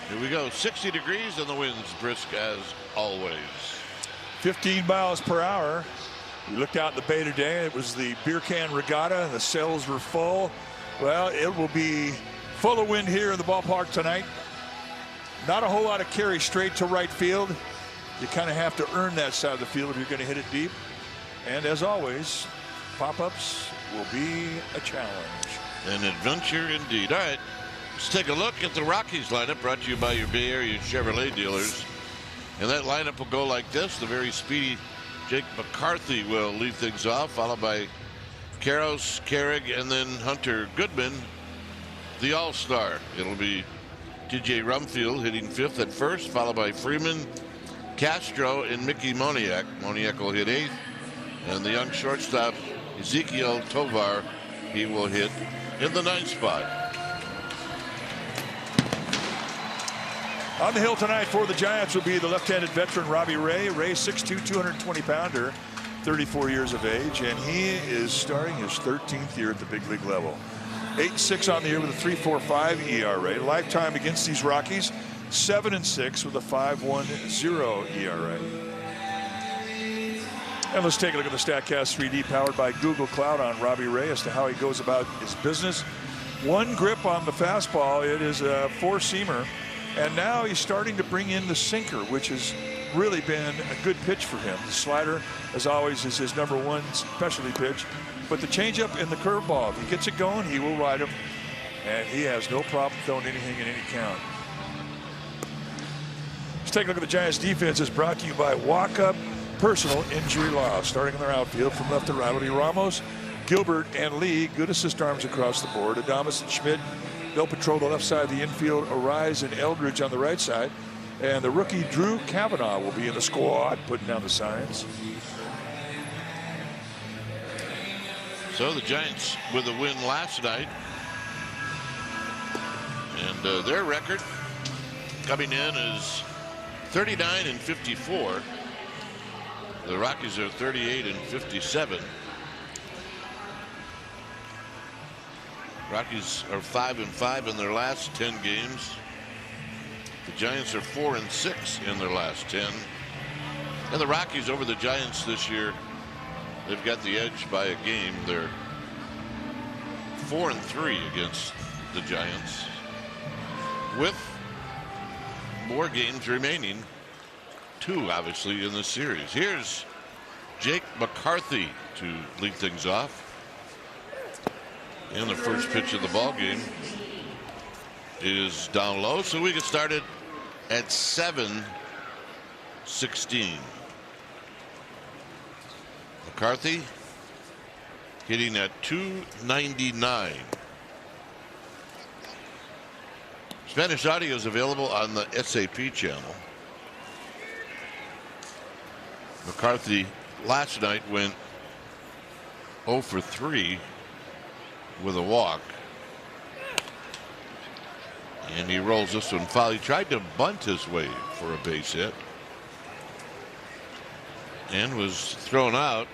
Here we go. 60 degrees and the wind's brisk as always. 15 miles per hour. We looked out in the bay today. It was the beer can regatta and the sails were full. Well, it will be full of wind here in the ballpark tonight. Not a whole lot of carry straight to right field. You kind of have to earn that side of the field if you're going to hit it deep. And as always, pop-ups will be a challenge. An adventure indeed. All right, let's take a look at the Rockies lineup, brought to you by your Bay Area Chevrolet dealers. And that lineup will go like this. The very speedy Jake McCarthy will lead things off, followed by Karros, Carrig, and then Hunter Goodman, the all-star. It'll be TJ Rumfield hitting fifth at first, followed by Freeman, Castro, and Mickey Moniak. Moniak will hit eighth. And the young shortstop, Ezekiel Tovar, he will hit in the ninth spot. On the hill tonight for the Giants will be the left-handed veteran Robbie Ray. Ray, 6'2", 220-pounder, 34 years of age, and he is starting his 13th year at the big league level. 8-6 on the year with a 3.45 ERA. Lifetime against these Rockies, 7-6 with a 5.10 ERA. And let's take a look at the StatCast 3D powered by Google Cloud on Robbie Ray as to how he goes about his business. One grip on the fastball. It is a four-seamer. And now he's starting to bring in the sinker, which has really been a good pitch for him. The slider, as always, is his number one specialty pitch. But the changeup and the curveball, if he gets it going, he will ride him. And he has no problem throwing anything in any count. Let's take a look at the Giants' defense. It's brought to you by Walk Up Personal Injury Law. Starting in their outfield from left to right will be Ramos, Gilbert, and Lee. Good assist arms across the board. Adames and Schmidt. They'll patrol the left side of the infield. Arise and Eldridge on the right side. And the rookie Drew Kavanaugh will be in the squad putting down the signs. So the Giants with a win last night. And their record coming in is 39-54. The Rockies are 38-57. Rockies are 5-5 in their last 10 games. The Giants are 4-6 in their last 10. And the Rockies over the Giants this year, they've got the edge by a game. They're 4-3 against the Giants, with more games remaining. 2 obviously in this series. Here's Jake McCarthy to lead things off. And the first pitch of the ball game is down low, so we get started at 7:16. McCarthy hitting at .299. Spanish audio is available on the SAP channel. McCarthy last night went 0 for 3 with a walk. And he rolls this one foul. He tried to bunt his way for a base hit and was thrown out.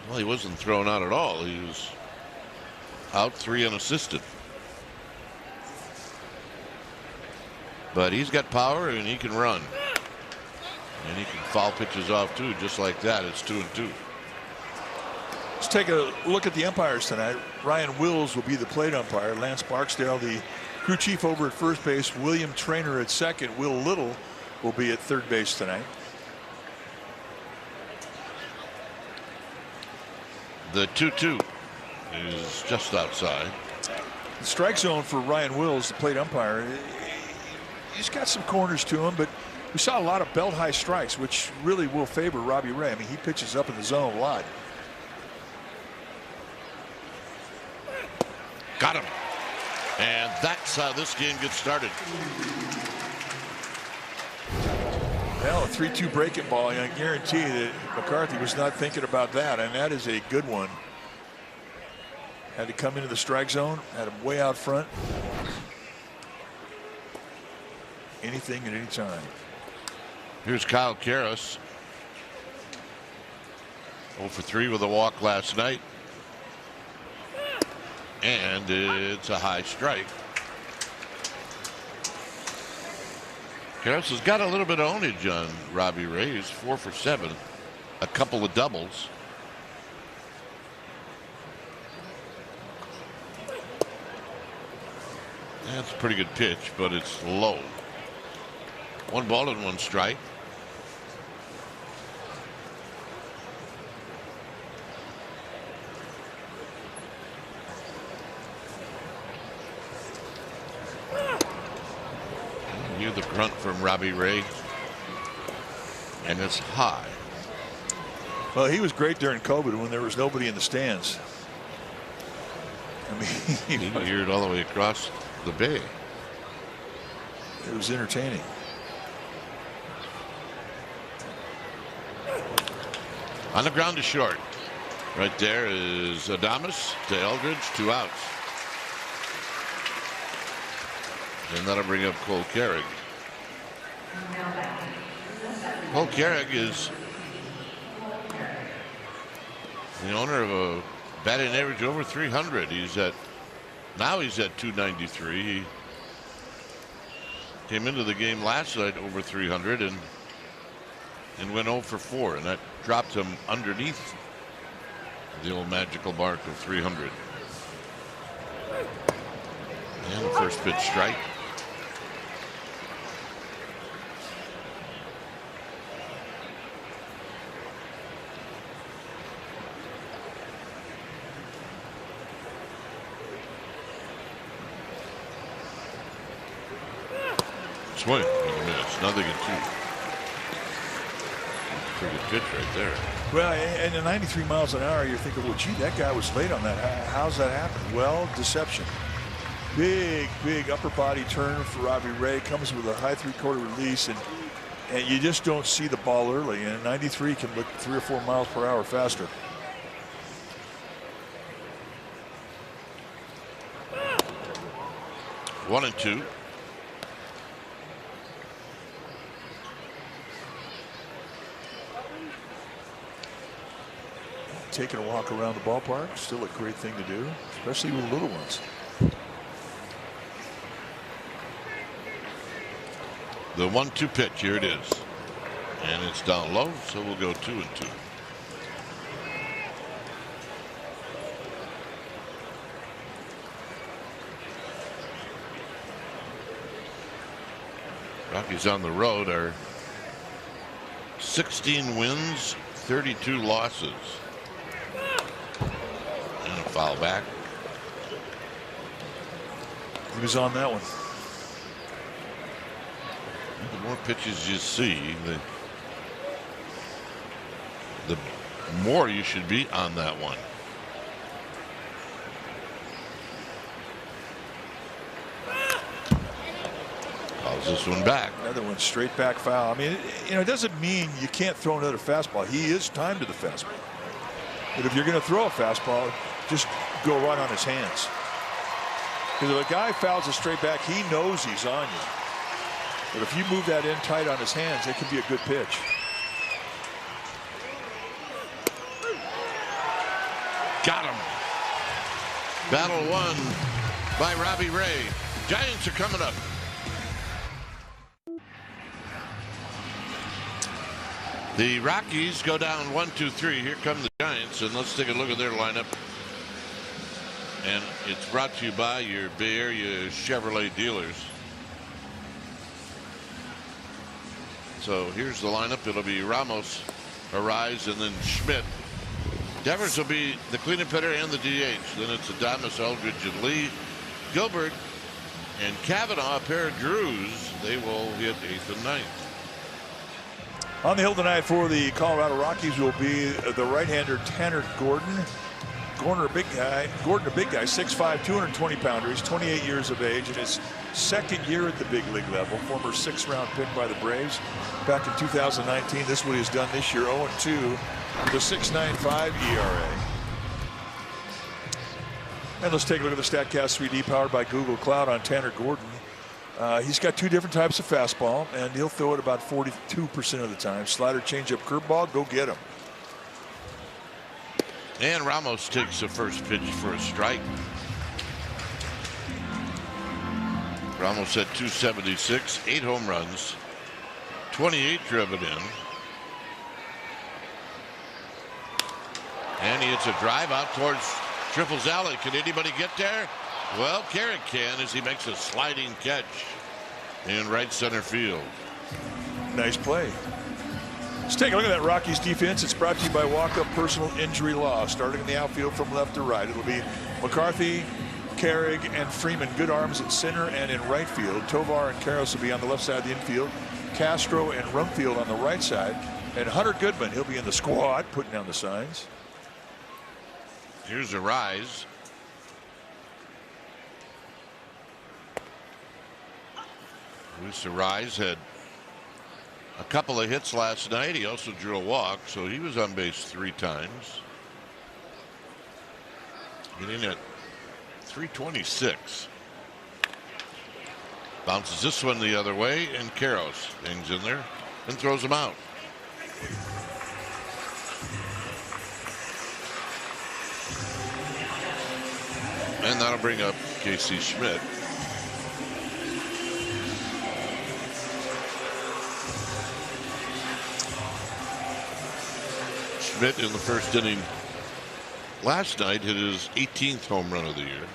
Well, he wasn't thrown out at all. He was out 3 unassisted. But he's got power and he can run. And he can foul pitches off too, just like that. It's 2-2. Let's take a look at the umpires tonight. Ryan Wills will be the plate umpire. Lance Barksdale, the crew chief over at first base. William Trainer at second. Will Little will be at third base tonight. The 2-2 is just outside. The strike zone for Ryan Wills, the plate umpire. He's got some corners to him, but we saw a lot of belt high strikes, which really will favor Robbie Ray. I mean, he pitches up in the zone a lot. Got him. And that's how this game gets started. Well, a 3-2 breaking ball. I guarantee that McCarthy was not thinking about that, and that is a good one. Had to come into the strike zone, had him way out front. Anything at any time. Here's Kyle Karros. 0 for 3 with a walk last night. And it's a high strike. Karras has got a little bit of ownage on Robbie Ray. He's 4 for 7, a couple of doubles. That's a pretty good pitch, but it's low. 1 ball and 1 strike. Hear the grunt from Robbie Ray, and it's high. Well, he was great during COVID when there was nobody in the stands. I mean, he heard all the way across the bay. It was entertaining. On the ground to short. Right there is Adames to Eldridge, 2 outs. And that'll bring up Cole Carrig. Cole Carrig is the owner of a batting average over 300. Now he's at 293. He came into the game last night over 300 and went 0 for 4, and that dropped him underneath the old magical mark of 300. And the first pitch strike. Swing and a miss. Nothing in 2. Pretty good pitch right there. Well, and at 93 miles an hour, you're thinking, well, gee, that guy was late on that. How's that happen? Well, deception. Big upper body turn for Robbie Ray. Comes with a high 3/4 release, and you just don't see the ball early. And 93 can look 3 or 4 miles per hour faster. One and 2. Taking a walk around the ballpark, still a great thing to do, especially with little ones. The 1-2 pitch, here it is. And it's down low, so we'll go 2 and 2. Rockies on the road are 16 wins, 32 losses. And a foul back. He was on that one. The more pitches you see, the more you should be on that one. Calls this one back. Another one straight back foul. I mean, it doesn't mean you can't throw another fastball. He is timed to the fastball. But if you're going to throw a fastball, just go right on his hands. Because if a guy fouls a straight back, he knows he's on you. But if you move that in tight on his hands, it can be a good pitch. Got him. Battle won by Robbie Ray. Giants are coming up. The Rockies go down 1-2-3. Here come the Giants, and let's take a look at their lineup. And it's brought to you by your Bay Area Chevrolet dealers. So here's the lineup. It'll be Ramos, Arise, and then Schmidt. Devers will be the cleanup hitter and the DH. Then it's Adames, Eldridge, and Lee. Gilbert and Kavanaugh, a pair of Drews. They will hit 8th and 9th. On the hill tonight for the Colorado Rockies will be the right-hander Tanner Gordon. Gordon, a big guy, 6'5", 220-pounder. He's 28 years of age, and his second year at the big league level. Former 6th-round pick by the Braves back in 2019. This is what he's done this year, 0-2 with a 6.95 ERA. And let's take a look at the StatCast 3D powered by Google Cloud on Tanner Gordon. He's got 2 different types of fastball, and he'll throw it about 42% of the time. Slider, changeup, curveball, go get him. And Ramos takes the first pitch for a strike. Ramos at 276, 8 home runs, 28 driven in. And he hits a drive out towards Triples Alley. Can anybody get there? Well, Carrick can as he makes a sliding catch in right center field. Nice play. Let's take a look at that Rockies defense. It's brought to you by Walk-Up Personal Injury Law. Starting in the outfield from left to right. It'll be McCarthy, Carrick, and Freeman. Good arms at center and in right field. Tovar and Karros will be on the left side of the infield. Castro and Rumfield on the right side. And Hunter Goodman, he'll be in the squad, putting down the signs. Here's a rise. Luis Arise had a couple of hits last night. He also drew a walk, so he was on base 3 times. Getting at 326. Bounces this one the other way, and Karros hangs in there and throws him out. And that'll bring up Casey Schmidt. Schmidt in the first inning last night hit his 18th home run of the year.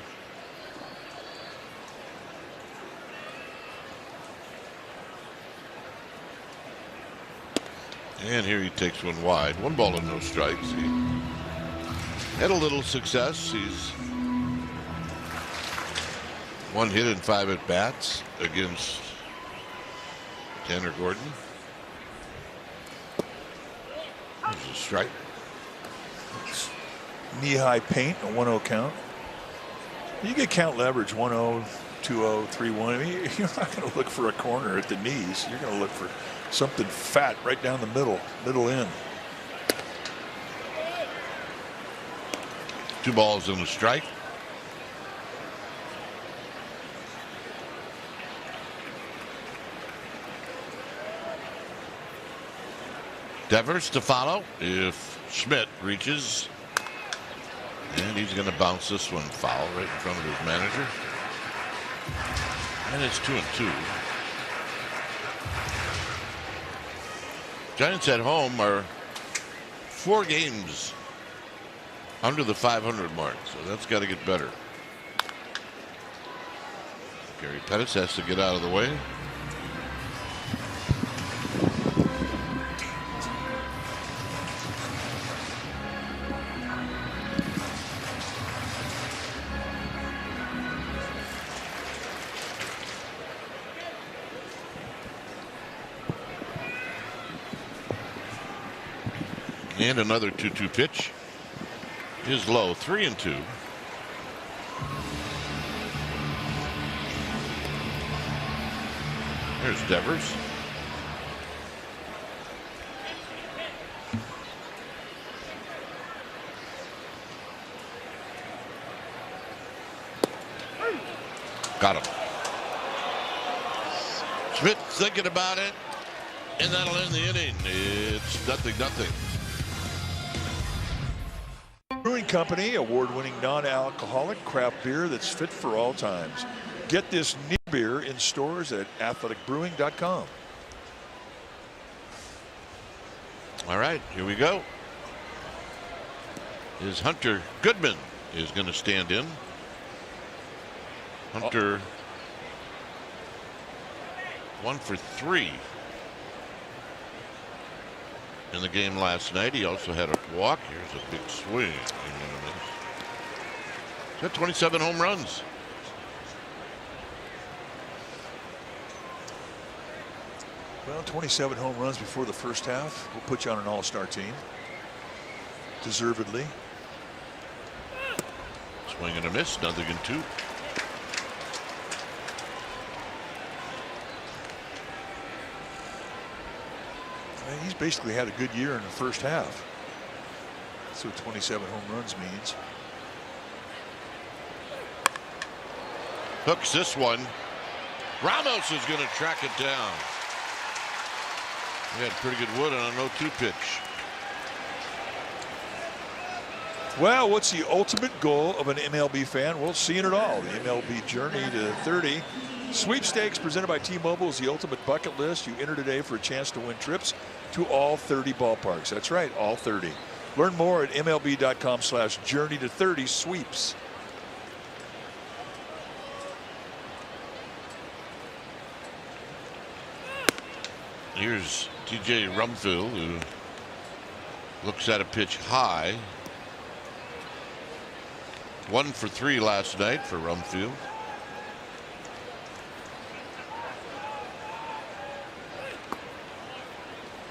And here he takes one wide. 1 ball and no strikes. He had a little success. He's 1 hit and 5 at bats against Tanner Gordon. There's a strike. Knee-high paint, a 1-0 count. You get count leverage 1-0, 2-0, 3-1. I mean, you're not going to look for a corner at the knees. You're going to look for something fat right down the middle end. 2 balls and a strike. Devers to follow if Schmidt reaches, and he's going to bounce this one foul right in front of his manager, and it's 2-2. Giants at home are 4 games under the 500 mark, so that's got to get better. Gary Pettis has to get out of the way. And another 2-2 pitch is low. 3-2. There's Devers. Got him. Schmidt thinking about it, and that'll end the inning. It's 0-0. Brewing Company, award-winning non-alcoholic craft beer that's fit for all times. Get this new beer in stores at athleticbrewing.com. All right, here we go. Is Hunter Goodman is going to stand in. Hunter 1 for 3 in the game last night. He also had a walk. Here's a big swing. He's got 27 home runs. Well, 27 home runs before the first half. We'll put you on an all-star team. Deservedly. Swing and a miss. 0-2. He's basically had a good year in the first half. That's what 27 home runs means. Hooks this one. Ramos is going to track it down. He had pretty good wood on a 0-2 pitch. Well, what's the ultimate goal of an MLB fan? Well, seeing it all. The MLB journey to 30 Sweepstakes presented by T-Mobile is the ultimate bucket list. You enter today for a chance to win trips to all 30 ballparks. That's right, all 30. Learn more at MLB.com/journey-to-30-sweeps. Here's TJ Rumfield, who looks at a pitch high. 1 for 3 last night for Rumfield.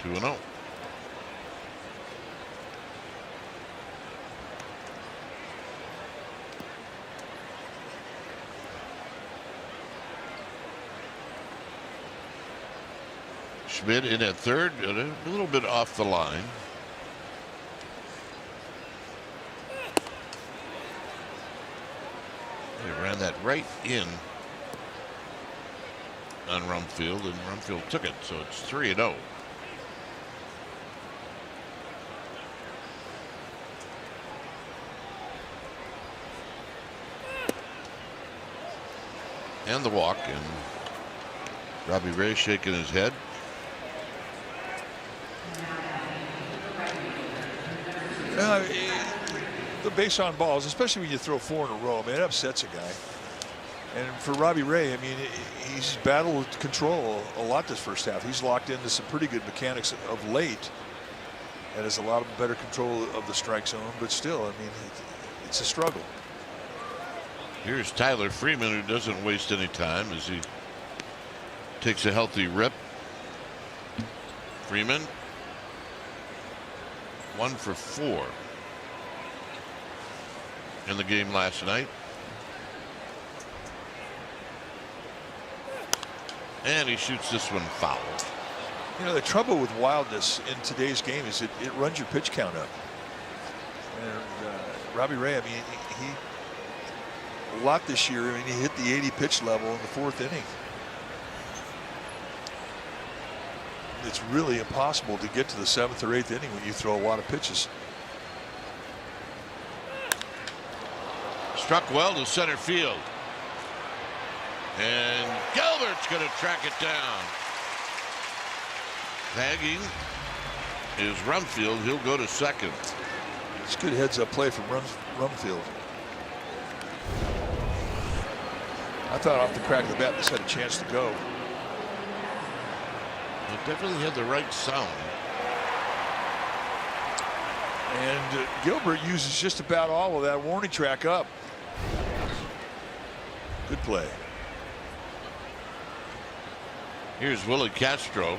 Two and 0. Schmidt in at third, a little bit off the line. They ran that right in on Rumfield, and Rumfield took it, so it's 3 and 0. And the walk, and Robbie Ray shaking his head. The base on balls, especially when you throw 4 in a row, I mean, it upsets a guy. And for Robbie Ray, I mean, he's battled control a lot this first half. He's locked into some pretty good mechanics of late and has a lot of better control of the strike zone. But still, I mean, it's a struggle. Here's Tyler Freeman, who doesn't waste any time as he takes a healthy rip. Freeman 1 for 4 in the game last night. And he shoots this one foul. You know, the trouble with wildness in today's game is it runs your pitch count up. And Robbie Ray, I mean, he a lot this year. I mean, he hit the 80 pitch level in the 4th inning. It's really impossible to get to the 7th or 8th inning when you throw a lot of pitches. Struck well to center field. And Gilbert's going to track it down. Tagging is Rumfield. He'll go to second. It's good heads-up play from Rumfield. I thought off the crack of the bat this had a chance to go. It definitely had the right sound. And Gilbert uses just about all of that warning track up. Good play. Here's Willie Castro.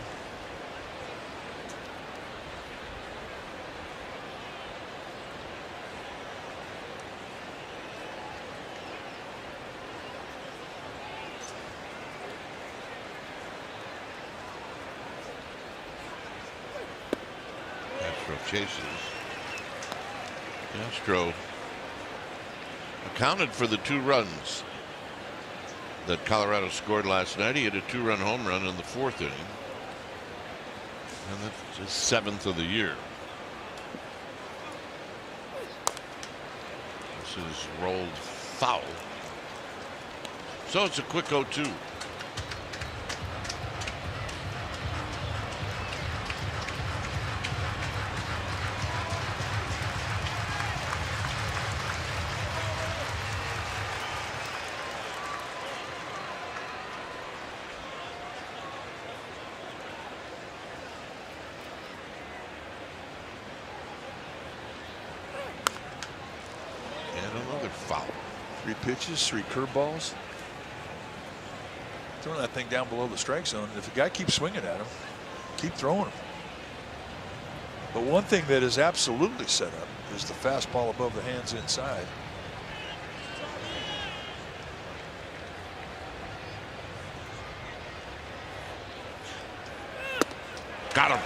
Castro chases. Castro accounted for the 2 runs that Colorado scored last night. He had a 2-run home run in the 4th inning. And that's his 7th of the year. This is rolled foul. So it's a quick 0-2. Foul. 3 pitches, 3 curveballs. Throwing that thing down below the strike zone. If the guy keeps swinging at him, keep throwing him. But one thing that is absolutely set up is the fastball above the hands inside. Got him.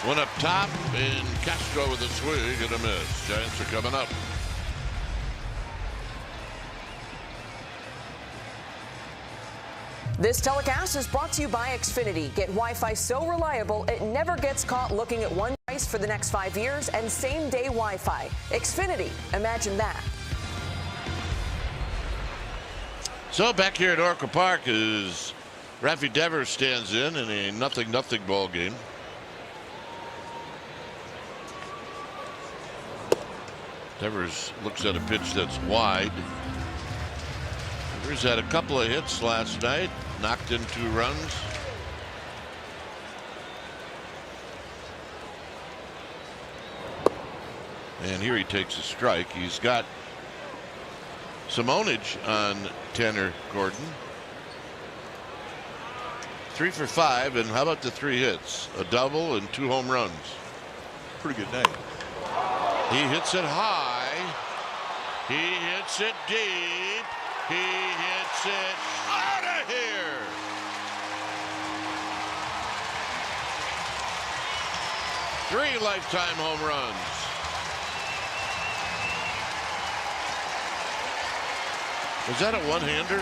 One up top, and Castro with a swing and a miss. Giants are coming up. This telecast is brought to you by Xfinity. Get Wi-Fi so reliable it never gets caught looking at one device for the next 5 years and same-day Wi-Fi. Xfinity, imagine that. So back here at Oracle Park is Rafi Devers stands in a 0-0 ball game. Devers looks at a pitch that's wide. Devers had a couple of hits last night, knocked in 2 runs. And here he takes a strike. He's got some ownage on Tanner Gordon. 3 for 5, and how about the 3 hits? A double and 2 home runs. Pretty good night. He hits it high. He hits it deep. He hits it out of here. Three lifetime home runs. Was that a one-hander?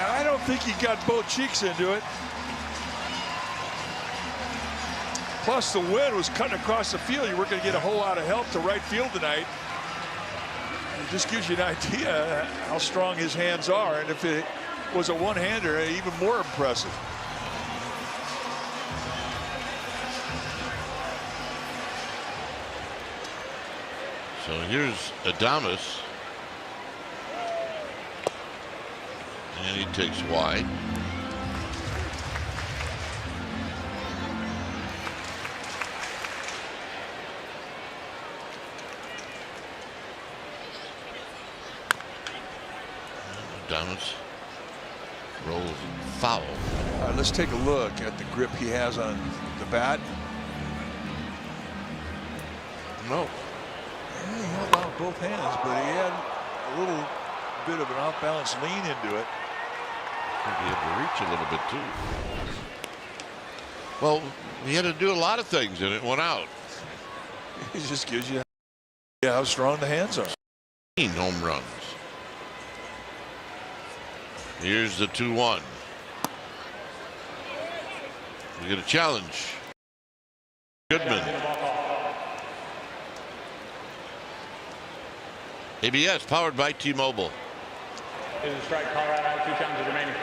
I don't think he got both cheeks into it. Plus, the wind was cutting across the field. You weren't going to get a whole lot of help to right field tonight. It just gives you an idea how strong his hands are. And if it was a one-hander, even more impressive. So here's Adames. And he takes wide. Adames rolls foul. All right, let's take a look at the grip he has on the bat. No. Yeah, he held out both hands, but he had a little bit of an off-balance lean into it. He had to reach a little bit too. Well, he had to do a lot of things and it went out. It just gives you how strong the hands are. 15 home runs. Here's the 2-1. We get a challenge. Goodman. ABS powered by T-Mobile. Is a strike, Colorado, 2 times remaining.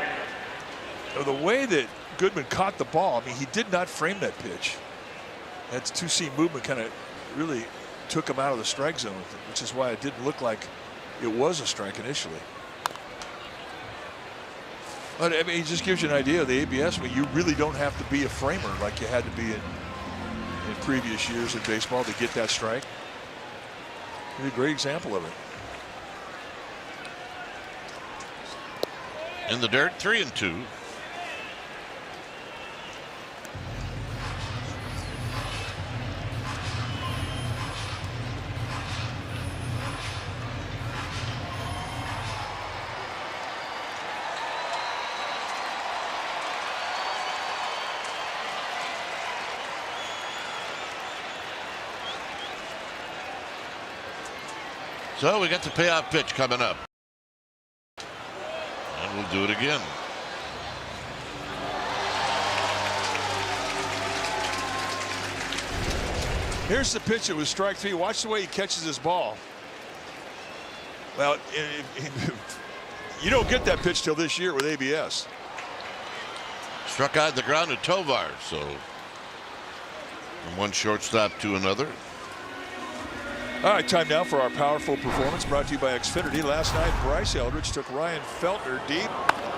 The way that Goodman caught the ball, I mean, he did not frame that pitch. That 2-seam movement kind of really took him out of the strike zone, which is why it didn't look like it was a strike initially. But I mean, it just gives you an idea of the ABS. I mean, you really don't have to be a framer like you had to be in previous years in baseball to get that strike. It's a great example of it. In the dirt, 3-2. So we got the payoff pitch coming up. And we'll do it again. Here's the pitch. It was strike 3. Watch the way he catches his ball. Well, you don't get that pitch till this year with ABS. Struck out the ground to Tovar. So from one shortstop to another. All right, time now for our powerful performance brought to you by Xfinity. Last night, Bryce Eldridge took Ryan Feltner deep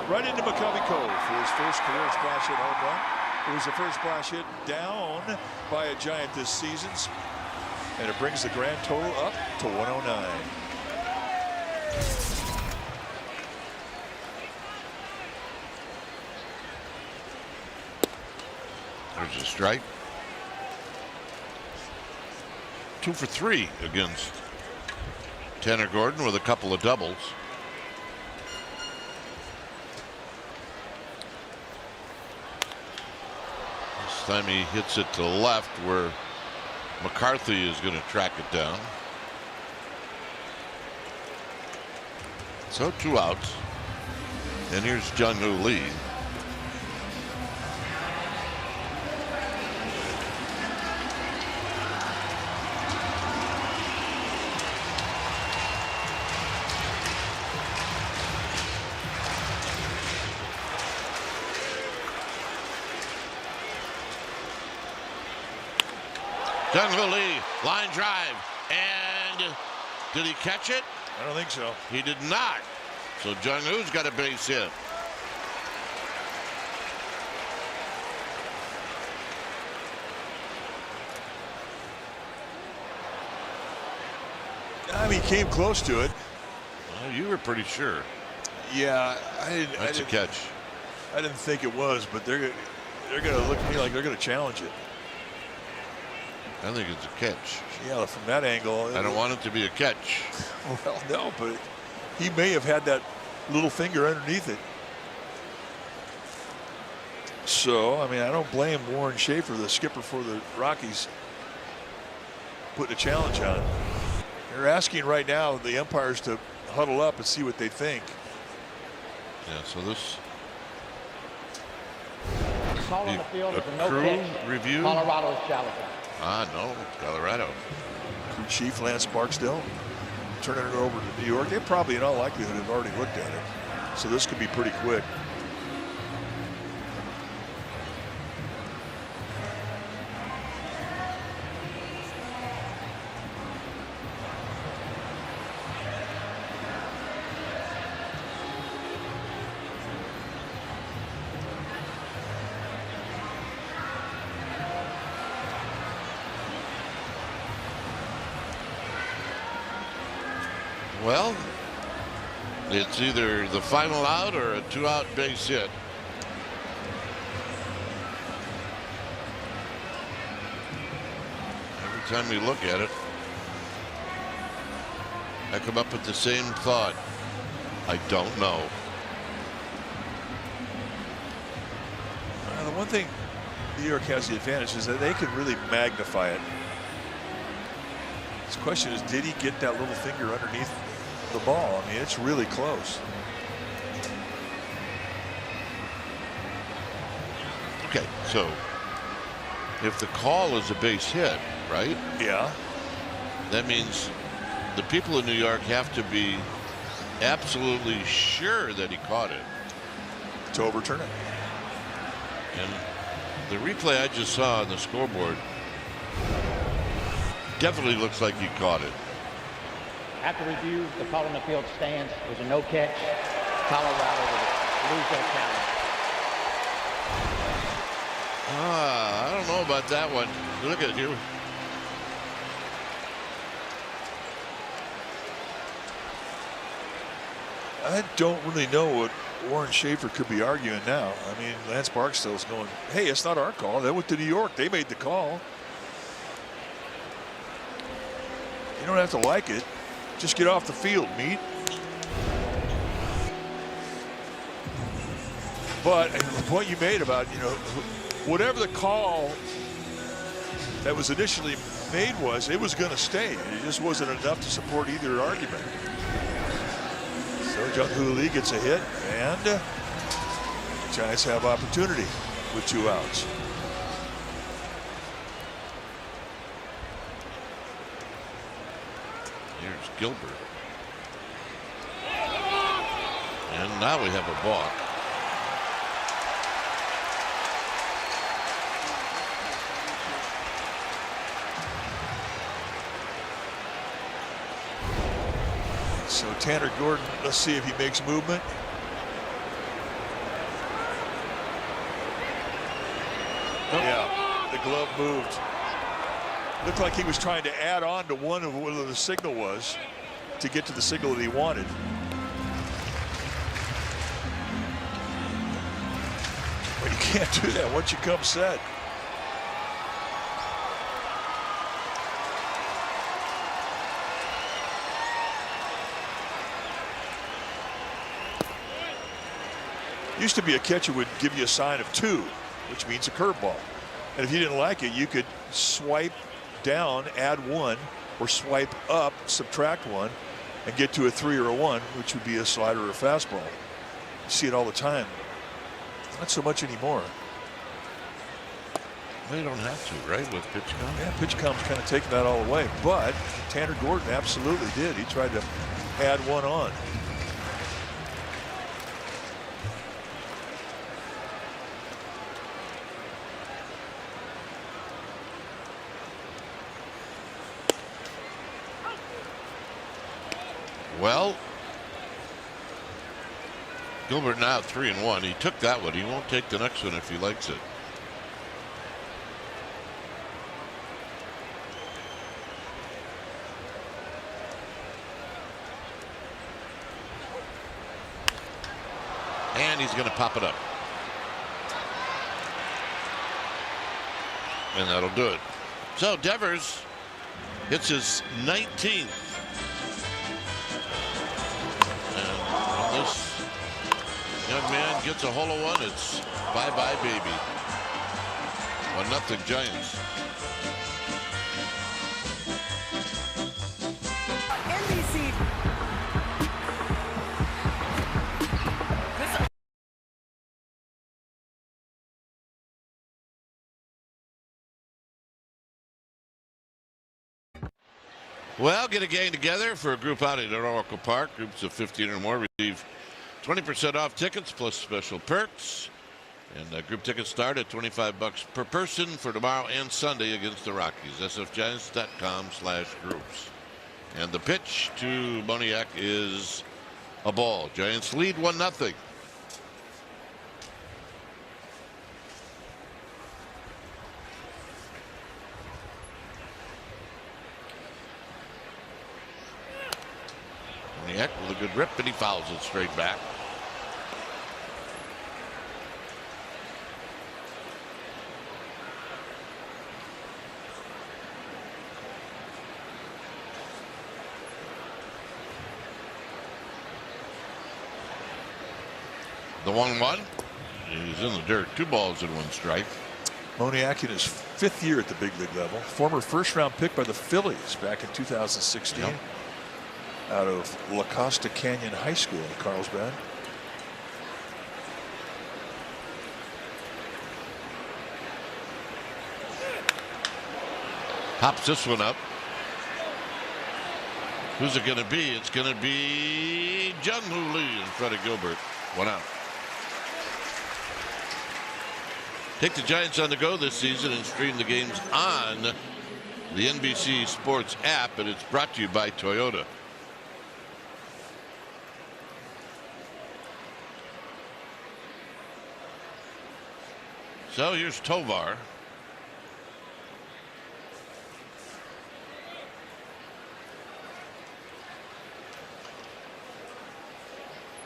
right into McCovey Cove for his first career splash hit home run. It was the first splash hit down by a Giant this season, and it brings the grand total up to 109. There's a strike. 2 for 3 against Tanner Gordon with a couple of doubles. This time he hits it to the left where McCarthy is going to track it down. So 2 outs. And here's Jung-Hoo Lee. Jung-Hoo Lee, line drive, and did he catch it? I don't think so. He did not. So Jung-Hoo's got a base hit. I mean, he came close to it. Well, you were pretty sure. Yeah, That's a catch. I didn't think it was, but they're going to look at me like they're going to challenge it. I think it's a catch. Yeah, from that angle. I don't want it to be a catch. Well, no, but he may have had that little finger underneath it. So, I mean, I don't blame Warren Schaefer, the skipper for the Rockies, putting a challenge on. They're asking right now the umpires to huddle up and see what they think. Yeah, so this Call on the field is a no crew catch. review. Colorado's challenge. No, Colorado. Crew chief Lance Barksdale turning it over to New York. They probably in all likelihood have already looked at it. So this could be pretty quick. Well, it's either the final out or a 2-out base hit. Every time we look at it, I come up with the same thought. I don't know. The one thing New York has the advantage is that they can really magnify it. His question is, did he get that little finger underneath the ball? I mean, it's really close. Okay, so if the call is a base hit, right? Yeah. That means the people in New York have to be absolutely sure that he caught it To overturn it. And the replay I just saw on the scoreboard definitely looks like he caught it. After review, the call on the field stands. It was a no catch. Colorado will lose their challenge. I don't know about that one. Look at you. I don't really know what Warren Schaefer could be arguing now. I mean, Lance Barksdale's going, hey, it's not our call. They went to New York. They made the call. You don't have to like it. Just get off the field, meat. But the point you made about, whatever the call that was initially made was, it was going to stay. It just wasn't enough to support either argument. So Jung-Hoo Lee gets a hit, and the Giants have opportunity with 2 outs. Here's Gilbert. And now we have a balk. So Tanner Gordon, let's see if he makes movement. Yeah, the glove moved. Looked like he was trying to add on to one of what the signal was to get to the signal that he wanted. But you can't do that once you come set. Used to be a catcher would give you a sign of 2, which means a curveball. And if you didn't like it, you could swipe down, add 1, or swipe up, subtract 1, and get to a 3 or a 1, which would be a slider or a fastball. You see it all the time. Not so much anymore. They don't have to, right, with pitch count? Yeah, pitch count's kind of taking that all away. But Tanner Gordon absolutely did. He tried to add 1 on. Well, Gilbert now 3-1. He took that one. He won't take the next one if he likes it. And he's going to pop it up. And that'll do it. So Devers hits his 19th. And when this young man gets a hole in one, it's bye-bye, baby. 1-0 Giants. NBC. Well, get a gang together for a group outing at Oracle Park. Groups of 15 or more receive 20% off tickets plus special perks. And group tickets start at $25 per person for tomorrow and Sunday against the Rockies. sfgiants.com/groups. And the pitch to Moniak is a ball. Giants lead 1-0. Moniak with a good rip, and he fouls it straight back. The 1-1. He's in the dirt. 2 balls and 1 strike. Moniak in his 5th year at the big league level. Former first-round pick by the Phillies back in 2016. Yep. Out of La Costa Canyon High School in Carlsbad. Pops this one up. Who's it going to be? It's going to be Jung-Hoo Lee in front of Gilbert. 1 out. Take the Giants on the go this season and stream the games on the NBC Sports app, and it's brought to you by Toyota. So here's Tovar.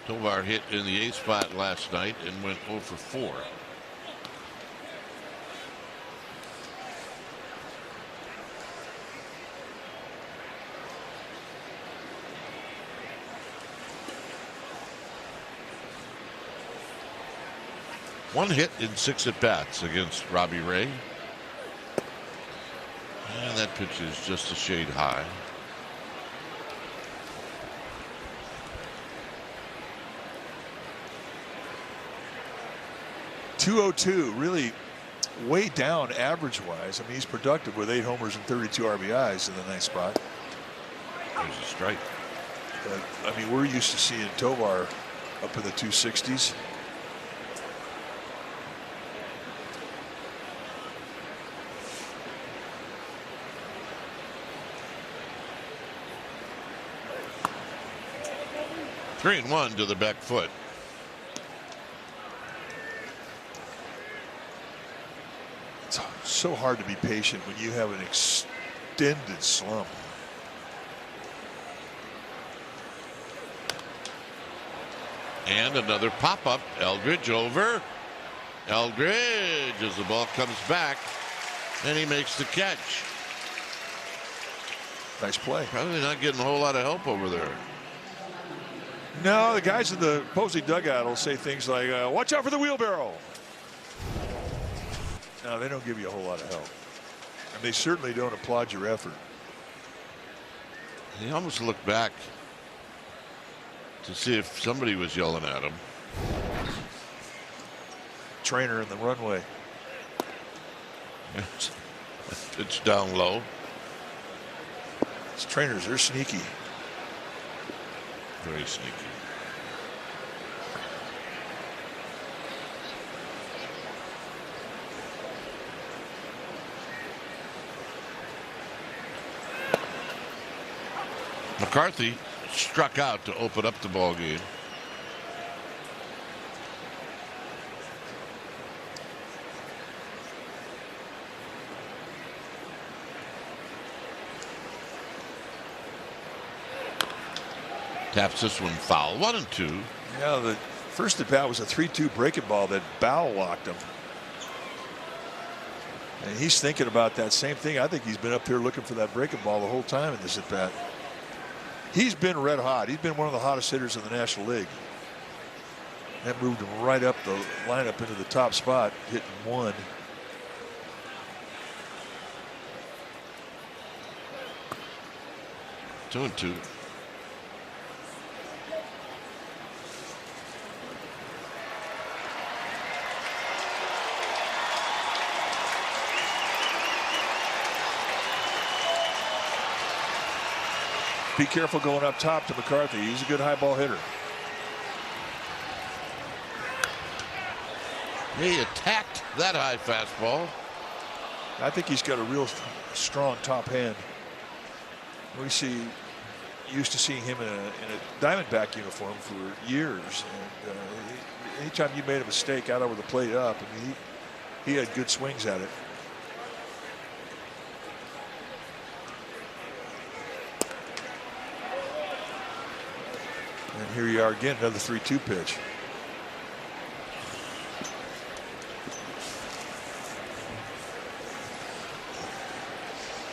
Tovar hit in the 8th spot last night and went 0 for 4. One hit in 6 at-bats against Robbie Ray. And that pitch is just a shade high. .202, really way down average-wise. I mean, he's productive with 8 homers and 32 RBIs in the 9th spot. There's a strike. But, I mean, we're used to seeing Tovar up in the 260s. Three and 1 to the back foot. It's so hard to be patient when you have an extended slump. And another pop-up. Eldridge over. Eldridge as the ball comes back, and he makes the catch. Nice play. Probably not getting a whole lot of help over there. No, the guys in the opposing dugout will say things like, watch out for the wheelbarrow. No, they don't give you a whole lot of help. And they certainly don't applaud your effort. He almost looked back to see if somebody was yelling at him. Trainer in the runway. It's down low. These trainers, they're sneaky. Very sneaky. McCarthy struck out to open up the ball game. Taps this one foul. 1-2. Yeah, the first at bat was a 3-2 breaking ball that Bow locked him. And he's thinking about that same thing. I think he's been up here looking for that breaking ball the whole time in this at bat. He's been red hot. He's been one of the hottest hitters in the National League. That moved him right up the lineup into the top spot, hitting 1. Two and two. Be careful going up top to McCarthy. He's a good high ball hitter. He attacked that high fastball. I think he's got a real strong top hand. We used to seeing him in a Diamondback uniform for years. And anytime you made a mistake out over the plate up, I mean, he had good swings at it. And here you are again, another 3-2 pitch.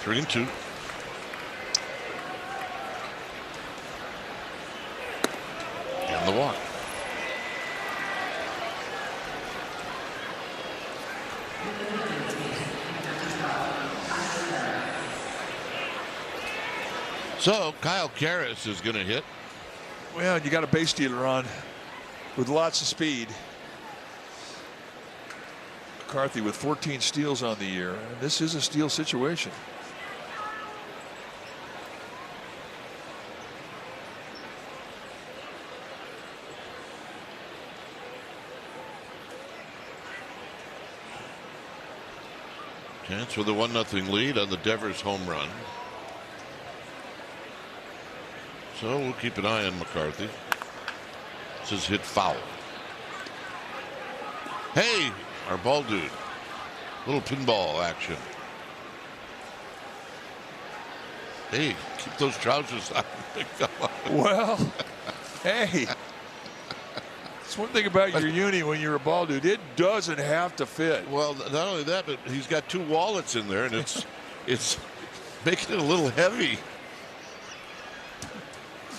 Three and two. And the walk. So Kyle Karras is going to hit. Well, you got a base stealer on with lots of speed. McCarthy with 14 steals on the year, and this is a steal situation. Chance for the 1-0 lead on the Devers home run. So we'll keep an eye on McCarthy. This is hit foul. Hey, our ball dude. Little pinball action. Hey, keep those trousers on. Well, hey. That's one thing about your uni when you're a ball dude. It doesn't have to fit. Well, not only that, but he's got 2 wallets in there, and it's making it a little heavy.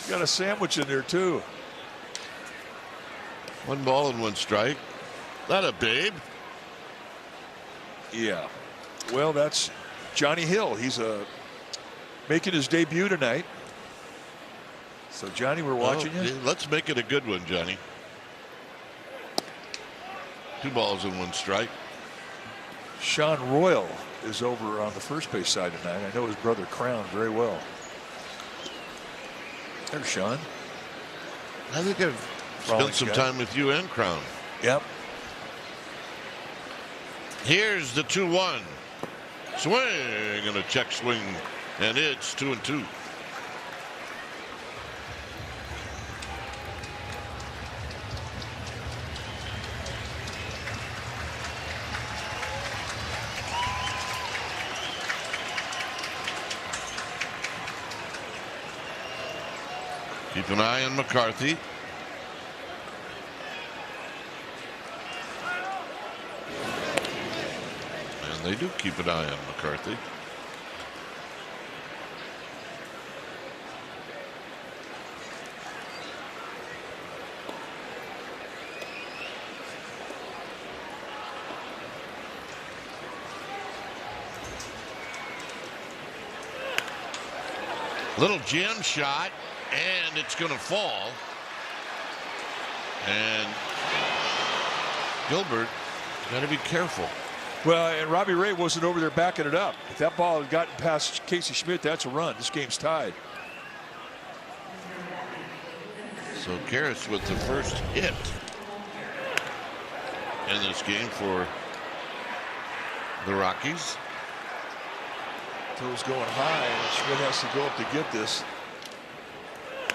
Got a sandwich in there too. 1 ball and 1 strike. Not a babe. Yeah. Well, that's Johnny Hill. He's making his debut tonight. So Johnny, we're watching you. Let's make it a good one, Johnny. 2 balls and 1 strike. Sean Royal is over on the first base side tonight. I know his brother Crown very well. There's Sean. I think I've spent some time with you and Crown. Yep. Here's the 2-1. Swing and a check swing, and it's 2-2. Keep an eye on McCarthy. And they do keep an eye on McCarthy. Little jam shot. And it's going to fall. And Gilbert got to be careful. Well, and Robbie Ray wasn't over there backing it up. If that ball had gotten past Casey Schmidt, that's a run. This game's tied. So Karras with the first hit in this game for the Rockies. Toes going high, and Schmidt has to go up to get this.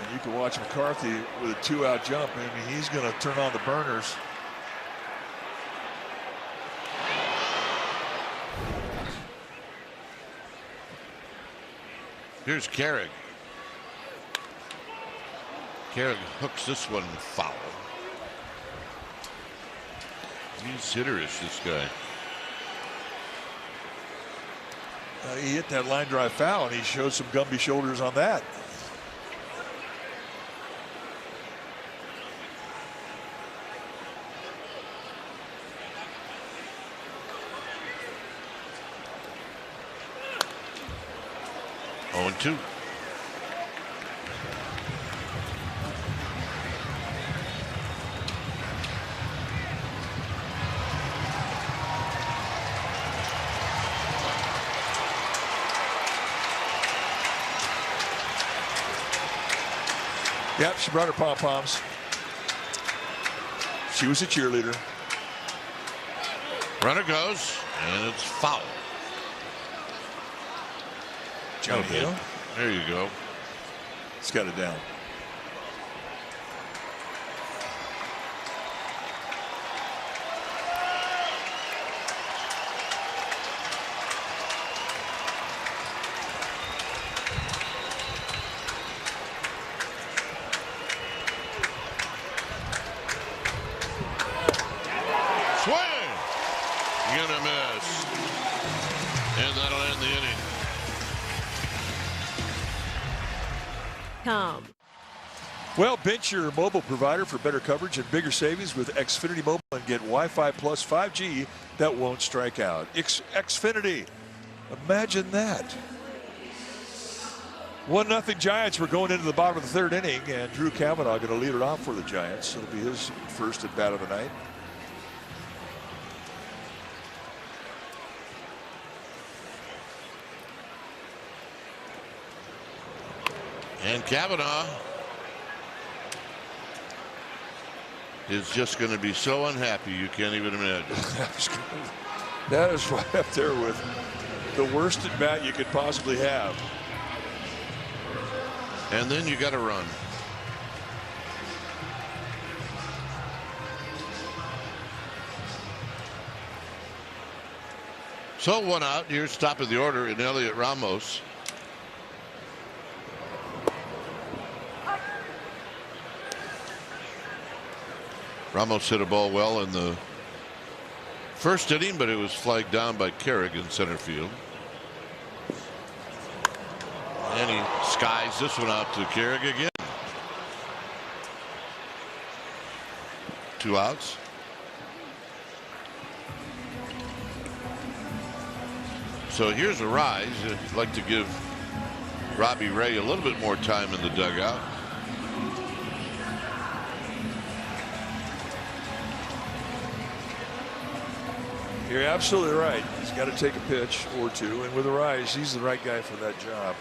And You can watch McCarthy with a 2-out jump. I mean, he's going to turn on the burners. Here's Carrig. Carrig hooks this one foul. He's hitterish, this guy. He hit that line drive foul, and he showed some Gumby shoulders on that. Oh, and 2. Yep, she brought her pom-poms. She was a cheerleader. Runner goes, and it's foul. Johnny Okay. Hill. There you go. He's got it down. Swing! Gonna miss. And that'll end the inning. Well, bench your mobile provider for better coverage and bigger savings with Xfinity Mobile and get Wi-Fi plus 5G that won't strike out. Xfinity. Imagine that. 1-0 Giants. We're going into the bottom of the 3rd inning, and Drew Kavanaugh going to lead it off for the Giants. It'll be his first at bat of the night. And Kavanaugh is just going to be so unhappy you can't even imagine. That is right up there with the worst at bat you could possibly have. And then you got to run. So 1 out. Here's top of the order in Elliot Ramos. Ramos hit a ball well in the first inning, but it was flagged down by Carrig in center field. And he skies this one out to Carrig again. 2 outs. So here's a rise. I'd like to give Robbie Ray a little bit more time in the dugout. You're absolutely right. He's got to take a pitch or 2, and with a rise, he's the right guy for that job.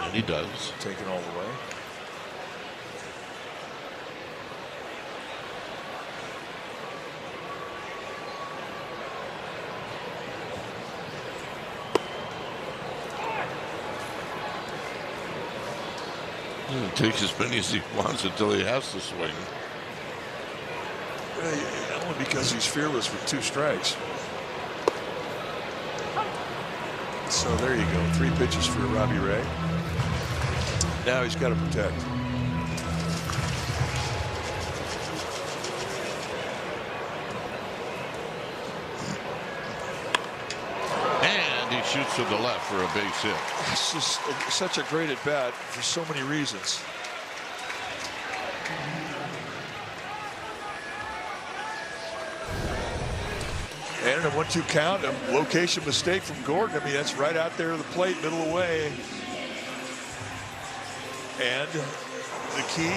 And he does. Take it all the way. He'll take as many as he wants until he has to swing. Only because he's fearless with 2 strikes. So there you go. 3 pitches for Robbie Ray. Now he's got to protect. And he shoots to the left for a base hit. It's just such a great at bat for so many reasons. And a 1-2 count, a location mistake from Gordon. I mean, that's right out there at the plate, middle away. And the key,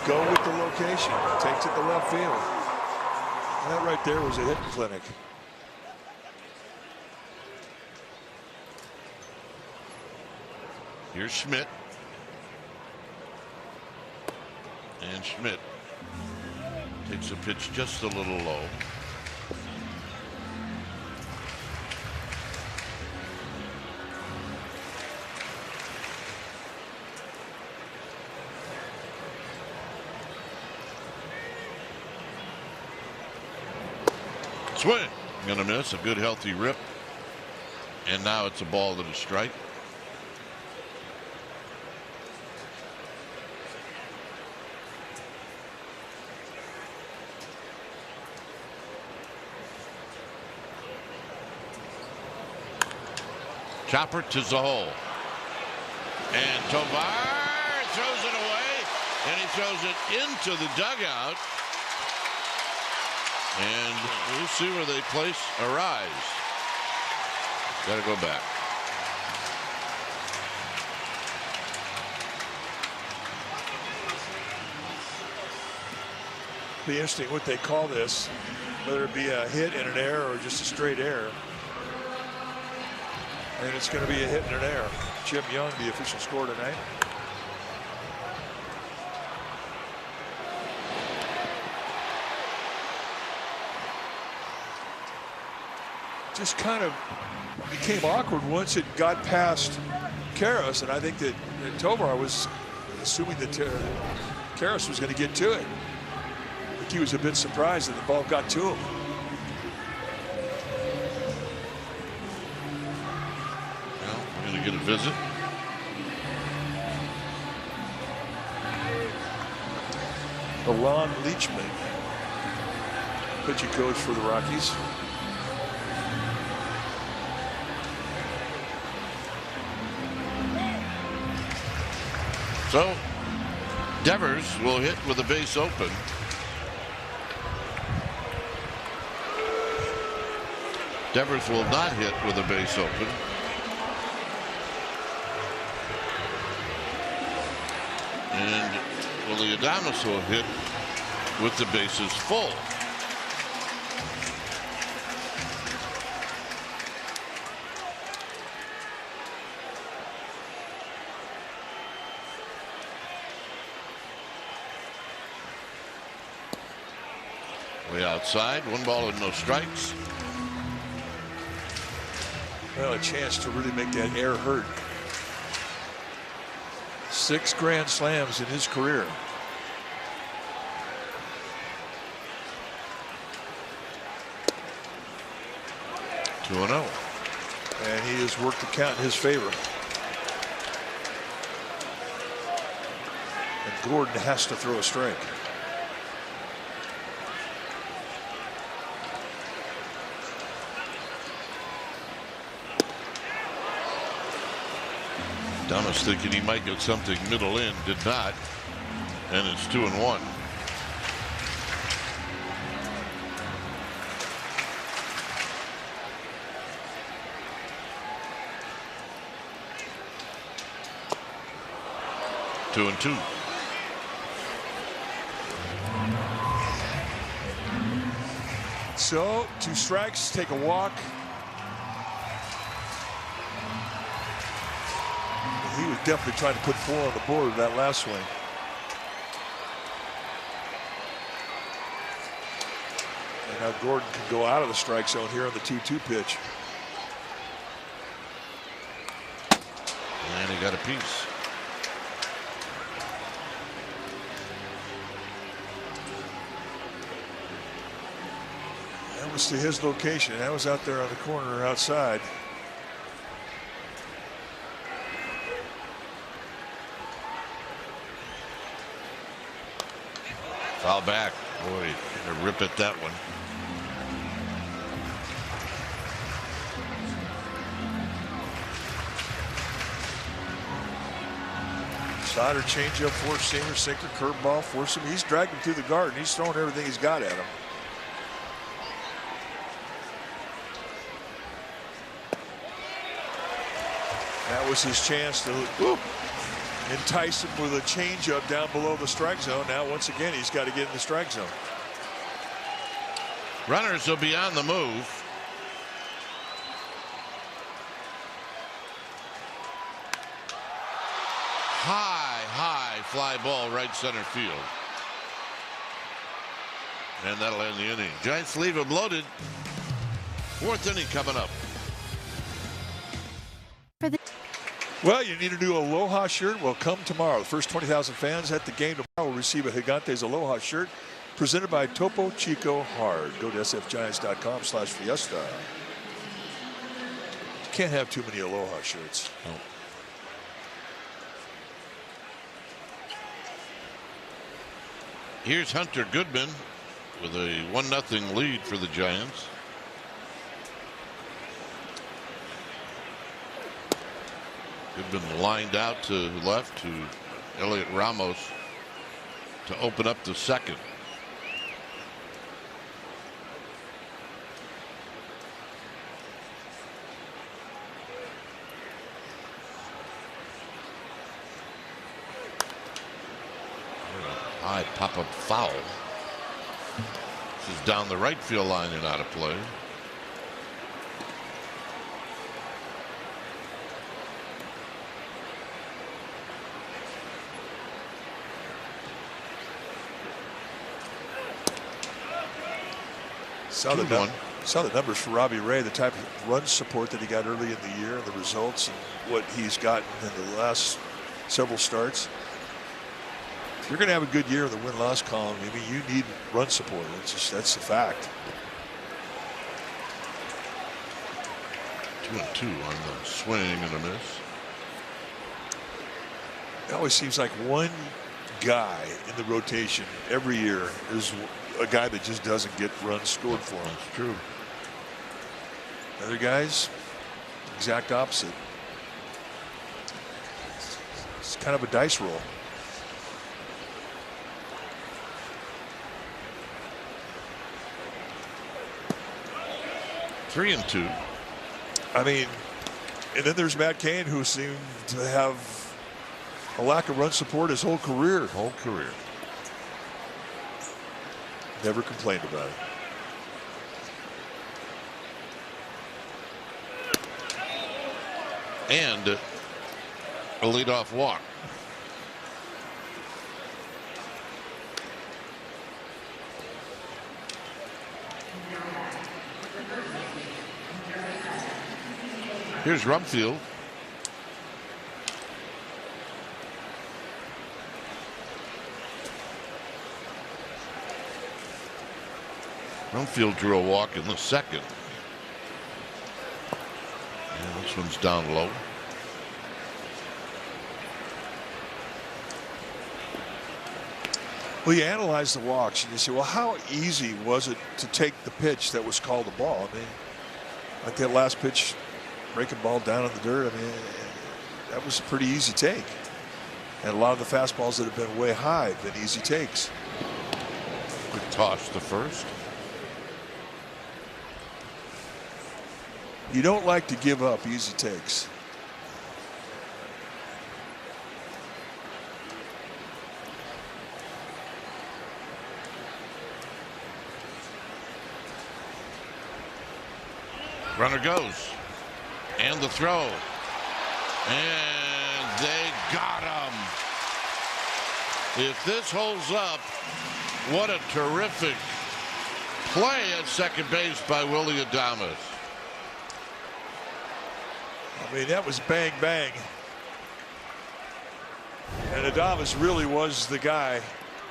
go with the location. Takes it to left field. And that right there was a hitting clinic. Here's Schmidt. And Schmidt takes a pitch just a little low. Swing. Gonna miss. A good healthy rip. And now it's a ball to the strike. Chopper to the hole. And Tovar throws it away. And he throws it into the dugout. And we'll see where they place Arise. Got to go back. Be interesting what they call this, whether it be a hit and an error or just a straight error. And it's going to be a hit and an error. Jim Young, the official score tonight. Just kind of became awkward once it got past Karras, and I think that Tovar was assuming that Karras was going to get to it. I think he was a bit surprised that the ball got to him. Well, we're going to get a visit. Alon Leachman, pitching coach for the Rockies. So Devers will hit with the base open. Devers will not hit with the base open. And Willie Adames will hit with the bases full. Way outside, 1 ball and no strikes. Well, a chance to really make that air hurt. 6 grand slams in his career. Two 2-0. And he has worked the count in his favor. And Gordon has to throw a strike. Adames thinking he might get something middle in, did not, and it's 2-1. Two and 2. So 2 strikes, take a walk. He was definitely trying to put 4 on the board with that last swing. And now Gordon can go out of the strike zone here on the 2-2 pitch. And he got a piece. That was to his location. That was out there on the corner outside. Foul back. Boy, a rip at that one. Slider, changeup, four-seamer, sinker, curveball, four-seamer. He's dragged him through the garden. He's throwing everything he's got at him. That was his chance to entice him with a changeup down below the strike zone. Now, once again, he's got to get in the strike zone. Runners will be on the move. High fly ball right center field. And that'll end the inning. Giants leave him loaded. 4th inning coming up. Well, you need a new Aloha shirt. Well, come tomorrow. The first 20,000 fans at the game tomorrow will receive a Gigantes Aloha shirt. presented by Topo Chico Hard. Go to sfgiants.com/fiesta. You can't have too many Aloha shirts. No. Here's Hunter Goodman with a 1-0 lead for the Giants. Goodman lined out to left to Elliot Ramos to open up the second. High pop-up foul. This is down the right field line and out of play. Saw the numbers for Robbie Ray, the type of run support that he got early in the year, the results, and what he's gotten in the last several starts. If you're going to have a good year in the win-loss column, I mean, you need run support. That's a fact. 2-2 on the swing and a miss. It always seems like one guy in the rotation every year is a guy that just doesn't get runs scored for him. That's true. Other guys, exact opposite. It's kind of a dice roll. Three and two. I mean, and then there's Matt Cain, who seemed to have a lack of run support his whole career. Never complained about it. And a leadoff walk. Here's Rumfield. Rumfield drew a walk in the second. And this one's down low. Well, you analyze the walks and you say, well, how easy was it to take the pitch that was called a ball? I mean, like that last pitch, breaking ball down in the dirt. I mean, that was a pretty easy take. And a lot of the fastballs that have been way high have been easy takes. Quick toss to first. You don't like to give up easy takes. Runner goes. And the throw. And they got him. If this holds up, what a terrific play at second base by Willie Adames. I mean, that was bang, bang. And Adames really was the guy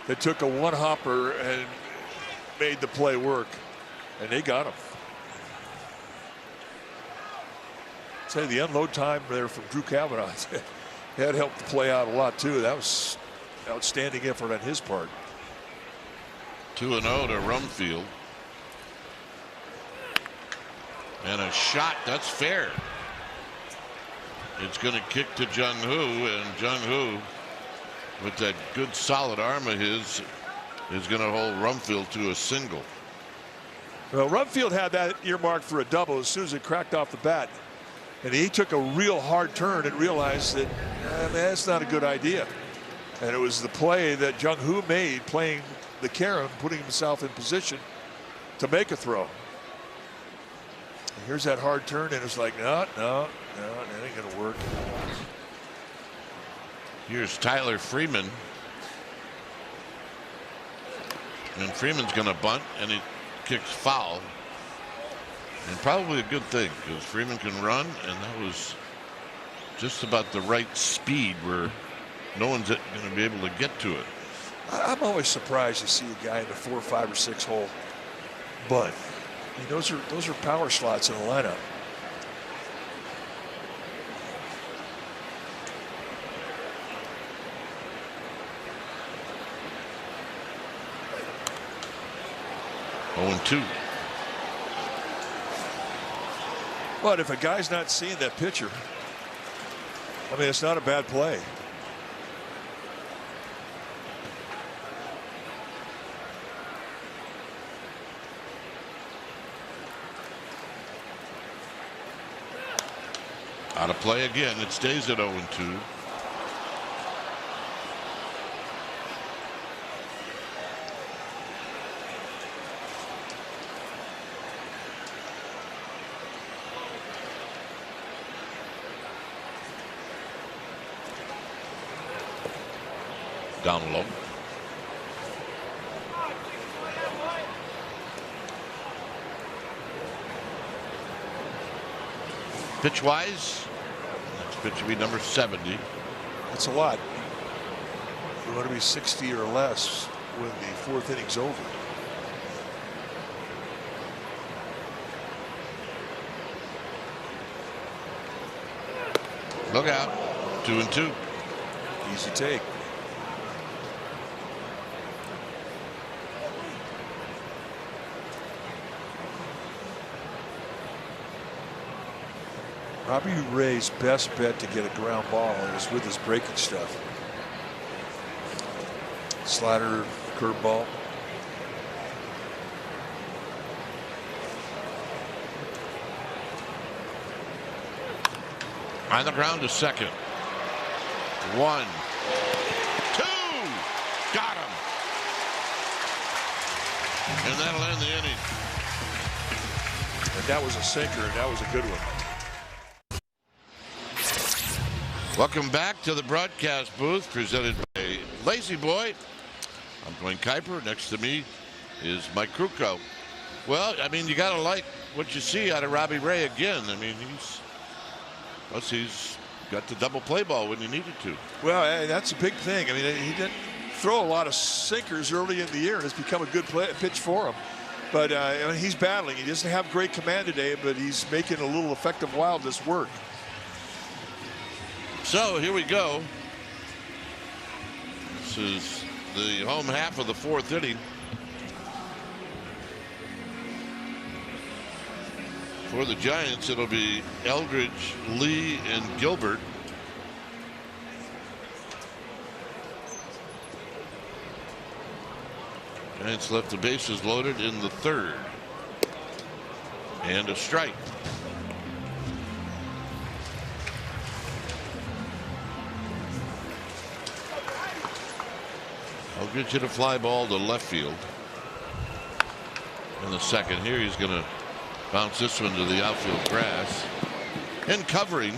that took a one-hopper and made the play work. And they got him. Say the unload time there from Drew Kavanaugh that helped the play out a lot too. That was outstanding effort on his part. 2-0 to Rumfield. And a shot, that's fair. It's going to kick to Jung Hoo, and Jung Hoo, with that good solid arm of his, is going to hold Rumfield to a single. Well, Rumfield had that earmarked for a double as soon as it cracked off the bat. And he took a real hard turn and realized that that's not a good idea. And it was the play that Jung Hoo made, playing the carom, putting himself in position to make a throw. And here's that hard turn, and it's like, no, that ain't gonna work. Here's Tyler Freeman. And Freeman's gonna bunt, and he kicks foul. And probably a good thing, because Freeman can run, and that was just about the right speed where no one's going to be able to get to it. I'm always surprised to see a guy in the 4, 5, or 6 hole bunt. I mean, those are power slots in the lineup. Oh, 2. But if a guy's not seeing that pitcher, I mean, it's not a bad play. Out of play again. It stays at 0-2. Down low. Pitch wise, next pitch will be number 70. That's a lot. You want to be 60 or less when the 4th inning's over. Look out. 2-2. Easy take. Robbie Ray's best bet to get a ground ball is with his breaking stuff. Slider, curveball. On the ground to second. 1, 2. Got him. And that'll end the inning. And that was a sinker, and that was a good one. Welcome back to the broadcast booth presented by Lazy Boy. I'm Dwayne Kuiper. Next to me is Mike Krukow. Well, I mean, you got to like what you see out of Robbie Ray again. I mean, he's got the double play ball when you needed to. Well, that's a big thing. I mean, he didn't throw a lot of sinkers early in the year, and it's become a good pitch for him. But I mean, he's battling. He doesn't have great command today, but he's making a little effective wildness work. So here we go. This is the home half of the 4th inning. For the Giants, it'll be Eldridge, Lee, and Gilbert. Giants left the bases loaded in the 3rd. And a strike. I'll get you the fly ball to left field. In the 2nd here, he's going to bounce this one to the outfield grass. And covering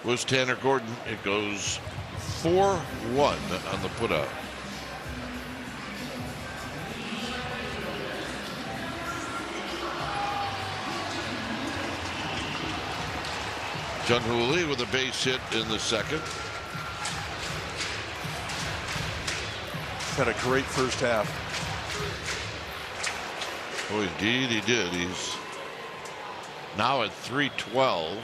was Tanner Gordon. It goes 4-1 on the putout. Jung-Hoo Lee with a base hit in the 2nd. Had a great first half. Oh, indeed he did. He's now at 312.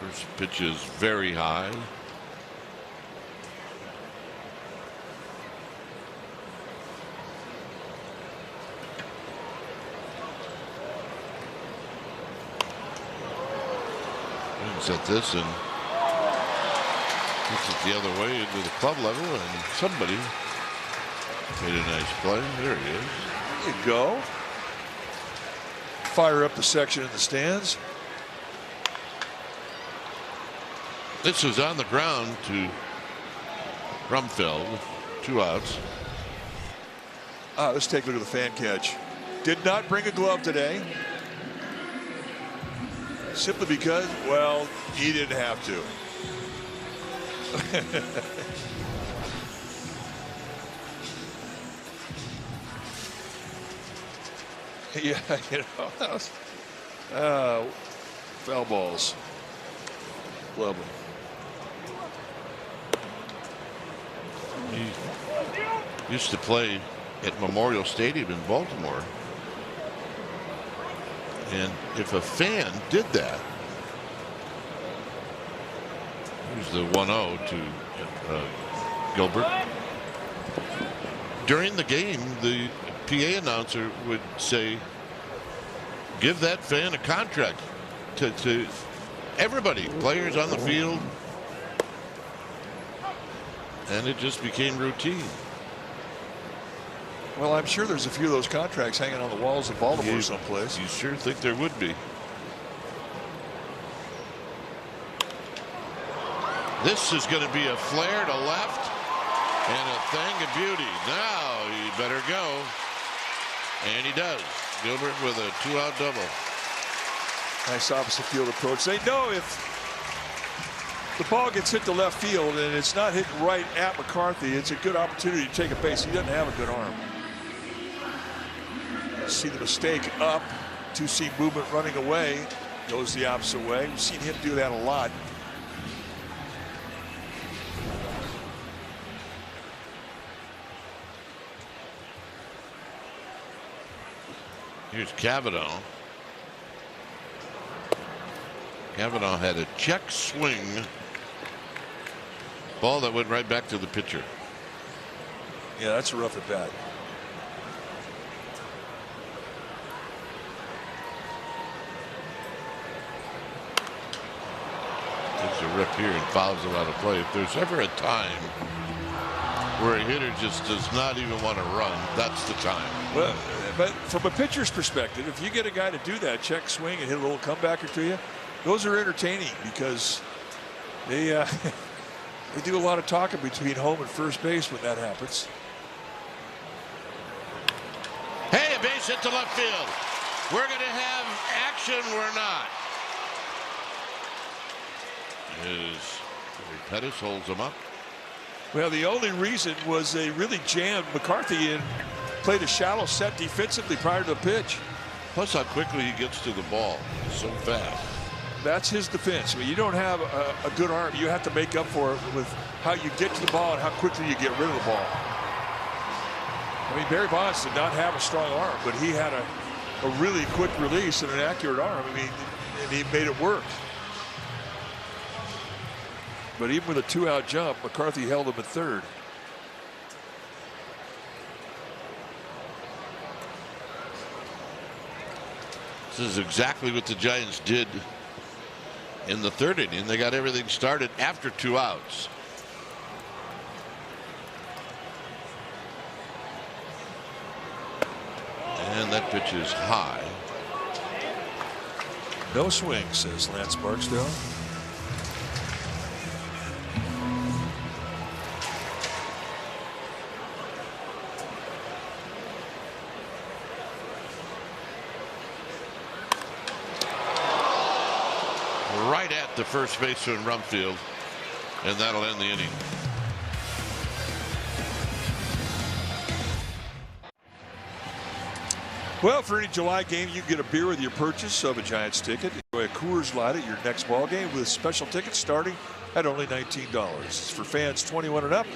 First pitch is very high. Set this and puts it the other way into the club level, and somebody made a nice play. There he is. There you go. Fire up the section in the stands. This is on the ground to Rumfeld. 2 outs. Let's take a look at the fan catch. Did not bring a glove today. Simply because, well, he didn't have to. Yeah, you know, that was, foul balls. lovely. He used to play at Memorial Stadium in Baltimore. And if a fan did that, here's the 1-0 to Gilbert. During the game, the PA announcer would say, give that fan a contract to everybody, players on the field. And it just became routine. Well, I'm sure there's a few of those contracts hanging on the walls of Baltimore someplace. You sure think there would be? This is going to be a flare to left and a thing of beauty. Now he better go. And he does. Gilbert with a 2-out double. Nice opposite field approach. They know if the ball gets hit to left field and it's not hitting right at McCarthy, it's a good opportunity to take a base. He doesn't have a good arm. See the mistake up. 2-seam movement running away. Goes the opposite way. We've seen him do that a lot. Here's Cavanaugh. Cavanaugh had a check swing. Ball that went right back to the pitcher. Yeah, that's a rough at bat. Takes a rip here and fouls him out of play. If there's ever a time where a hitter just does not even want to run, that's the time. Well, but from a pitcher's perspective, if you get a guy to do that check swing and hit a little comebacker to you, those are entertaining because they they do a lot of talking between home and first base when that happens. Hey, a base hit to left field. We're going to have action. We're not. Pettis holds him up. Well, the only reason was they really jammed McCarthy and played a shallow set defensively prior to the pitch. Plus how quickly he gets to the ball. So fast. That's his defense. I mean, you don't have a good arm. You have to make up for it with how you get to the ball and how quickly you get rid of the ball. I mean, Barry Bonds did not have a strong arm, but he had a really quick release and an accurate arm. I mean, and he made it work. But even with a 2-out jump, McCarthy held him at third. This is exactly what the Giants did in the third inning. They got everything started after 2 outs. And that pitch is high. No swing, says Lance Barksdale. Right at the first baseman Rumfield, and that'll end the inning. Well, for any July game, you can get a beer with your purchase of a Giants ticket. Enjoy a Coors Light at your next ball game with special tickets starting at only $19. It's for fans 21 and up.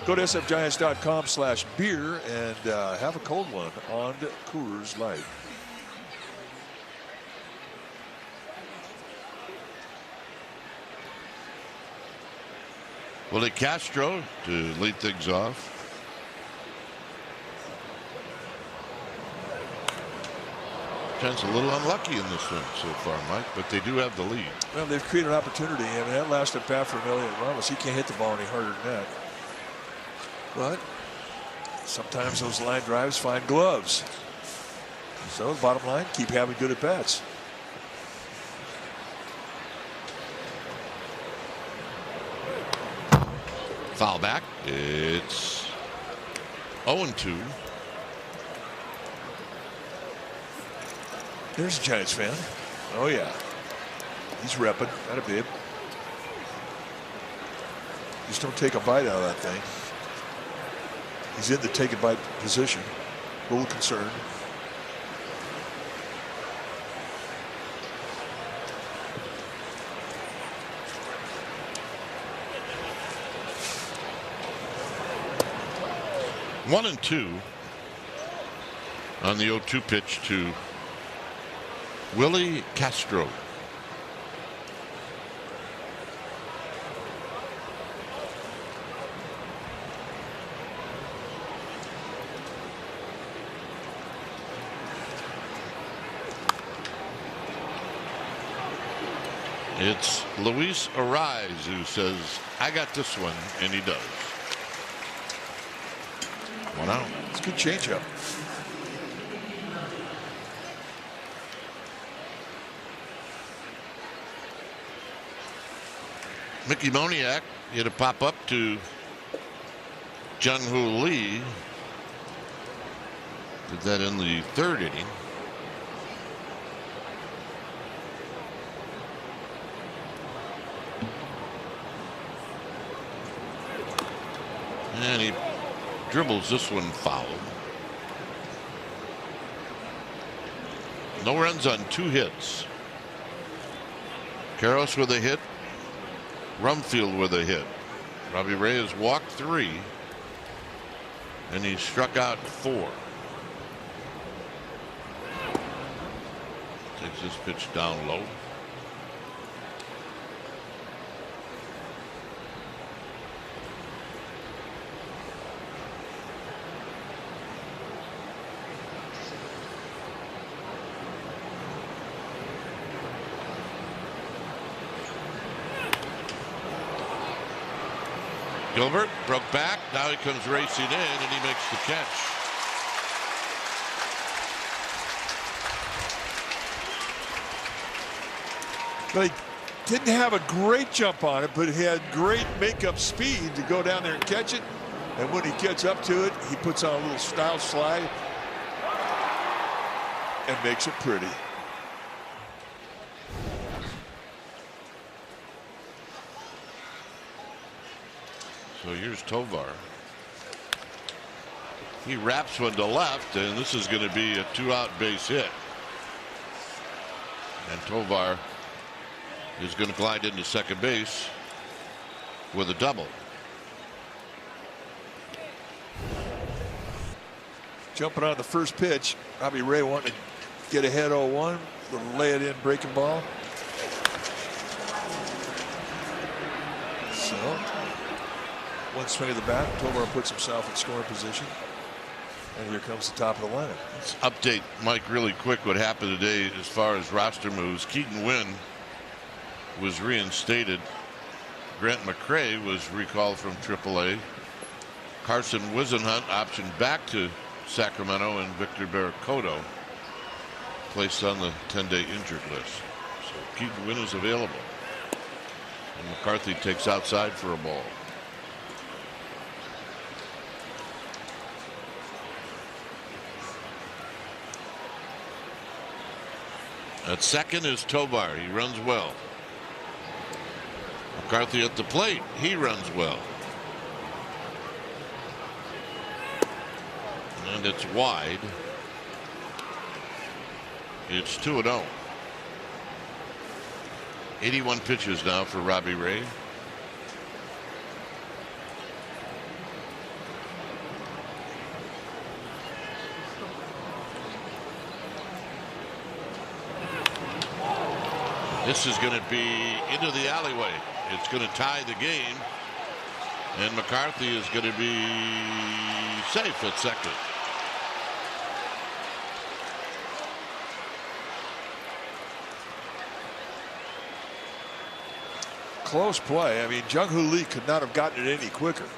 Go to sfgiants.com/beer and have a cold one on Coors Light. Willie Castro to lead things off. Giants a little unlucky in this one so far, Mike, but they do have the lead. Well, they've created an opportunity. I mean, that last at bat from Elliot Ramos, he can't hit the ball any harder than that. But sometimes those line drives find gloves. So the bottom line, keep having good at bats. Foul back. It's 0-2. There's a Giants fan. Oh, yeah. He's repping. Not a bib. Just don't take a bite out of that thing. He's in the take a bite position. A little concerned. 1-2 on the 0-2 pitch to Willie Castro. It's Luis Ariz who says, I got this one, and he does. 1 out. It's a good changeup. Mickey Moniak hit a pop up to Jung-Hoo Lee. Did that in the 3rd inning. And he dribbles this one foul. No runs on 2 hits. Karros with a hit. Rumfield with a hit. Robbie Ray has walked 3. And he struck out 4. Takes this pitch down low. Gilbert broke back. Now he comes racing in and he makes the catch. But he didn't have a great jump on it, but he had great makeup speed to go down there and catch it. And when he gets up to it, he puts on a little style slide and makes it pretty. So here's Tovar. He wraps one to left, and this is going to be a 2-out base hit. And Tovar is going to glide into second base with a double. Jumping on the first pitch, Robbie Ray wanting to get ahead 0-1, little lay it in breaking ball. So, one swing of the bat, Tovar puts himself in scoring position. And here comes the top of the lineup. Let's update Mike really quick what happened today as far as roster moves. Keaton Wynn was reinstated. Grant McCray was recalled from AAA. Carson Wisenhunt optioned back to Sacramento, and Victor Barracoto placed on the 10-day injured list. So Keaton Wynn is available. And McCarthy takes outside for a ball. At second is Tovar. He runs well. McCarthy at the plate. He runs well. And it's wide. It's 2-0. 81 pitches now for Robbie Ray. This is going to be into the alleyway. It's going to tie the game. And McCarthy is going to be safe at second. Close play. I mean, Jung-Hoo Lee could not have gotten it any quicker.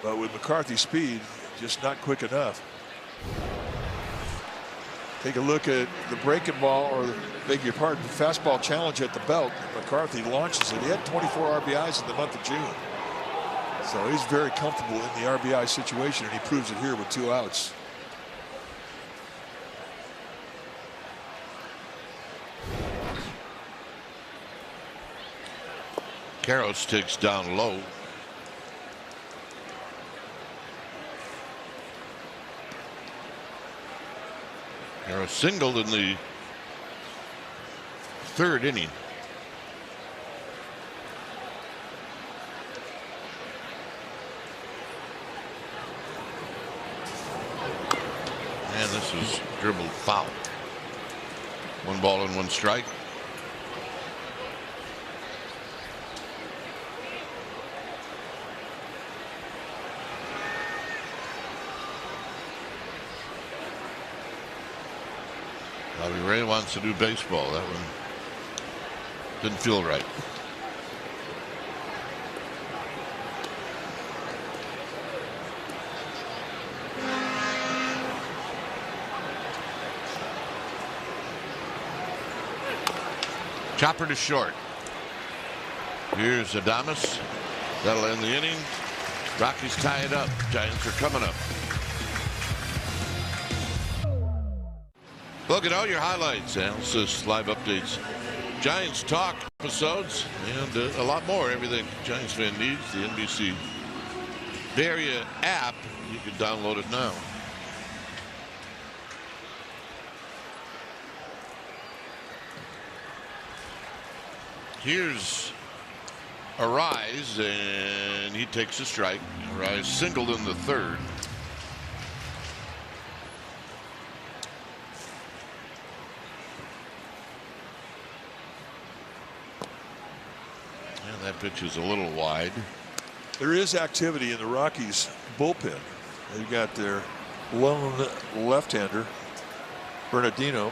But with McCarthy's speed, just not quick enough. Take a look at the breaking ball, or beg your pardon, fastball challenge at the belt. McCarthy launches it. He had 24 RBIs in the month of June. So he's very comfortable in the RBI situation, and he proves it here with 2 outs. Karros takes down low. Karros singled in the 3rd inning. Damas was dribbled foul. 1 ball and 1 strike. Robbie Ray wants to do baseball. That one didn't feel right. Chopper to short. Here's Adames. That'll end the inning. Rockies tie it up. Giants are coming up. Look at all your highlights, analysis, live updates, Giants talk episodes, and a lot more. Everything Giants fan needs. The NBC Bay Area app. You can download it now. Here's Arise, and he takes a strike. Arise singled in the 3rd. And that pitch is a little wide. There is activity in the Rockies bullpen. They've got their lone left-hander, Bernardino.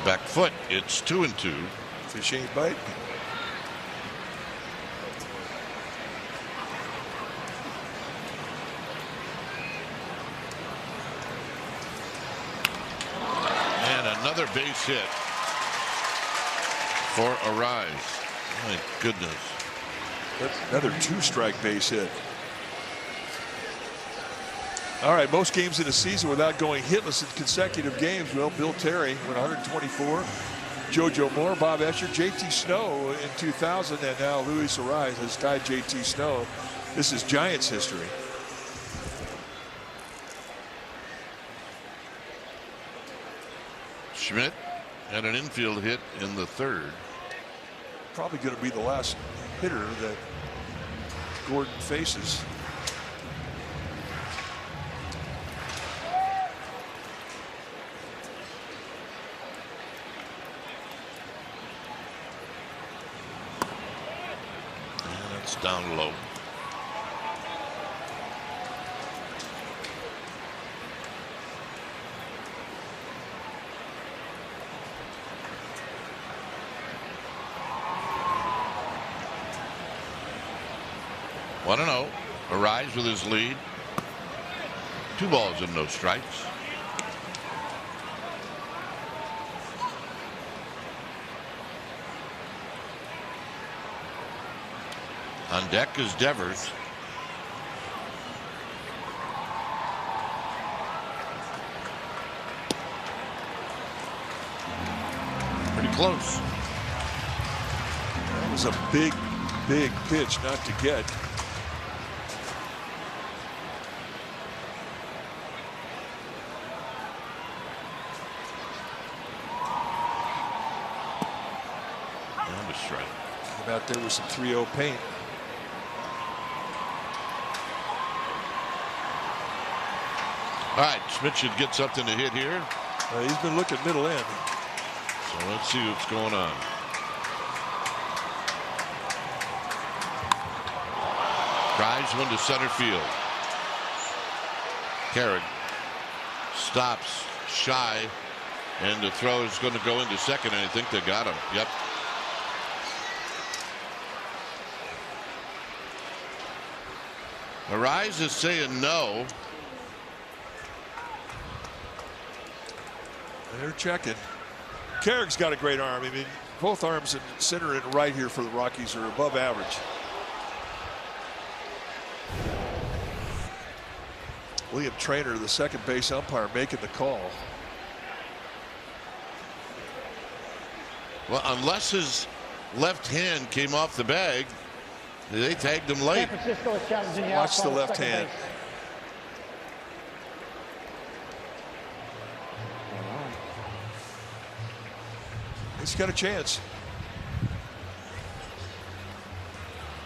Back foot. It's 2-2. Fish ain't biting. And another base hit for Arise. My goodness. That's another 2-strike base hit. All right, most games in a season without going hitless in consecutive games. Well, Bill Terry went 124. JoJo Moore, Bob Escher, JT Snow in 2000, and now Luis Arise has tied JT Snow. This is Giants history. Schmidt had an infield hit in the 3rd. Probably going to be the last hitter that Gordon faces. Down low. One 1-0. Arise with his lead. 2 balls and no strikes. On deck is Devers. Pretty close. That was a big pitch not to get. And a strike. Came out there with some 3-0 paint. All right, Schmidt should get something to hit here. He's been looking middle end. So let's see what's going on. Drives one to center field. Carrick stops shy, and the throw is going to go into second, and I think they got him. Yep. Arise is saying no. They're checking. Carrick's got a great arm. I mean, both arms in center and right here for the Rockies are above average. William Trainer, the second base umpire, making the call. Well, unless his left hand came off the bag, They tagged him late. San Francisco is challenging the Watch the outfield left second hand. base. He's got a chance.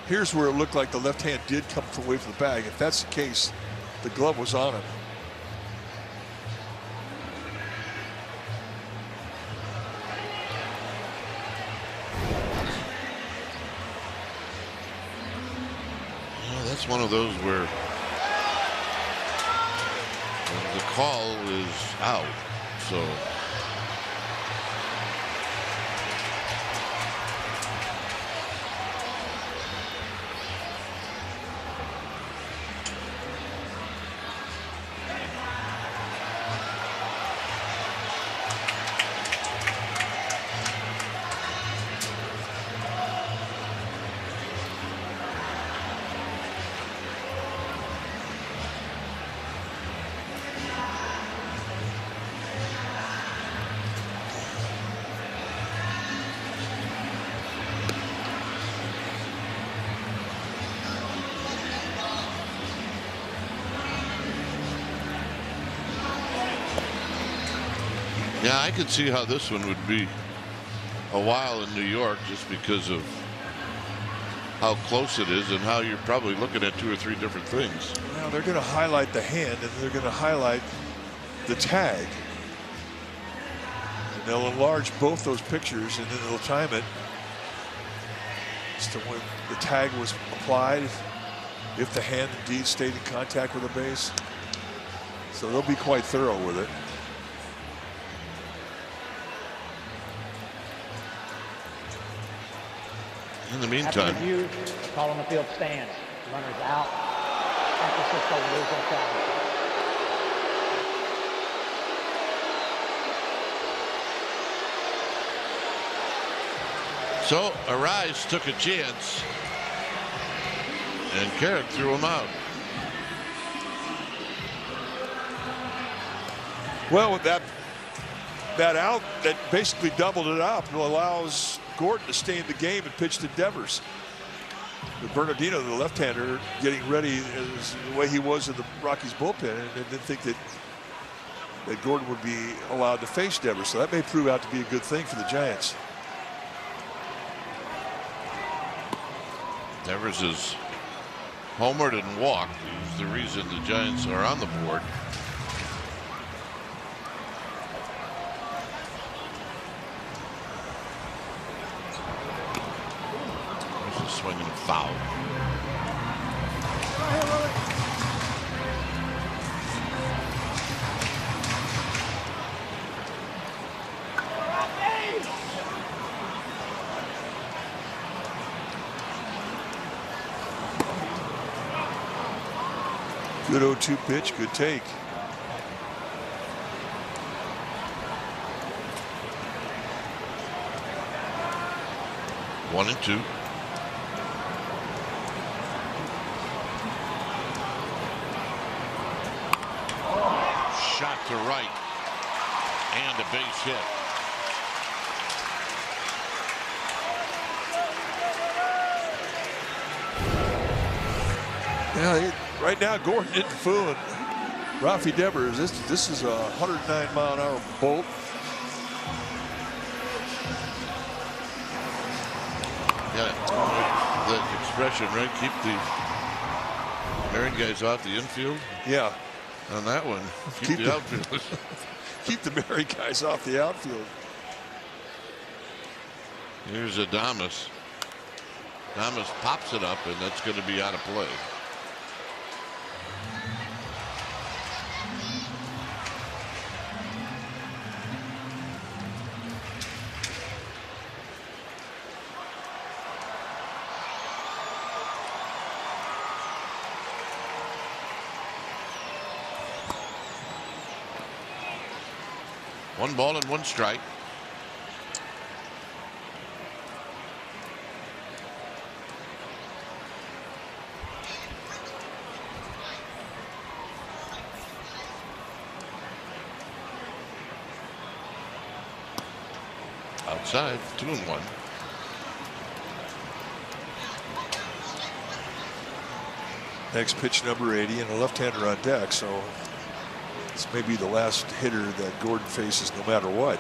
Here's where it looked like the left hand did come away from the bag. If that's the case, the glove was on him. Well, that's one of those where the call is out. So. Yeah, I could see how this one would be a while in New York just because of how close it is and how you're probably looking at 2 or 3 different things. Now they're going to highlight the hand and they're going to highlight the tag. And they'll enlarge both those pictures and then they'll time it as to when the tag was applied, if the hand indeed stayed in contact with the base. So they'll be quite thorough with it. In the After meantime, review, the call on the field stands. Runners out. San Francisco will lose their challenge. so Arise took a chance and Carrick threw him out. Well, with that out, that basically doubled it up and allows Gordon to stay in the game and pitch to Devers. With Bernardino, the left-hander, getting ready as the way he was in the Rockies bullpen, and didn't think that Gordon would be allowed to face Devers. So that may prove out to be a good thing for the Giants. Devers is homered and walked. He's the reason the Giants are on the board. There's a swing and a foul. Good 0-2 pitch, good take. One and two. Shot to right and a base hit. Yeah, right now Gordon isn't fooling Rafi Devers. This is a 109-mile-an-hour bolt. Yeah, that expression, right? Keep the married guys off the infield. Yeah. On that one, keep the outfield. Keep the married guys off the outfield. Here's Adames. Adames pops it up, and that's going to be out of play. One ball and one strike. Outside, 2-1. Next pitch, number 80, and a left-hander on deck. So this may be the last hitter that Gordon faces no matter what.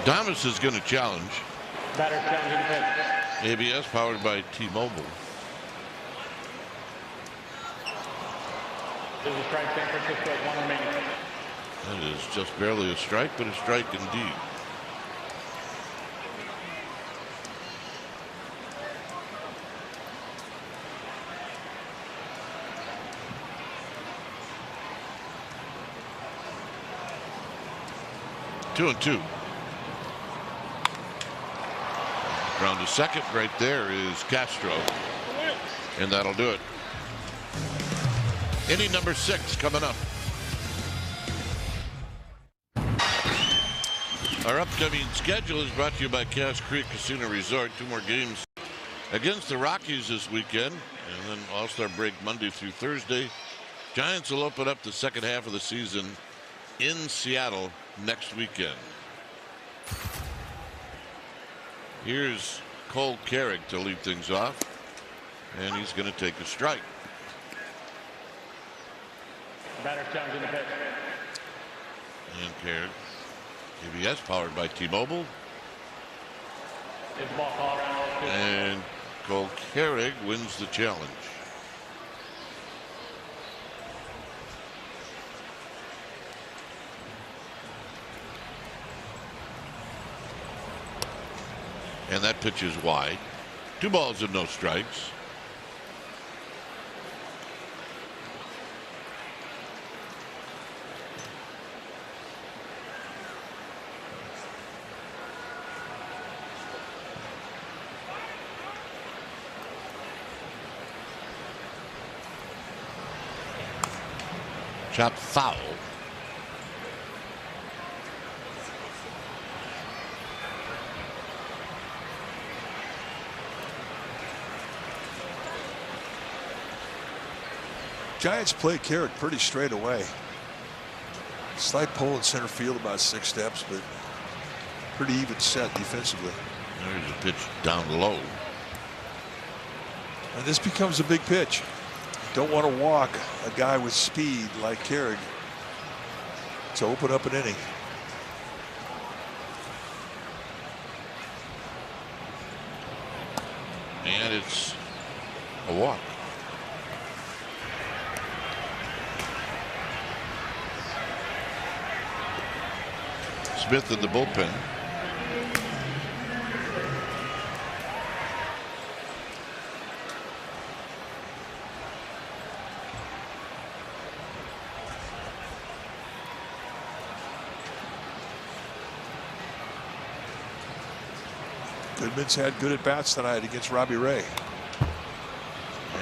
Adames is going to challenge. Batter challenging pitch. ABS powered by T-Mobile. There's a strike. San Francisco has 1 remaining. That is just barely a strike, but a strike indeed. Two and two. Round to second. Right there is Castro, and that'll do it. Inning number 6 coming up. Our upcoming schedule is brought to you by Cass Creek Casino Resort. 2 more games against the Rockies this weekend, and then All-Star break Monday through Thursday. Giants will open up the second half of the season in Seattle next weekend. Here's Cole Carrick to lead things off, and he's going to take a strike. Batter challenging the pitch. And Carrick, ABS powered by T-Mobile. His ball call around. And Cole Carrick wins the challenge. And that pitch is wide. 2 balls and no strikes. Chop foul. Giants play Carrick pretty straight away. Slight pull in center field about 6 steps, but pretty even set defensively. There's a pitch down low. And this becomes a big pitch. Don't want to walk a guy with speed like Carrick to open up an inning. And it's a walk. Smith in the bullpen. Goodman's had good at bats tonight against Robbie Ray.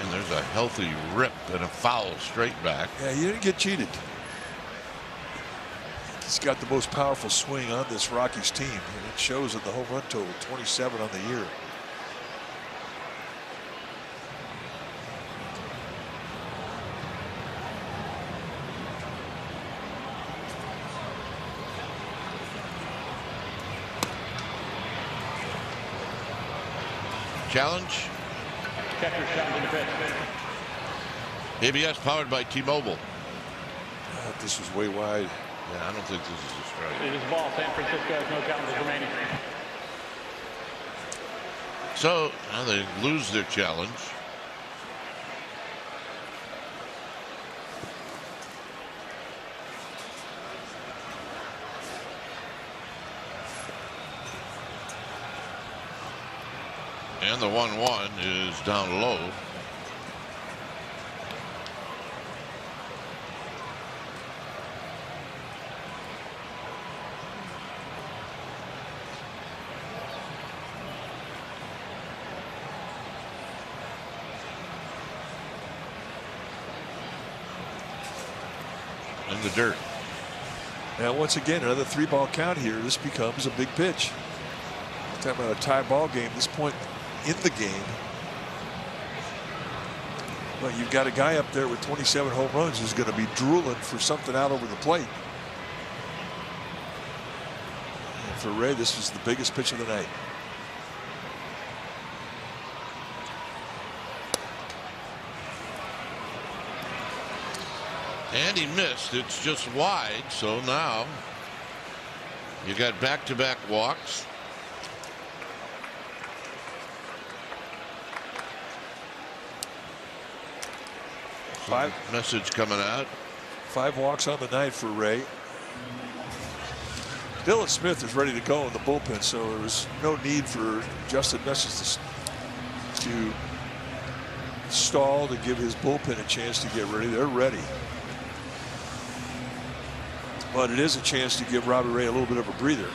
And there's a healthy rip and a foul straight back. Yeah, he didn't get cheated. He's got the most powerful swing on this Rockies team, and it shows in the home run total, 27 on the year. Challenge. Catcher challenging the pitch. ABS powered by T-Mobile. This was way wide. Yeah, I don't think this is a strike. It is ball. San Francisco has no challenges remaining. So now they lose their challenge. And the 1-1 is down low. In the dirt. Now once again another 3-ball count here. This becomes a big pitch. Talking about a tie ball game. This point in the game. Well, you've got a guy up there with 27 home runs who's going to be drooling for something out over the plate. for Ray, this was the biggest pitch of the night. And he missed. It's just wide. So now you got back-to-back walks. Five message coming out. 5 walks on the night for Ray. Dylan Smith is ready to go in the bullpen, so there was no need for Justin Message to stall to give his bullpen a chance to get ready. They're ready. But it is a chance to give Robbie Ray a little bit of a breather.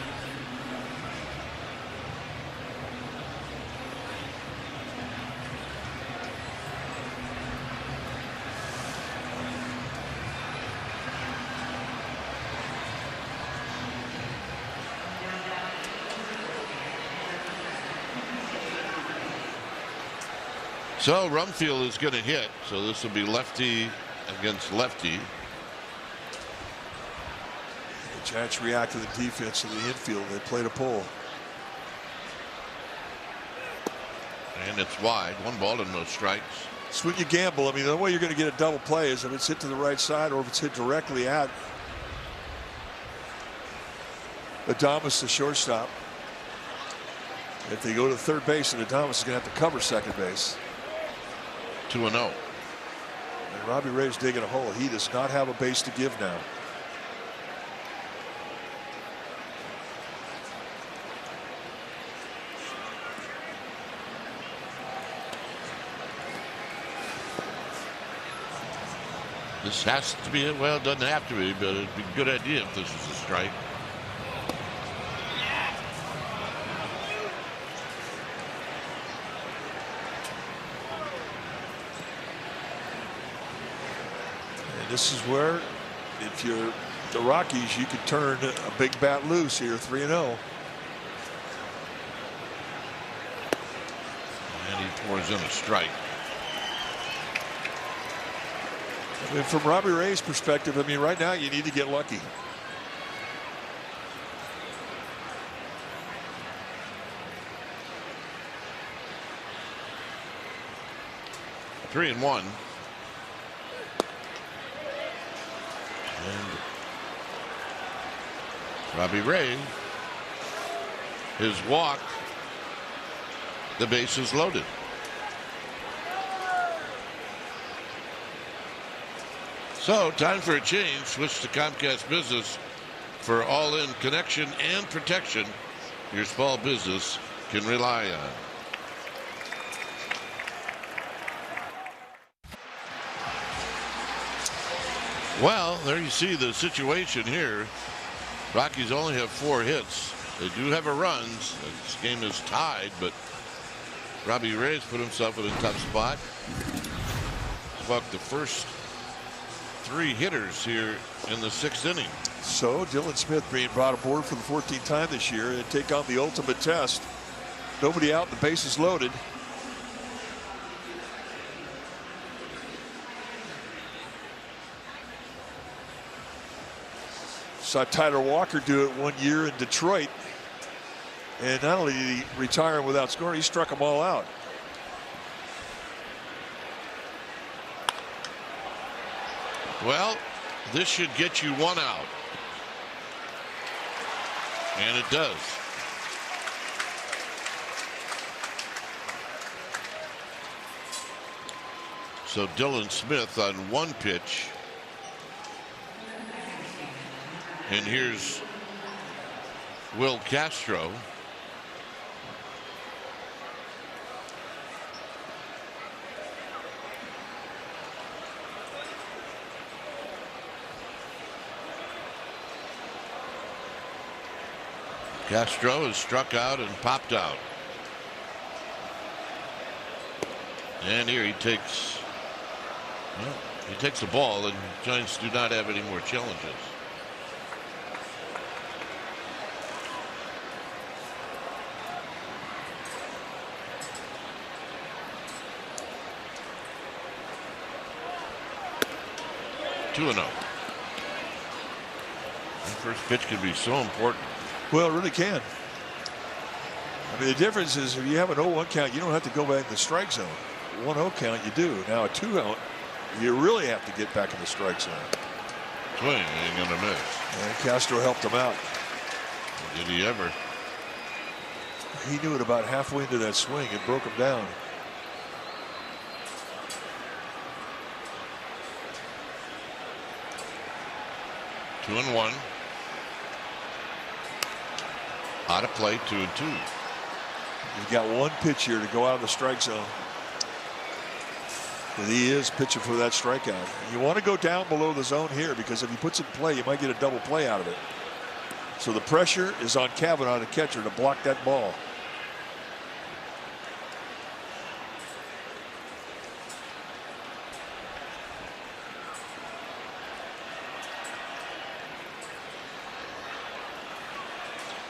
So Rumfield is going to hit. So this will be lefty against lefty. The Giants react to the defense of the infield. They played a pull. And it's wide. 1 ball and no strikes. It's when you gamble. I mean, the only way you're going to get a double play is if it's hit to the right side or if it's hit directly at Adames, the shortstop. If they go to third base, and Adames is going to have to cover second base. 2-0. And Robbie Ray's digging a hole. He does not have a base to give now. This has to be, well, it doesn't have to be, but it'd be a good idea if this was a strike. And this is where, if you're the Rockies, you could turn a big bat loose here, 3-0. And he pours in a strike. I mean, from Robbie Ray's perspective, I mean, right now you need to get lucky. Three and one. And Robbie Ray, his walk, the base is loaded. So time for a change. Switch to Comcast Business for all-in connection and protection your small business can rely on. Well, there you see the situation here. Rockies only have 4 hits. They do have a run. This game is tied, but Robbie Ray's put himself in a tough spot. He's walked the first 3 hitters here in the 6th inning. So Dylan Smith being brought aboard for the 14th time this year and take on the ultimate test. Nobody out, the base is loaded. Saw Tyler Walker do it 1 year in Detroit, and not only did he retire without scoring, he struck them all out. Well, this should get you 1 out. And it does. So Dylan Smith on 1 pitch. And here's Will Castro. Castro is struck out and popped out. And here he takes the ball, and Giants do not have any more challenges. Two and 0. That first pitch could be so important. Well, it really can. I mean, the difference is if you have an 0-1 count, you don't have to go back to the strike zone. 1-0 count, you do. Now a 2-0, you really have to get back in the strike zone. Swing ain't gonna miss. And Castro helped him out. Did he ever? He knew it about halfway into that swing. It broke him down. Two and one. Out of play, 2-2. You've got one pitch here to go out of the strike zone. And he is pitching for that strikeout. You want to go down below the zone here because if he puts it in play, you might get a double play out of it. So the pressure is on Cavanaugh, the catcher, to block that ball.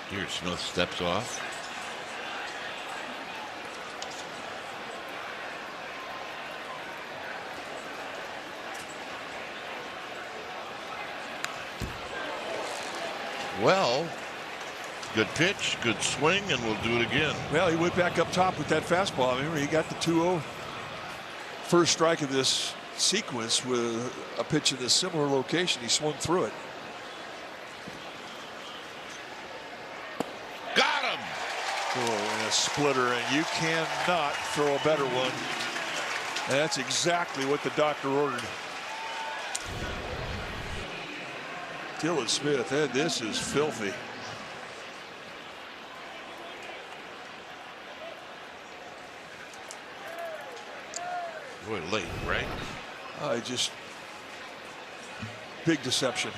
Here, Smith steps off. Well, good pitch, good swing, and we'll do it again. Well, he went back up top with that fastball. Remember, he got the 2-0 first strike of this sequence with a pitch in a similar location. He swung through it. Got him! Oh, and a splitter, and you cannot throw a better one. And that's exactly what the doctor ordered. Dylan Smith, this is filthy. Boy, late, right? Just big deception.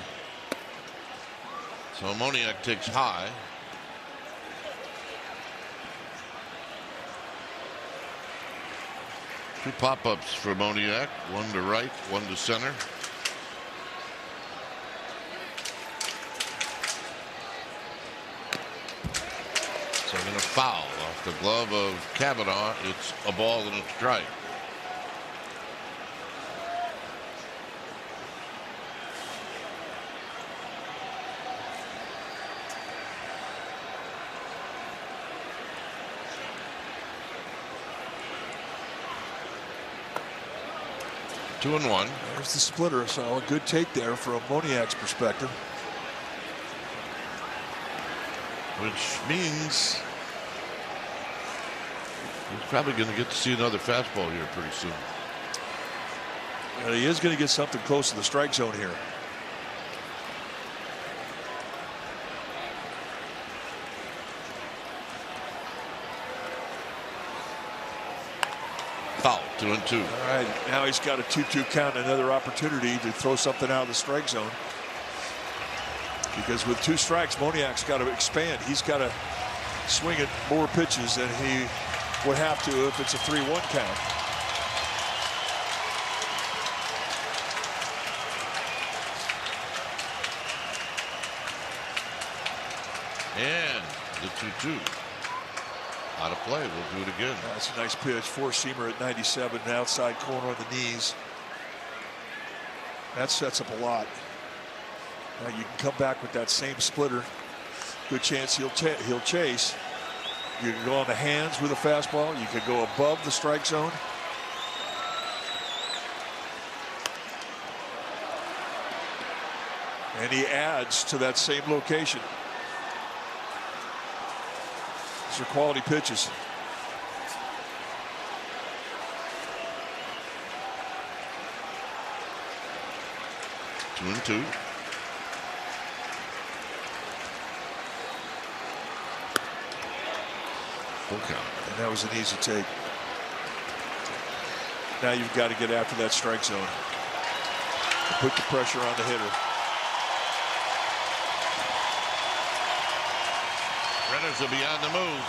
So Moniak takes high. Two pop-ups for Moniak, one to right, one to center. So going to foul off the glove of Cavanaugh. It's a ball and a strike. Two and one. There's the splitter, so a good take there from Moniak's perspective. Which means he's probably going to get to see another fastball here pretty soon. And he is going to get something close to the strike zone here. Foul, 2-2. All right, now he's got a 2-2 count, another opportunity to throw something out of the strike zone. Because with two strikes, Moniak's got to expand. He's got to swing at more pitches than he would have to if it's a 3-1 count. And the 2-2. Out of play. We'll do it again. That's a nice pitch. Four-seamer at 97, an outside corner on the knees. That sets up a lot. Now you can come back with that same splitter. Good chance he'll chase. You can go on the hands with a fastball. You can go above the strike zone. And he adds to that same location. These are quality pitches. Two and two. Full count. And that was an easy take. Now you've got to get after that strike zone and put the pressure on the hitter. Runners will be on the move.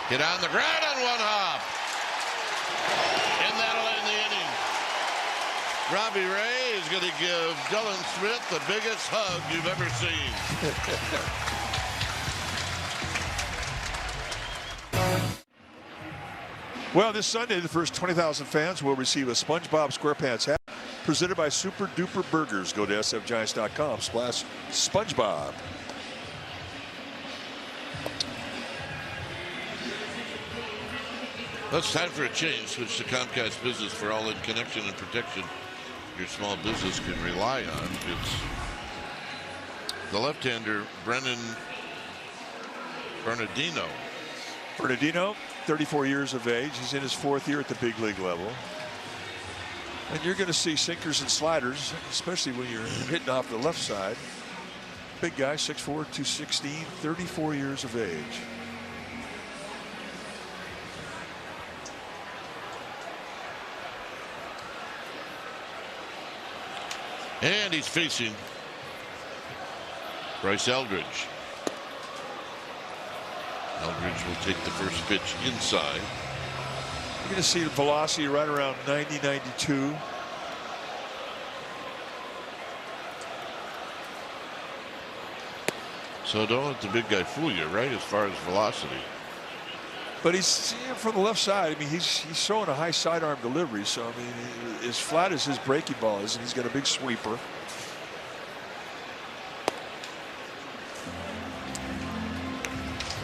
Get on the ground on one hop. And that'll end the inning. Robbie Ray is going to give Dylan Smith the biggest hug you've ever seen. Well, this Sunday, the first 20,000 fans will receive a SpongeBob SquarePants hat presented by Super Duper Burgers. Go to sfgiants.com/SpongeBob. Well, it's time for a change. Switch to Comcast Business for all in connection and protection your small business can rely on. It's the left-hander, Brennan Bernardino. Bernardino, 34 years of age. He's in his 4th year at the big league level. And you're going to see sinkers and sliders, especially when you're hitting off the left side. Big guy, 6'4", 216, 34 years of age. And he's facing Bryce Eldridge. Eldridge will take the first pitch inside. You're going to see the velocity right around 90, 92. So don't let the big guy fool you, right, as far as velocity. But he's from the left side. I mean, he's throwing a high sidearm delivery. So, I mean, as flat as his breaking ball is, and he's got a big sweeper.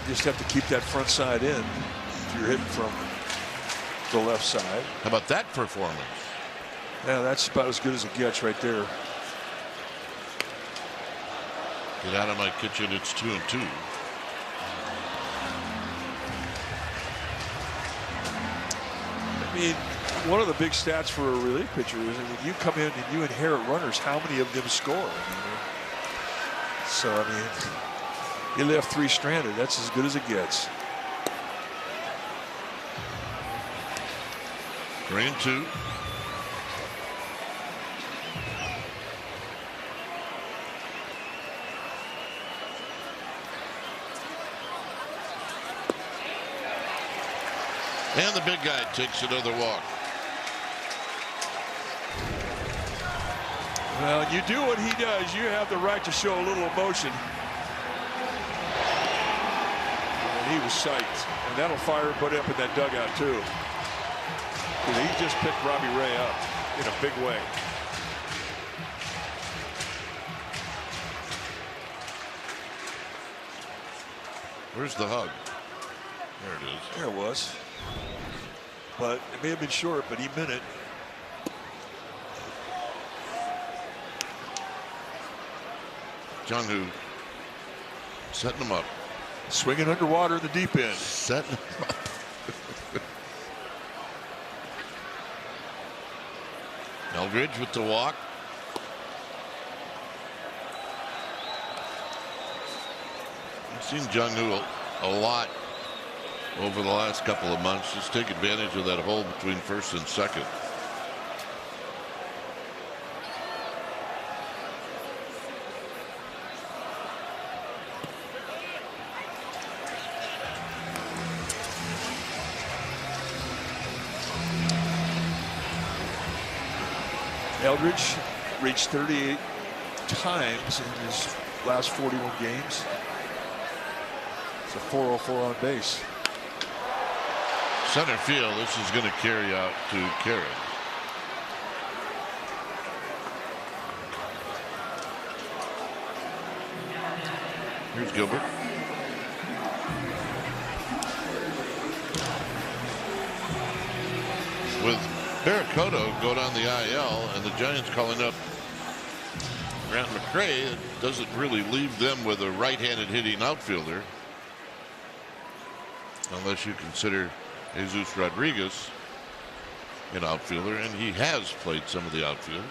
You just have to keep that front side in if you're hitting from the left side. How about that performance? Yeah, that's about as good as it gets right there. Get out of my kitchen. It's 2-2. I mean, one of the big stats for a relief pitcher is that when you come in and you inherit runners, how many of them score? I mean, so, I mean, you left 3 stranded. That's as good as it gets. 3-2. And the big guy takes another walk. Well, you do what he does. You have the right to show a little emotion. And he was psyched. And that'll fire everybody up in that dugout, too. He just picked Robbie Ray up in a big way. Where's the hug? There it is. There it was. But it may have been short, but he meant it. Jung-Hoo setting him up. Swinging underwater in the deep end. Setting him up. Eldridge with the walk. I've seen Jung-Hoo a lot over the last couple of months. Just take advantage of that hole between first and second. Eldridge reached 38 times in his last 41 games. It's a 404 on base. Center field, this is going to carry out to Karen. Here's Gilbert. With Barracoto going on the IL and the Giants calling up Grant McCray, it doesn't really leave them with a right-handed hitting outfielder, unless you consider Jesus Rodriguez an outfielder, and he has played some of the outfield.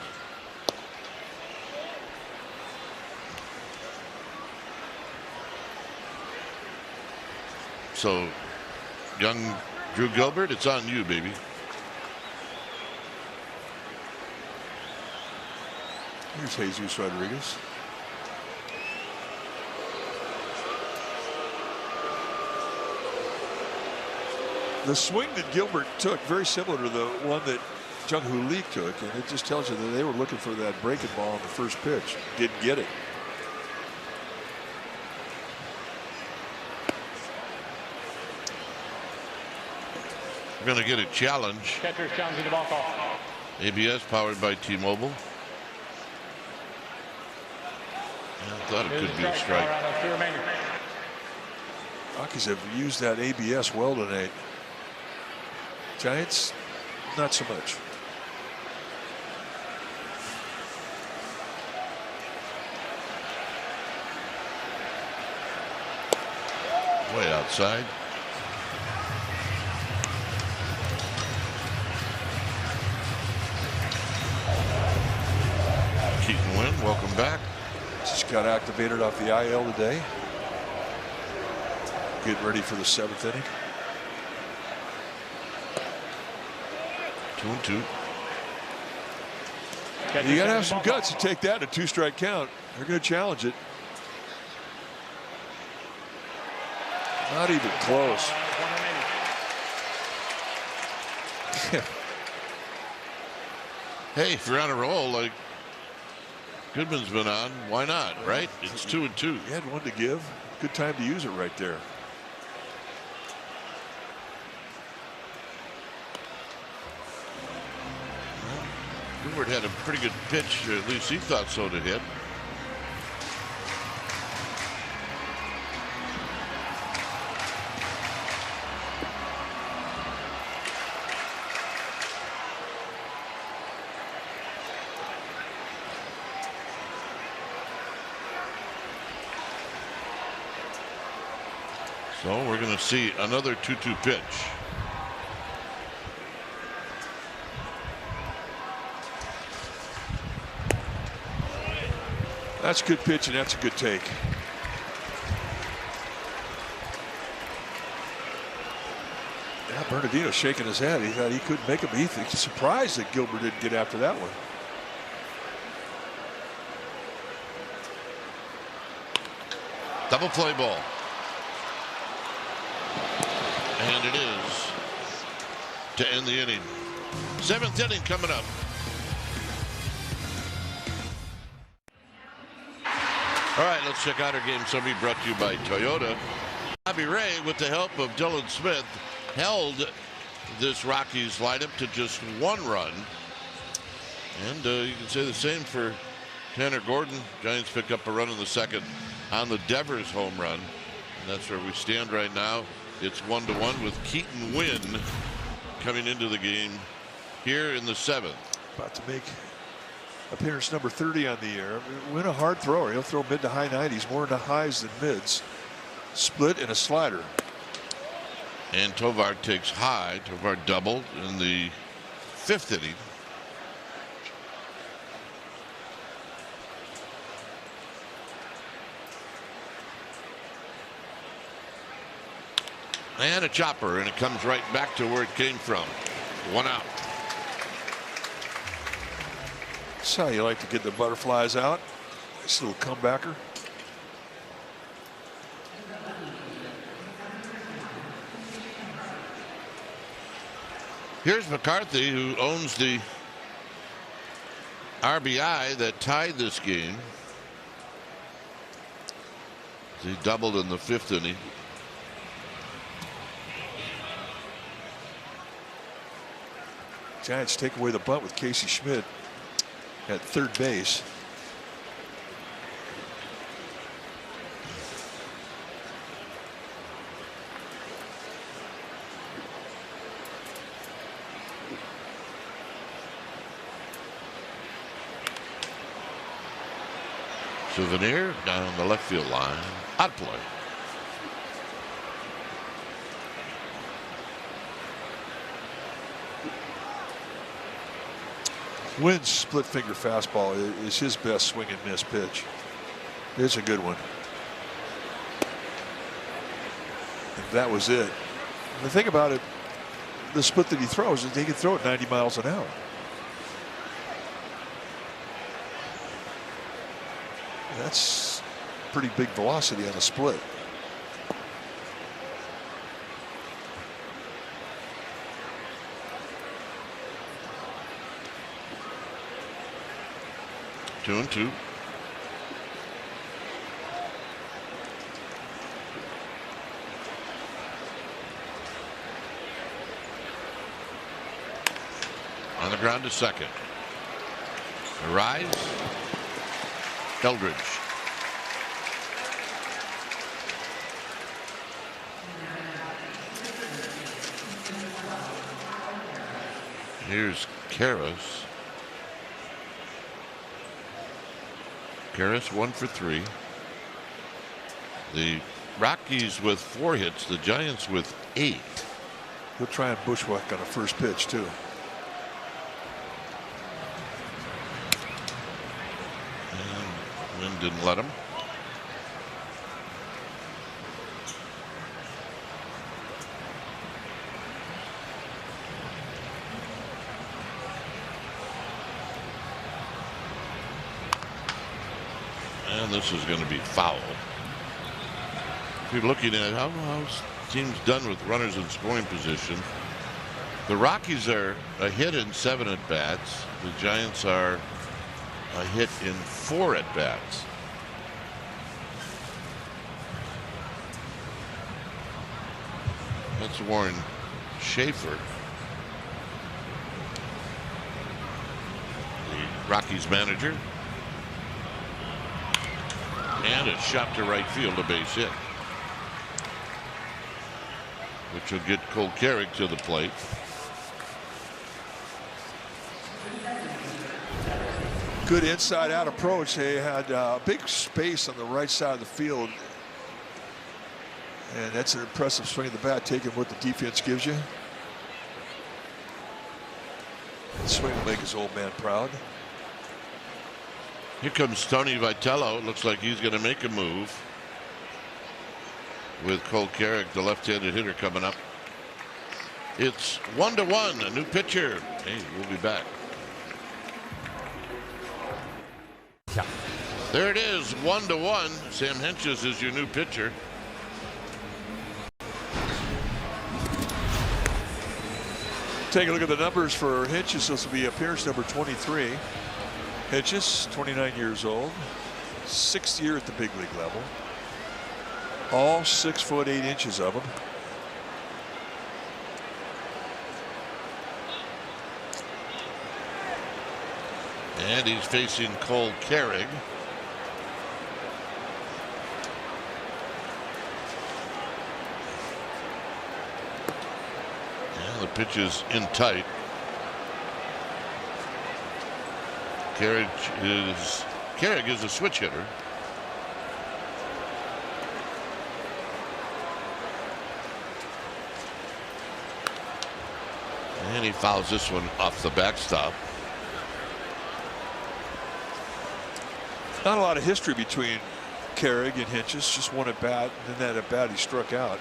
So, young Drew Gilbert, it's on you, baby. Here's Jesus Rodriguez. The swing that Gilbert took, very similar to the one that Jung-Hoo Lee took, and it just tells you that they were looking for that breaking ball on the first pitch. Didn't get it. We're going to get a challenge. Catcher's challenging the ball call. ABS powered by T-Mobile. I thought it could be a strike. Rockies have used that ABS well tonight. Giants, not so much. Way outside. Keaton Wynn, welcome back. Just got activated off the IL today. Getting ready for the 7th inning. 2-2. You got to have some guts to take that in a 2-strike count. They're going to challenge it. Not even close. Hey, if you're on a roll like Goodman's been on, why not, right? It's 2-2. You had one to give. Good time to use it right there. Woodward had a pretty good pitch, or at least he thought so, to hit. So we're going to see another 2-2 pitch. That's a good pitch, and that's a good take. Yeah, Bernardino shaking his head. He thought he couldn't make him. He's surprised that Gilbert didn't get after that one. Double play ball. And it is to end the inning. 7th inning coming up. All right, let's check out our game summary brought to you by Toyota. Robbie Ray, with the help of Dylan Smith, held this Rockies lineup to just 1 run. And you can say the same for Tanner Gordon. Giants pick up a run in the 2nd on the Devers home run. And that's where we stand right now. It's 1-1 with Keaton Wynn coming into the game here in the 7th. About to make appearance number 30 on the year. Wynn a hard thrower. He'll throw mid to high 90s, more into highs than mids. Split and a slider. And Tovar takes high. Tovar doubled in the 5th inning. And a chopper, and it comes right back to where it came from. 1 out. That's how you like to get the butterflies out. Nice little comebacker. Here's McCarthy, who owns the RBI that tied this game. He doubled in the 5th inning. Giants take away the bunt with Casey Schmidt at 3rd base. Souvenir down the left field line. Out play. Wynn's split finger fastball is his best swing and miss pitch. It's a good one. If that was it. And the thing about it, the split that he throws is he can throw it 90 miles an hour. That's pretty big velocity on a split. 2-2. On the ground to second. A rise. Eldridge. Here's Karras. Karras 1 for 3. The Rockies with 4 hits, the Giants with 8. He'll try and bushwhack on the first pitch too. And wind didn't let him. And this is going to be foul. If you're looking at how teams done with runners in scoring position, the Rockies are a hit in 7 at bats. The Giants are a hit in 4 at bats. That's Warren Schaefer, the Rockies manager. And a shot to right field, a base hit, which will get Cole Carrick to the plate. Good inside out approach. They had a big space on the right side of the field. And that's an impressive swing of the bat, taking what the defense gives you. The swing will make his old man proud. Here comes Tony Vitello. Looks like he's going to make a move with Cole Carrick, the left-handed hitter, coming up. It's 1-1. A new pitcher. Hey, we'll be back. Yeah. There it is, 1-1. Sam Hentges is your new pitcher. Take a look at the numbers for Hentges. This will be appearance number 23. Hentges, 29 years old, 6th year at the big league level. All 6 foot 8 inches of him. And he's facing Cole Carrick. And the pitch is in tight. Carrick is a switch hitter. And he fouls this one off the backstop. Not a lot of history between Carrick and Hentges. Just one at bat, and then that at bat he struck out.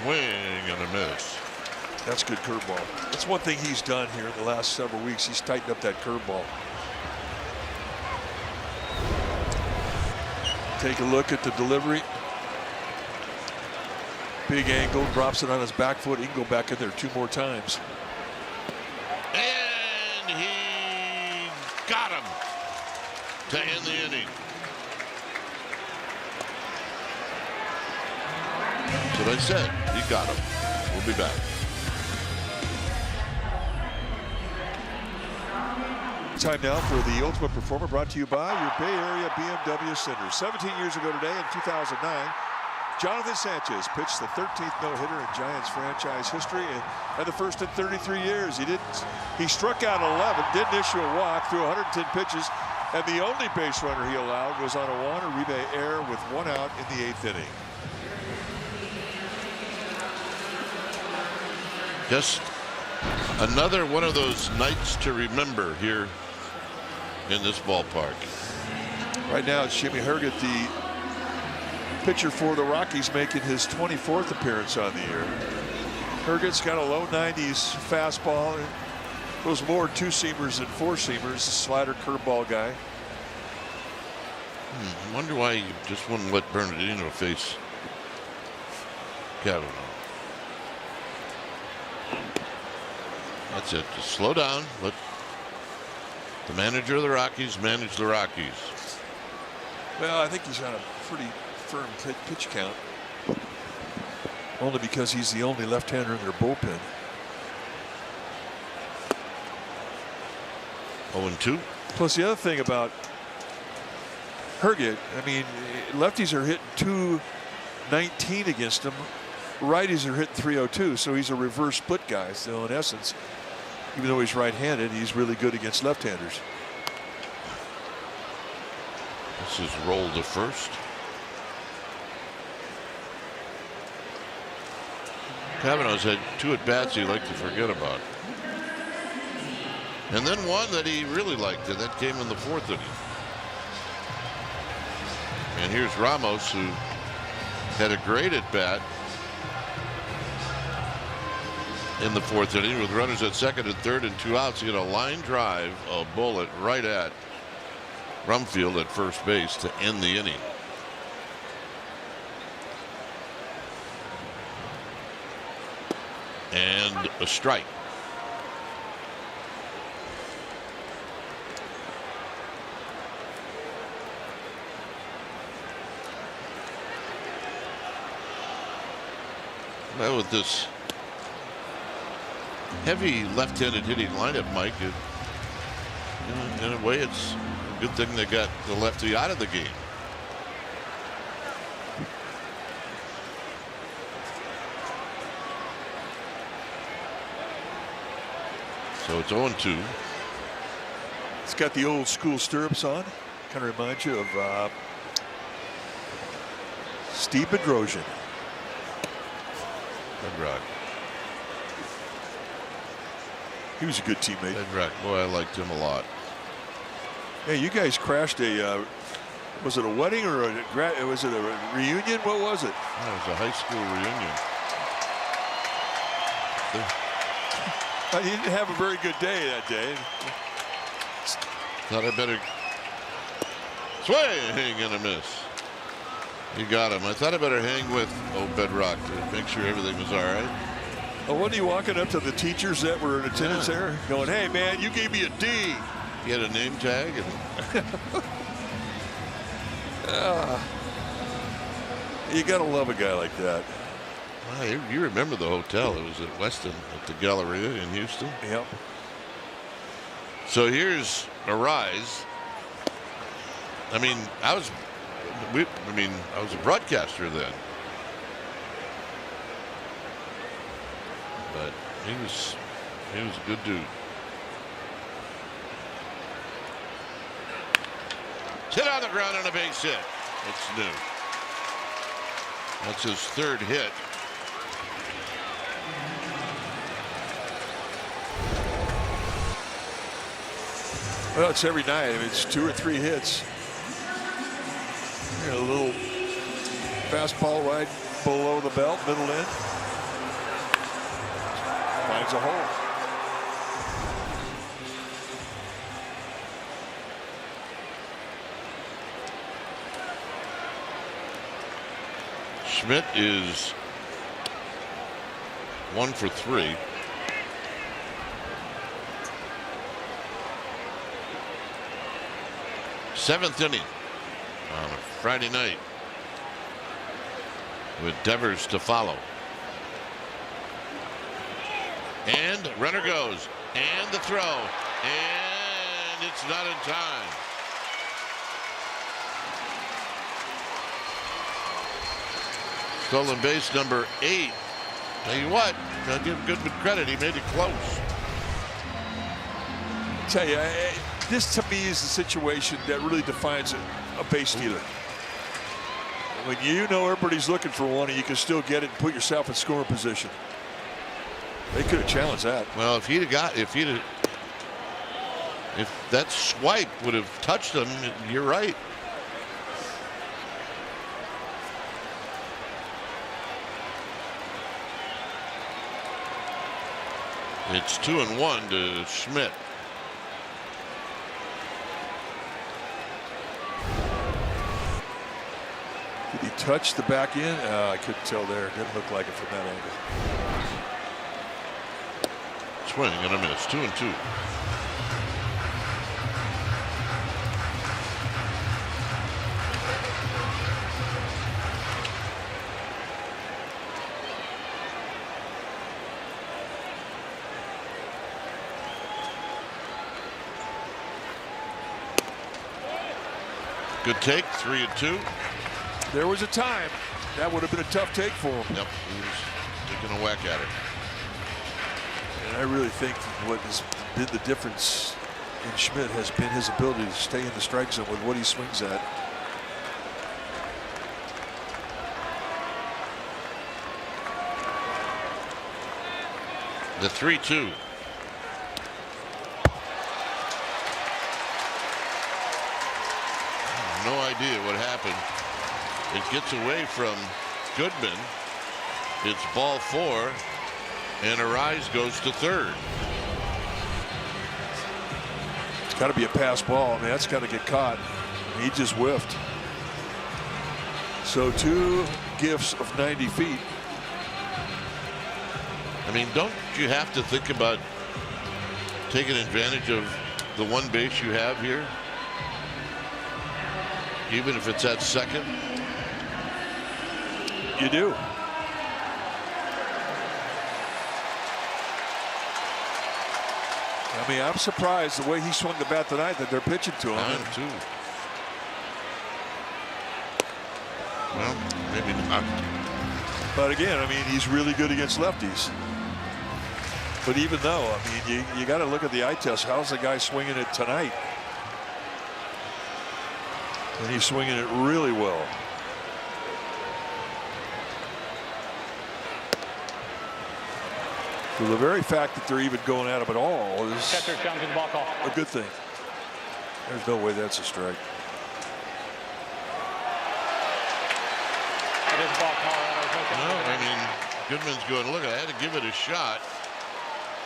Swing and a miss. That's good curveball. That's one thing he's done here in the last several weeks. He's tightened up that curveball. Take a look at the delivery. Big angle, drops it on his back foot. He can go back in there 2 more times. And he got him to end the inning. That's what I said. He got him. We'll be back. Time now for the Ultimate Performer, brought to you by your Bay Area BMW Center. 17 years ago today, in 2009, Jonathan Sanchez pitched the 13th no-hitter in Giants franchise history, and the first in 33 years. He struck out 11, didn't issue a walk, threw 110 pitches, and the only base runner he allowed was on a Juan Uribe error with 1 out in the 8th inning. Just another one of those nights to remember here in this ballpark. Right now it's Jimmy Herget, the pitcher for the Rockies, making his 24th appearance on the year. Herget's got a low 90s fastball. Those more 2-seamers than 4-seamers. Slider curveball guy. I wonder why you just wouldn't let Bernardino face Cavanaugh. That's it. Just slow down. Let the manager of the Rockies manage the Rockies. Well, I think he's on a pretty firm pitch count. Only because he's the only left-hander in their bullpen. 0-2. Plus the other thing about Herget, I mean, lefties are hitting 219 against him. Righties are hitting 302, so he's a reverse split guy. So in essence, even though he's right-handed, he's really good against left-handers. This is rolled to first. Cavanaugh's had 2 at-bats he liked to forget about. And then one that he really liked, and that came in the 4th inning. And here's Ramos, who had a great at-bat in the 4th inning with runners at 2nd and 3rd and 2 outs. He had a line drive, a bullet right at Rumfield at first base to end the inning. And a strike. Well, with this heavy left-handed hitting lineup, Mike, in a way, it's a good thing they got the lefty out of the game. So it's 0-2. It's got the old school stirrups on. Kind of reminds you of Steve Bedrosian. Bedrock. He was a good teammate. Bedrock, boy, I liked him a lot. Hey, you guys crashed a. Was it a wedding or was it a reunion? What was it? It was a high school reunion. You didn't have a very good day that day. Thought I better swing and a miss. You got him. I thought I better hang with Bedrock to make sure everything was all right. Oh, wasn't he walking up to the teachers that were in attendance there, going, "Hey, man, you gave me a D." He had a name tag. And You gotta love a guy like that. well, you remember the hotel? It was at Weston at the Galleria in Houston. Yep. So here's a rise. I mean, I was a broadcaster then. But he was a good dude. Hit on the ground on a base hit. It's new. That's his 3rd hit. Well, it's every night. I mean, it's 2 or 3 hits. A little fastball right below the belt, middle end. Finds a hole. Schmidt is 1 for 3. Seventh inning on a Friday night with Devers to follow. And runner goes, and the throw, and it's not in time. Stolen base number 8. Tell you what, I'll give Goodman credit. He made it close. I tell you, this to me is the situation that really defines a base stealer. When you know everybody's looking for one and you can still get it and put yourself in scoring position. They could have challenged that. Well, if that swipe would have touched him, you're right. It's 2-1 to Schmidt. Did he touch the back end? I couldn't tell there. Didn't look like it from that angle. Swing and a miss. 2-2. Good take, 3-2. There was a time that would have been a tough take for him. Yep, he was taking a whack at it. And I really think what has been the difference in Schmidt has been his ability to stay in the strike zone with what he swings at. The 3-2. No idea what happened. It gets away from Goodman. It's ball 4, and Arise goes to third. It's got to be a pass ball. I mean, that's got to get caught. He just whiffed. So 2 gifts of 90 feet. I mean, don't you have to think about taking advantage of the one base you have here? Even if it's at second? You do. I mean, I'm surprised the way he swung the bat tonight that they're pitching to him. I am too. Well, maybe not. But again, I mean, he's really good against lefties. But even though, I mean, you got to look at the eye test. How's the guy swinging it tonight? And he's swinging it really well. So the very fact that they're even going at him at all is a good thing. There's no way that's a strike. No, I mean, Goodman's going, look, I had to give it a shot.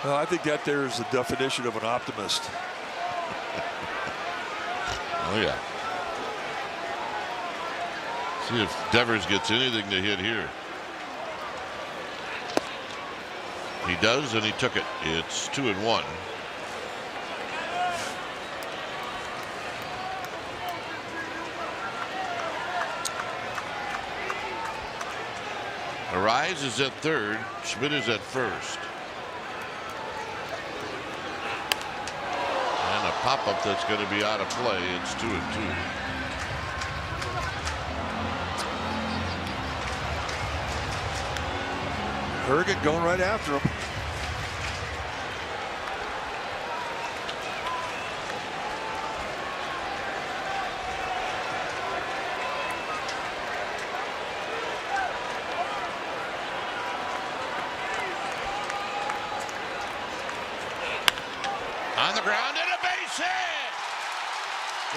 Well, I think that there is the definition of an optimist. Oh, yeah. See if Devers gets anything to hit here. He does, and he took it. It's 2-1. Arise is at third. Schmidt is at first. And a pop-up that's going to be out of play. It's 2-2. Herget going right after him. On the ground and a base hit.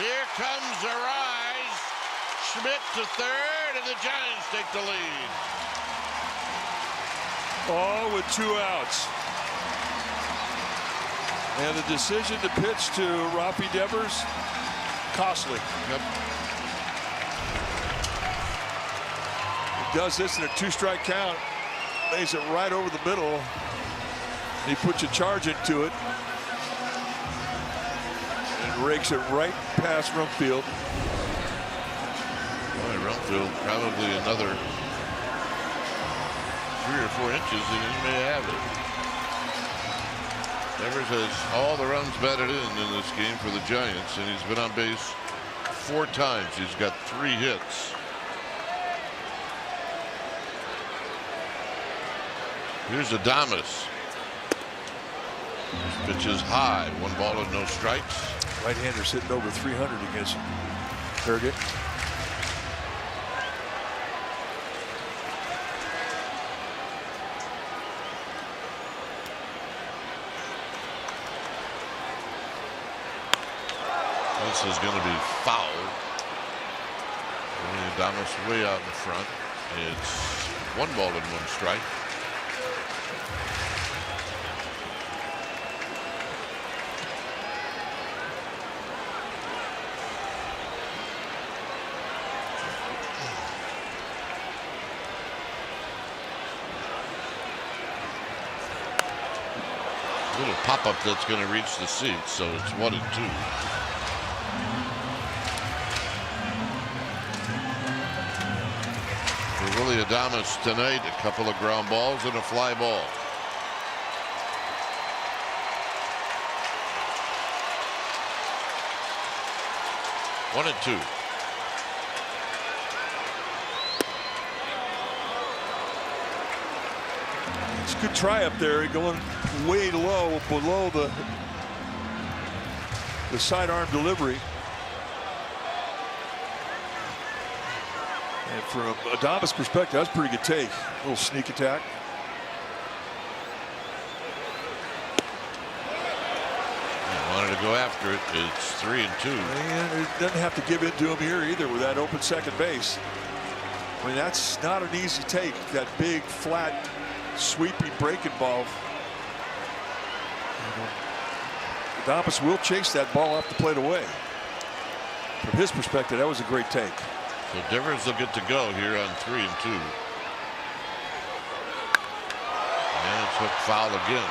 Here comes Arise. Schmidt to third, and the Giants take the lead. Oh, with 2 outs. And the decision to pitch to Rafi Devers, costly. Yep. He does this in a 2-strike count, lays it right over the middle. He puts a charge into it and rakes it right past Rumfield. Boy, Rumfield probably another 3 or 4 inches, and he may have it. Devers has all the runs batted in this game for the Giants, and he's been on base 4 times. He's got 3 hits. Here's Adames. Pitch is high. 1 ball and no strikes. Right-hander sitting over 300 against Herget. This is going to be foul. Adames way out in front. It's 1 ball and 1 strike. Little pop-up that's going to reach the seats, so it's 1-2. For Willie Adames tonight, a couple of ground balls and a fly ball. One and 2. Good try up there, going way low, below the sidearm delivery. And from Adames' perspective, that's a pretty good take. A little sneak attack. Wanted to go after it. It's 3-2. And it doesn't have to give in to him here either with that open second base. I mean, that's not an easy take. That big, flat, sweeping breaking ball. Adames will chase that ball off the plate away. From his perspective, that was a great take. So Devers will get to go here on 3-2. And it's hooked foul again.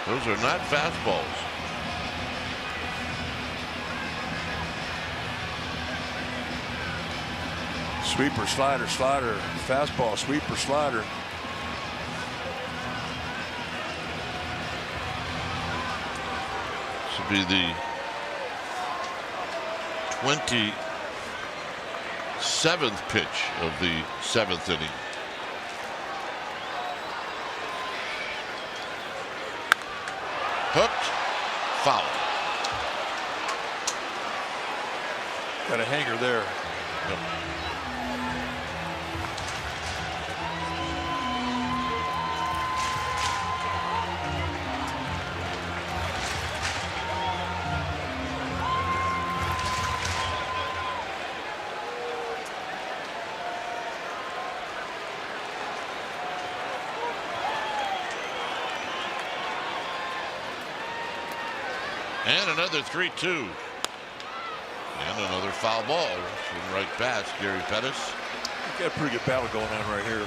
Those are not fastballs. Sweeper, slider, slider, fastball, sweeper, slider. This will be the 27th pitch of the 7th inning. Hooked, foul. Got a hanger there. Yep. And another 3-2. And another foul ball from right past Gary Pettis. Got a pretty good battle going on right here.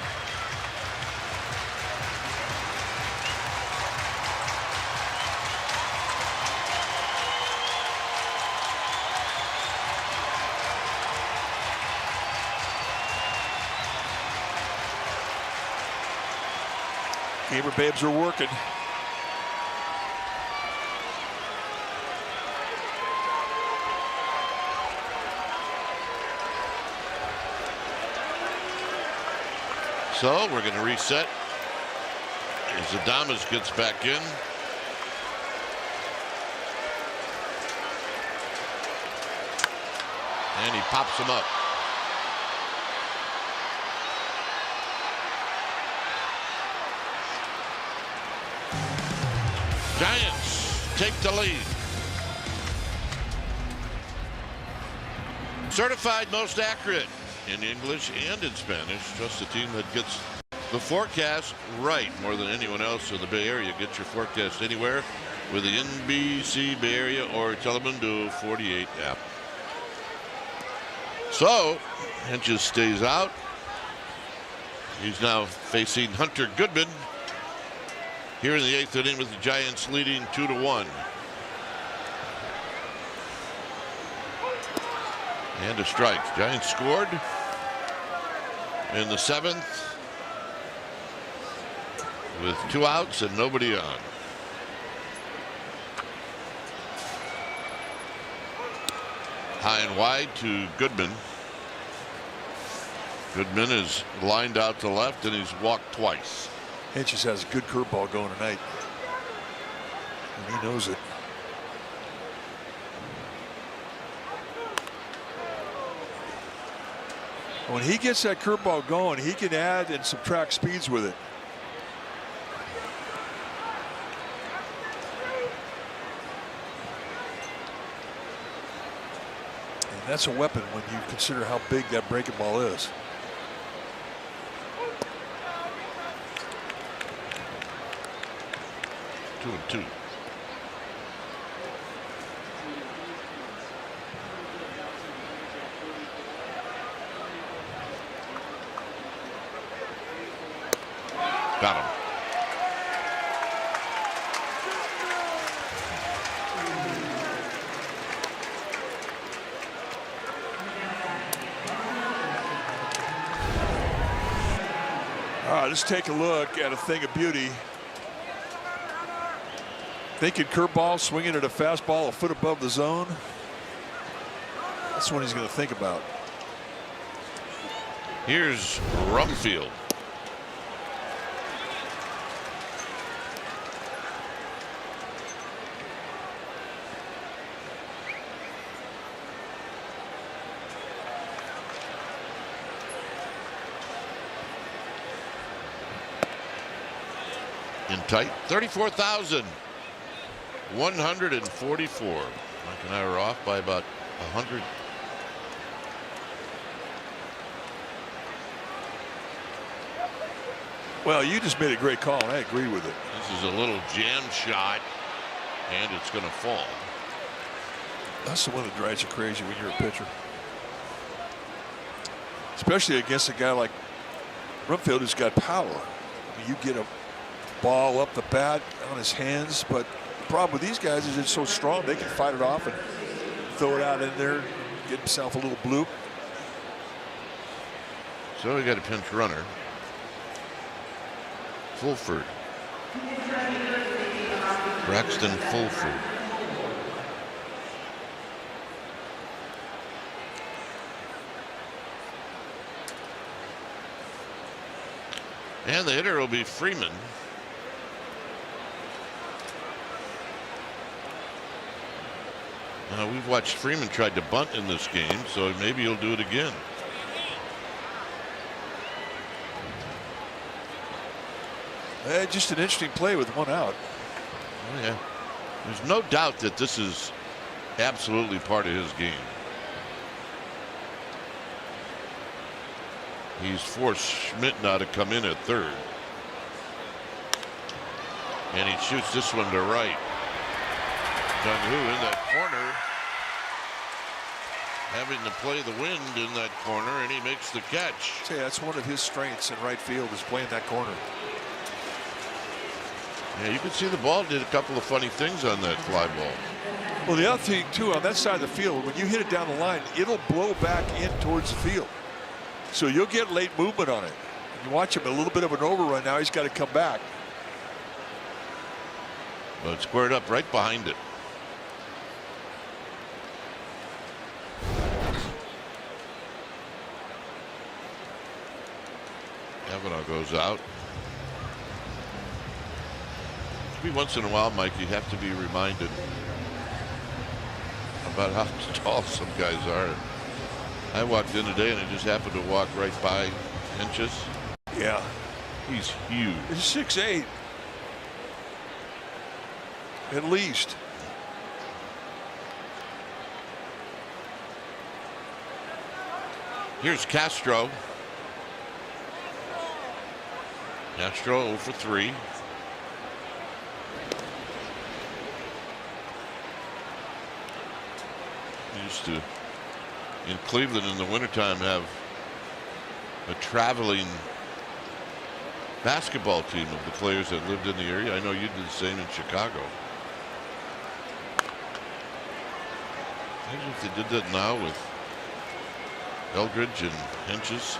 Gamer babes are working. So we're going to reset as Adames gets back in. And he pops him up. Giants take the lead. Certified most accurate in English and in Spanish. Trust the team that gets the forecast right more than anyone else in the Bay Area. Get your forecast anywhere with the NBC Bay Area or Telemundo 48 app. So Henches stays out. He's now facing Hunter Goodman here in the 8th inning with the Giants leading 2-1. And a strike. Giants scored in the 7th with 2 outs and nobody on. High and wide to Goodman. Goodman is lined out to left and he's walked twice. Henches has a good curveball going tonight. And he knows it. When he gets that curveball going, he can add and subtract speeds with it. And that's a weapon when you consider how big that breaking ball is. Two and two. Got him. All right, let's take a look at a thing of beauty. Thinking curveball, swinging at a fastball a foot above the zone. That's what he's going to think about. Here's Rumfield. in tight. 34,144. Mike and I are off by about 100. Well, you just made a great call, and I agree with it. This is a little jam shot, and it's going to fall. That's the one that drives you crazy when you're a pitcher. Especially against a guy like Rumfield who's got power. I mean, you get a ball up the bat on his hands, but the problem with these guys is it's so strong they can fight it off and throw it out in there, get himself a little bloop. So we got a pinch runner. Fulford. Braxton Fulford. And the hitter will be Freeman. Now we've watched Freeman tried to bunt in this game, so maybe he'll do it again. Just an interesting play with one out. Oh, yeah. There's no doubt that this is absolutely part of his game. He's forced Schmidt now to come in at third. And he shoots this one to right. Jung-Hoo in that corner, having to play the wind in that corner, and he makes the catch. I'd say that's one of his strengths in right field, is playing that corner. Yeah, you can see the ball did a couple of funny things on that fly ball. Well, the other thing, too, on that side of the field, when you hit it down the line, it'll blow back in towards the field. So you'll get late movement on it. You watch him, a little bit of an overrun. Now he's got to come back. But it's squared up right behind it. Kavanaugh goes out. Every once in a while, Mike, you have to be reminded about how tall some guys are. I walked in today and I just happened to walk right by Inches. Yeah. He's huge. He's 6'8". At least. Here's Castro. Castro 0 for 3. Used to, in Cleveland in the wintertime, have a traveling basketball team of the players that lived in the area. I know you did the same in Chicago. Imagine if they did that now with Eldridge and Hinches.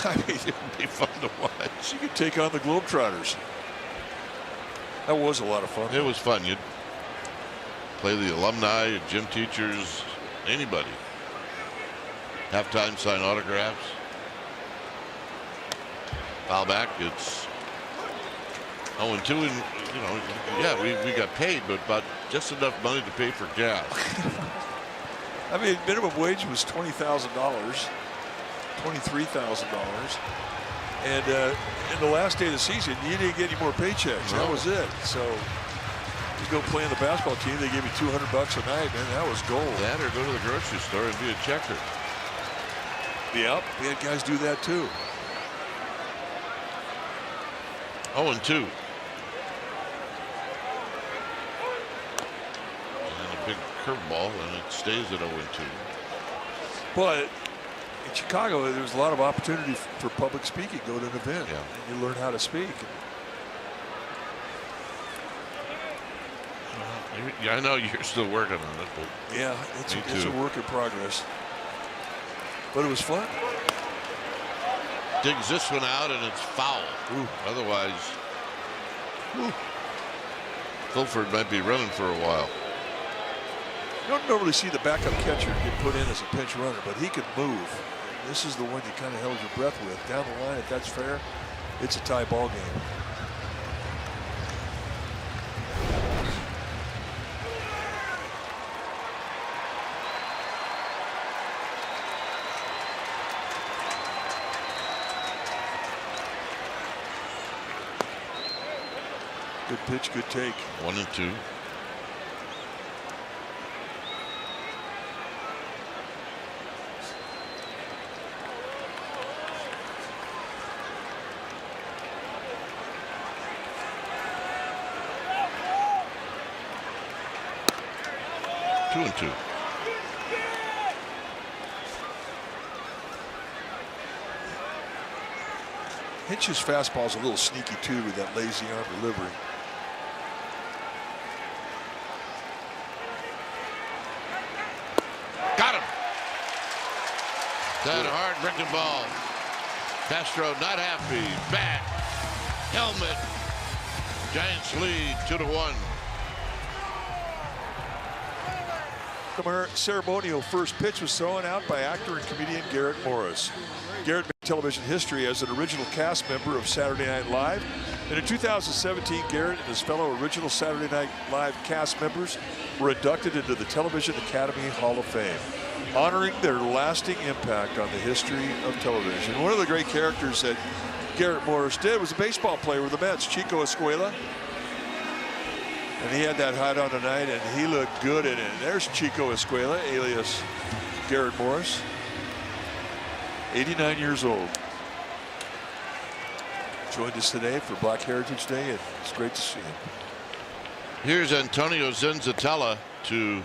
I mean, it would be fun to watch. You could take on the Globetrotters. That was a lot of fun. It was fun. You'd play the alumni, gym teachers, anybody. Halftime, sign autographs. Foul back. It's 0-2, and you know, yeah, we got paid, but about just enough money to pay for gas. I mean, minimum wage was $20,000, $23,000, and in the last day of the season, you didn't get any more paychecks. No. That was it. So you go play on the basketball team, they gave me $200 a night, man. That was gold. That or go to the grocery store and be a checker. Yep, we had guys do that too. 0-2. And a big curveball, and it stays at 0-2. But in Chicago, there was a lot of opportunity for public speaking. Go to an event, Yeah. and you learn how to speak. Yeah, I know you're still working on it, but Yeah, it's a too. work in progress. But it was fun. digs this one out, and it's foul. Ooh. Otherwise, Fulford might be running for a while. You don't normally see the backup catcher get put in as a pinch runner, but he could move. This is the one you kind of held your breath with. Down the line, if that's fair, it's a tie ball game. Good pitch, good take. 1-2. Two and two. Hinch's fastball is a little sneaky too with that lazy arm delivery. Got him. That hard breaking ball. Castro not happy. Bat. Helmet. Giants lead 2-1. The ceremonial first pitch was thrown out by actor and comedian Garrett Morris. Garrett made television history as an original cast member of Saturday Night Live. And in 2017, Garrett and his fellow original Saturday Night Live cast members were inducted into the Television Academy Hall of Fame, honoring their lasting impact on the history of television. One of the great characters that Garrett Morris did was a baseball player with the Mets, Chico Escuela. And he had that hot on tonight, and he looked good in it. There's Chico Escuela, alias Garrett Morris. 89 years old. Joined us today for Black Heritage Day, and it's great to see him. Here's Antonio Zenzatella to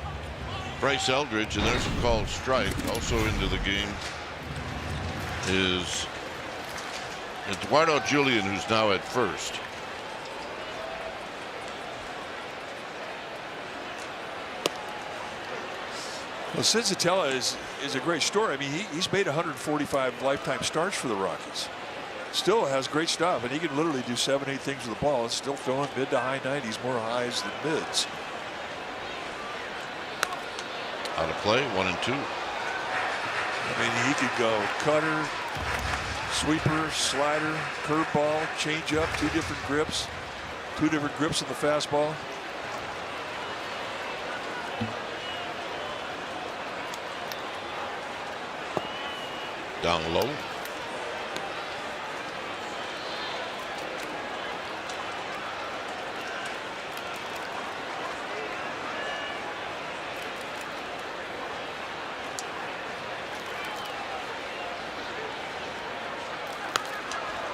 Bryce Eldridge, and there's a called strike. Also into the game is Eduardo Julian, who's now at first. Well, Zenzatella is a great story. I mean, he's made 145 lifetime starts for the Rockies. Still has great stuff, and he can literally do 7-8 things with the ball. It's still throwing mid to high 90s, more highs than mids. Out of play, 1-2. I mean, he could go cutter, sweeper, slider, curveball, changeup, two different grips in the fastball. Down low.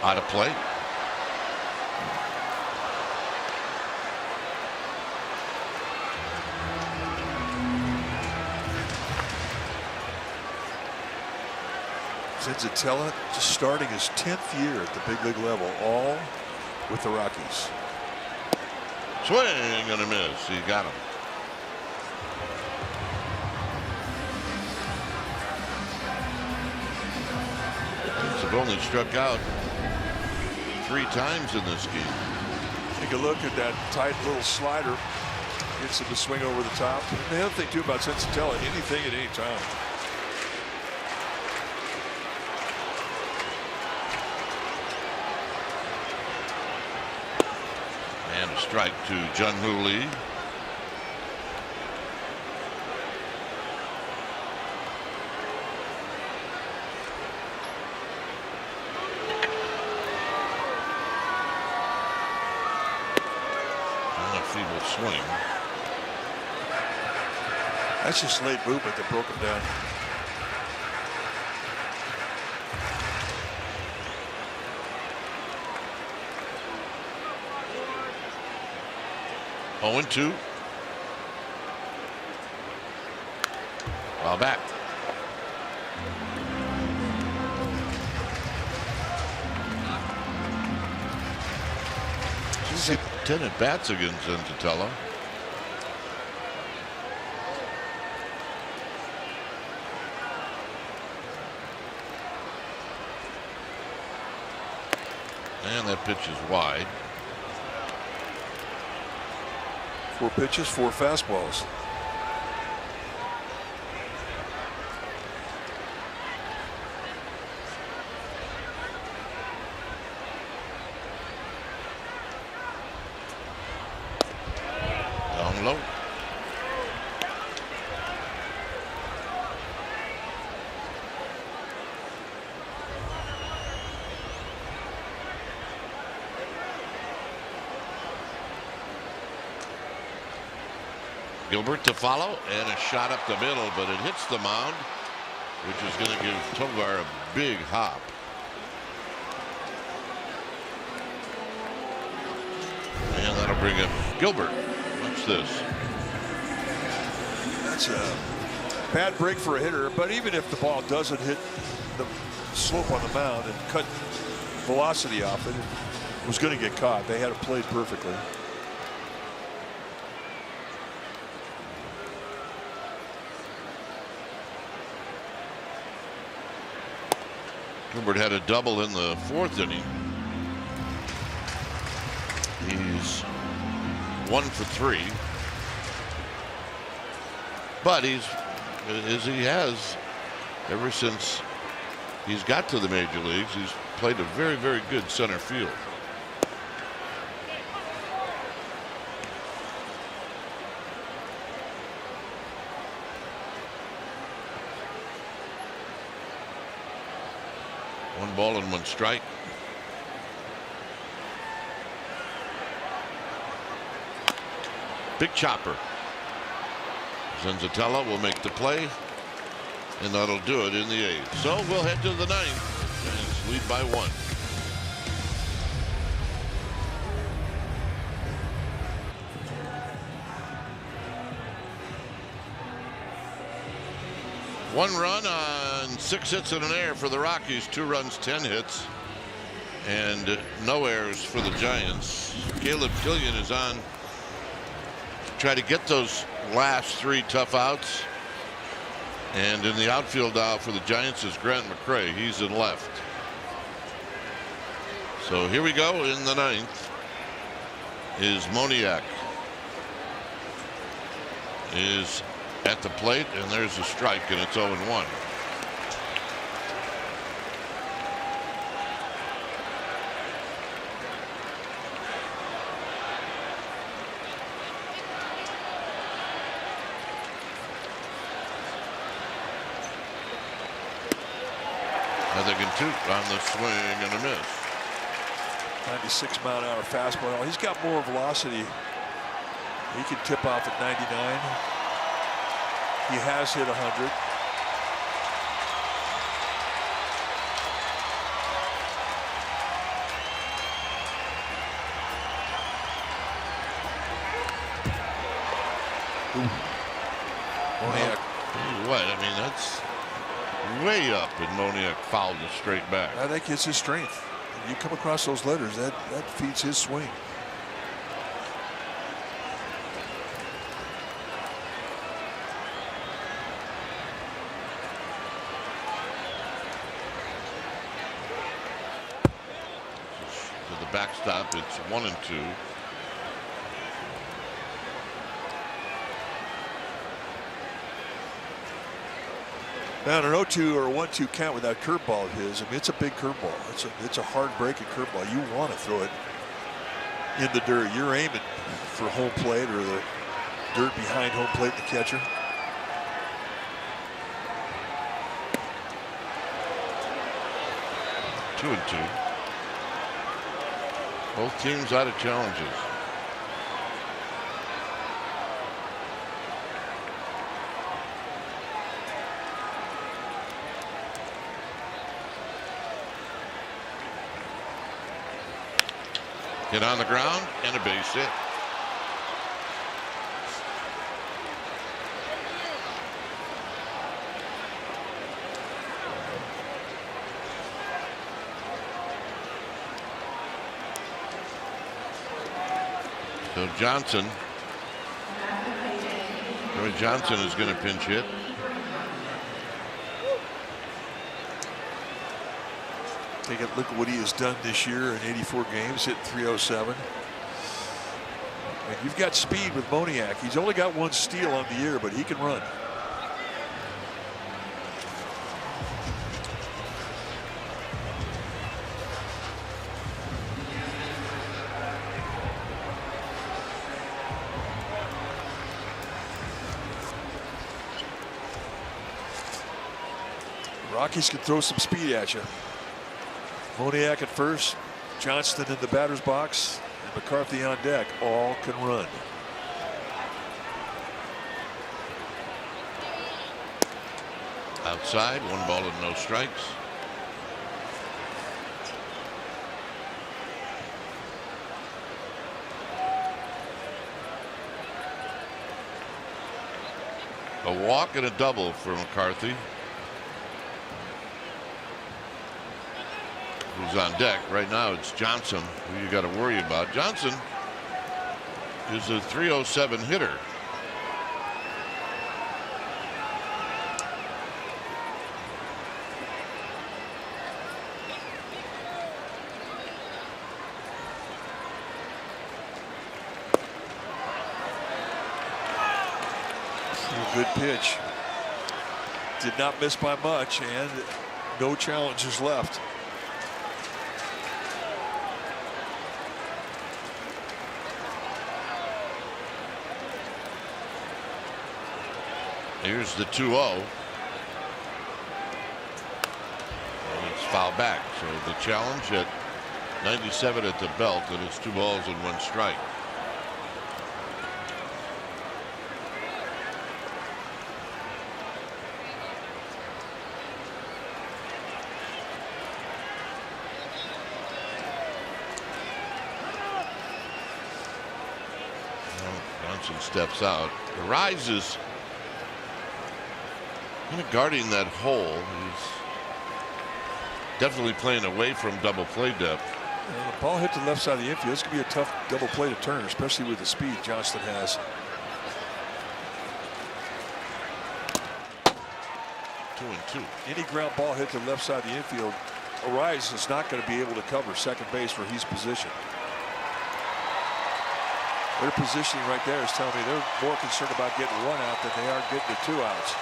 Out of play. Zenzatella just starting his 10th year at the big league level, all with the Rockies. Swing and a miss. He got him. Have only struck out 3 times in this game. Take a look at that tight little slider. Gets him to swing over the top. And the other thing too about Zenzatella, anything at any time. And a strike to Jun-Hoo Lee. Feeble swing. That's just late movement that broke him down. Oh, 0-2. Foul back. He's 10 at bats against Zenzatella. And that pitch is wide. 4 pitches, 4 fastballs. Down low. Gilbert to follow, and a shot up the middle, but it hits the mound, which is going to give Tovar a big hop. And that'll bring up Gilbert. Watch this. That's a bad break for a hitter, but even if the ball doesn't hit the slope on the mound and cut velocity off it, it was going to get caught. They had it played perfectly. Gilbert had a double in the 4th inning. He's 1 for 3. But he's, as he has ever since he's got to the major leagues, he's played a very, very good center field. One ball and 1 strike. Big chopper. Zenzatella will make the play, and that'll do it in the 8th. So we'll head to the 9th. Giants lead by 1. One run on 6 hits and an error for the Rockies. 2 runs, 10 hits, and no errors for the Giants. Caleb Killian is on to try to get those last 3 tough outs. And in the outfield out for the Giants is Grant McCray. He's in left. So here we go in the 9th. Is Moniak is at the plate, and there's a strike, and it's 0-1. Nothing in 2 on the swing and a miss. 96-mile-an-hour fastball. He's got more velocity. He can tip off at 99. He has hit 100. Moniak. What? I mean, that's way up, and Moniak fouled it straight back. I think it's his strength. You come across those letters, that feeds his swing. To the backstop, it's 1-2. Now, an 0-2 or a 1-2 count with that curveball of his, I mean, it's a big curveball. It's a hard breaking curveball. You want to throw it in the dirt. You're aiming for home plate or the dirt behind home plate, the catcher. Two and 2. Both teams out of challenges. Hit on the ground and a base hit. So Johnson is going to pinch hit. Take a look at what he has done this year in 84 games, hitting .307. And you've got speed with Moniak. He's only got 1 steal on the year, but he can run. Rockies can throw some speed at you. Moniak at first, Johnston in the batter's box, and McCarthy on deck. All can run. Outside, 1 ball and no strikes. A walk and a double for McCarthy, who's on deck. Right now it's Johnson who you got to worry about. Johnson is a .307 hitter. Good pitch. Did not miss by much, and no challengers left. Here's the 2-0. And it's foul back. So the challenge at 97 at the belt, and it's 2 balls and 1 strike. Steps out. The Rise is kind of guarding that hole. He's definitely playing away from double play depth. The ball hit the left side of the infield. It's going to be a tough double play to turn, especially with the speed Johnston has. 2-2. Any ground ball hit the left side of the infield, Rise is not going to be able to cover second base where he's positioned. Their positioning right there is telling me they're more concerned about getting 1 out than they are getting the 2 outs.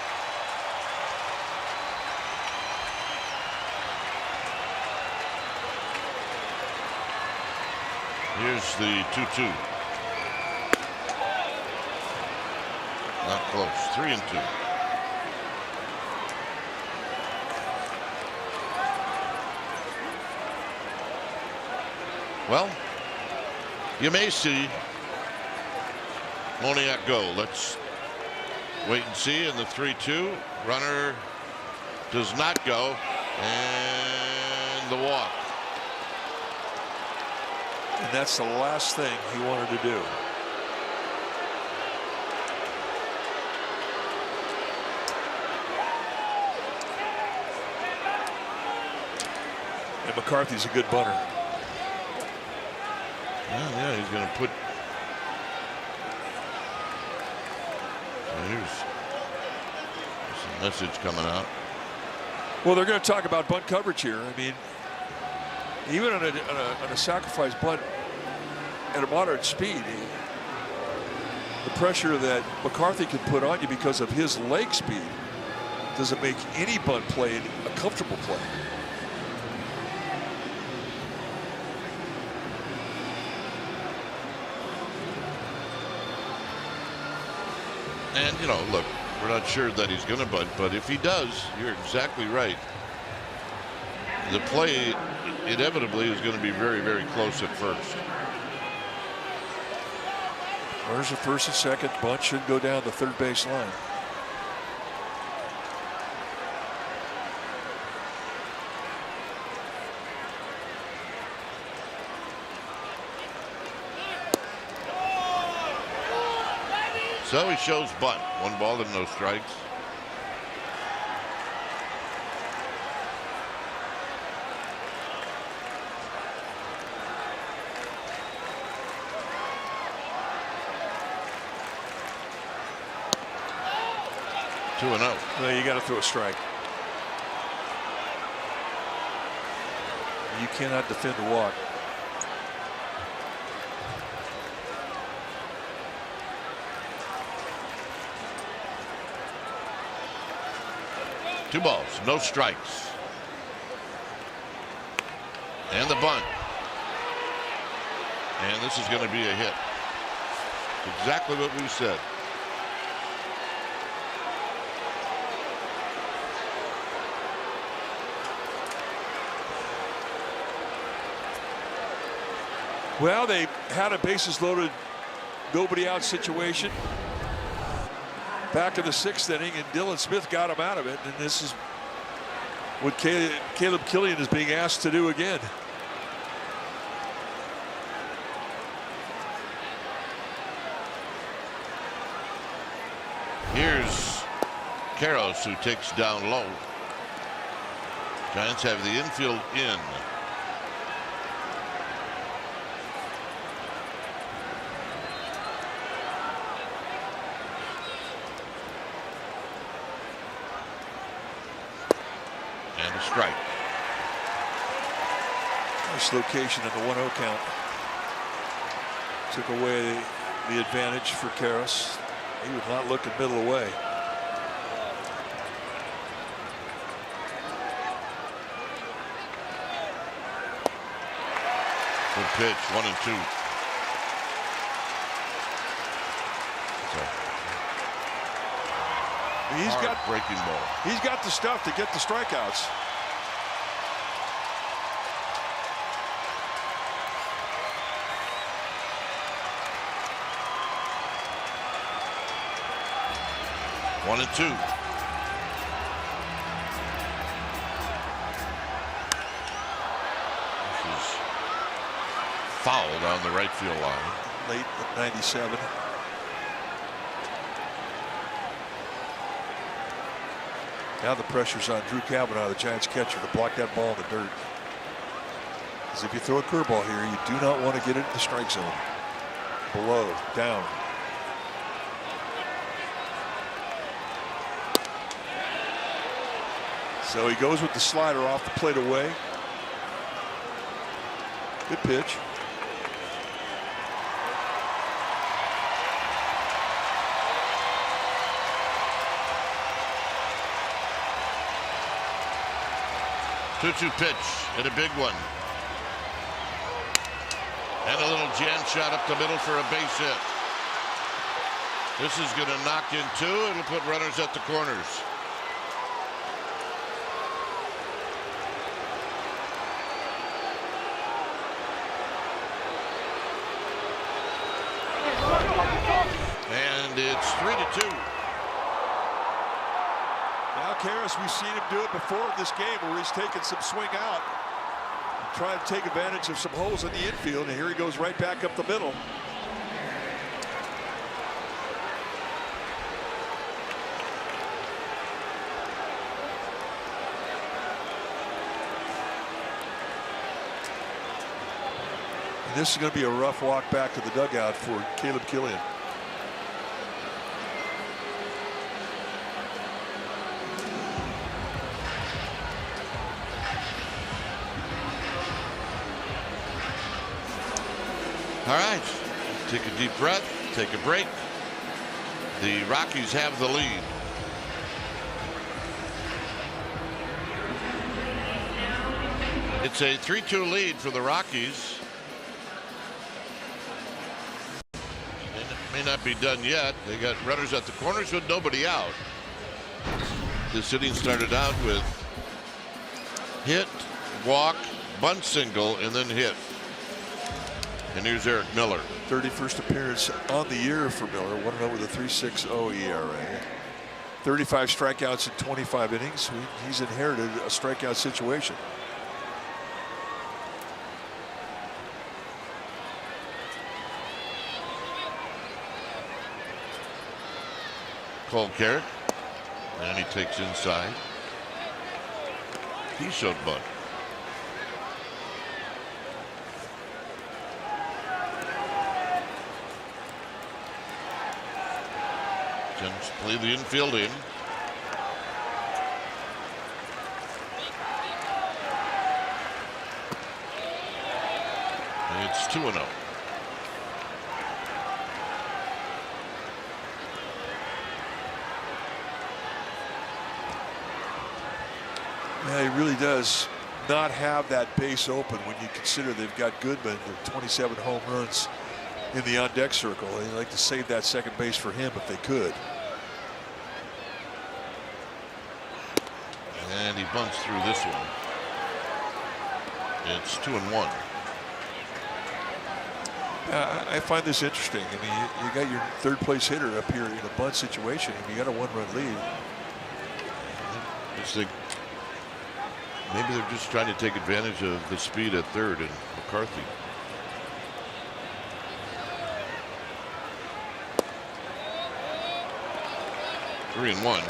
Here's the 2-2. Not close. 3-2. Well, you may see Moniak go. Let's wait and see. In the 3-2, runner does not go, and the walk. And that's the last thing he wanted to do. And McCarthy's a good bunter. Yeah, he's going to put. Here's some message coming out. Well, they're going to talk about bunt coverage here. I mean, even on a sacrifice bunt at a moderate speed, the pressure that McCarthy can put on you because of his leg speed doesn't make any bunt play a comfortable play. And, you know, look, we're not sure that he's going to bunt, but if he does, you're exactly right. The play inevitably is going to be very, very close at first. Where's the first and second? Bunt should go down the third base line. So he shows bunt. 1 ball and no strikes. Two and out. Well, you got to throw a strike. You cannot defend a walk. Two balls, no strikes. And the bunt. And this is going to be a hit. Exactly what we said. Well, they had a bases loaded, nobody out situation. back in the 6th inning, and Dylan Smith got him out of it. And this is what Caleb Killian is being asked to do again. Here's Karros, who takes down low. Giants have the infield in. And a strike. Nice location in the 1-0 count. Took away the advantage for Karros. He was not looking middle away. Good pitch, 1-2. He's got breaking ball. He's got the stuff to get the strikeouts. One and two. This is fouled on the right field line. Late 97. Now the pressure's on Drew Kavanaugh, the Giants catcher, to block that ball in the dirt. Because if you throw a curveball here, you do not want to get it in the strike zone. Below, down. So he goes with the slider off the plate away. Good pitch. Two-two pitch and a big one. And a little jam shot up the middle for a base hit. This is going to knock in two. It'll put runners at the corners. And it's 3-2. Now Karros, we've seen him do it before in this game where he's taken some swing out, trying to take advantage of some holes in the infield, and here he goes right back up the middle. And this is going to be a rough walk back to the dugout for Caleb Killian. All right, take a deep breath, take a break. The Rockies have the lead. It's a 3-2 lead for the Rockies. It may not be done yet. They got runners at the corners with nobody out. This inning started out with hit, walk, bunt single, and then hit. And here's Eric Miller. 31st appearance on the year for Miller. 1-0 with a 3.60 ERA. 35 strikeouts in 25 innings. He's inherited a strikeout situation. Cole Carrick. And he takes inside. He showed bunt. Just play the infield in. It's 2-0. Yeah, he really does not have that base open when you consider they've got Goodman with 27 home runs in the on-deck circle. They'd like to save that second base for him if they could. And he bunts through this one. It's 2-1. I find this interesting. I mean, you got your third place hitter up here in a bunt situation, and you got a 1-run lead. I just think maybe they're just trying to take advantage of the speed at third and McCarthy. Three and one.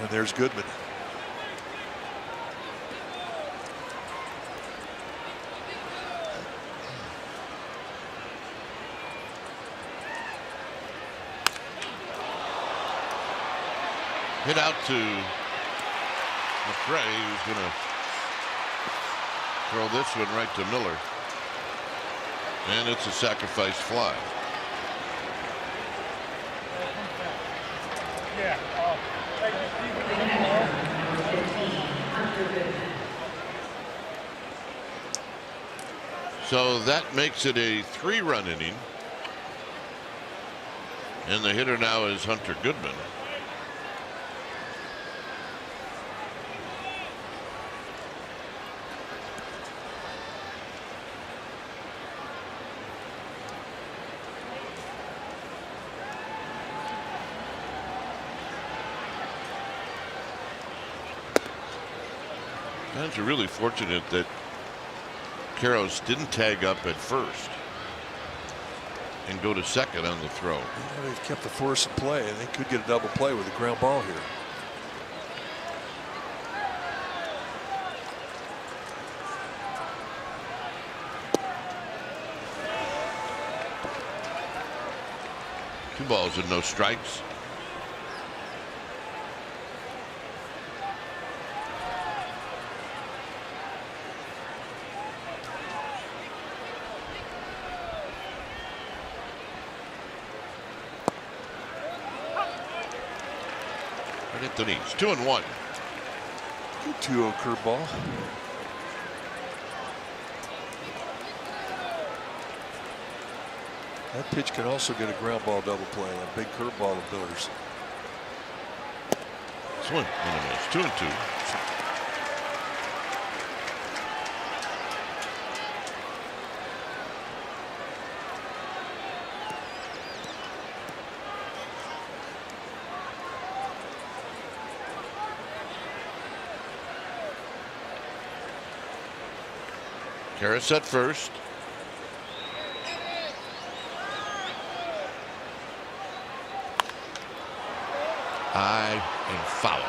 And there's Goodman. Hit out to McRae, who's going to throw this one right to Miller. And it's a sacrifice fly. So that makes it a 3-run inning. And the hitter now is Hunter Goodman. Guys are really fortunate that Karros didn't tag up at first and go to second on the throw. Yeah, they've kept the force in play, and they could get a double play with a ground ball here. Two balls and no strikes. Denise, 2-1. 2-0 curveball. That pitch can also get a ground ball double play. A big curveball of Miller's. Swing and a miss. 2-2. Karros at first. High and foul.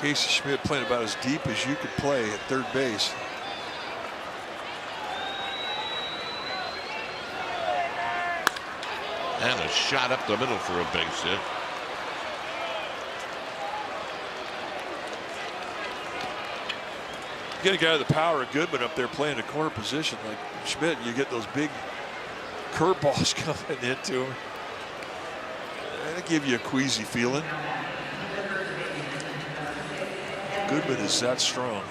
Casey Schmidt playing about as deep as you could play at third base. And a shot up the middle for a base hit. Get a guy with the power of Goodman up there playing a corner position like Schmidt, you get those big curveballs coming into him. That'll give you a queasy feeling. Goodman is that strong.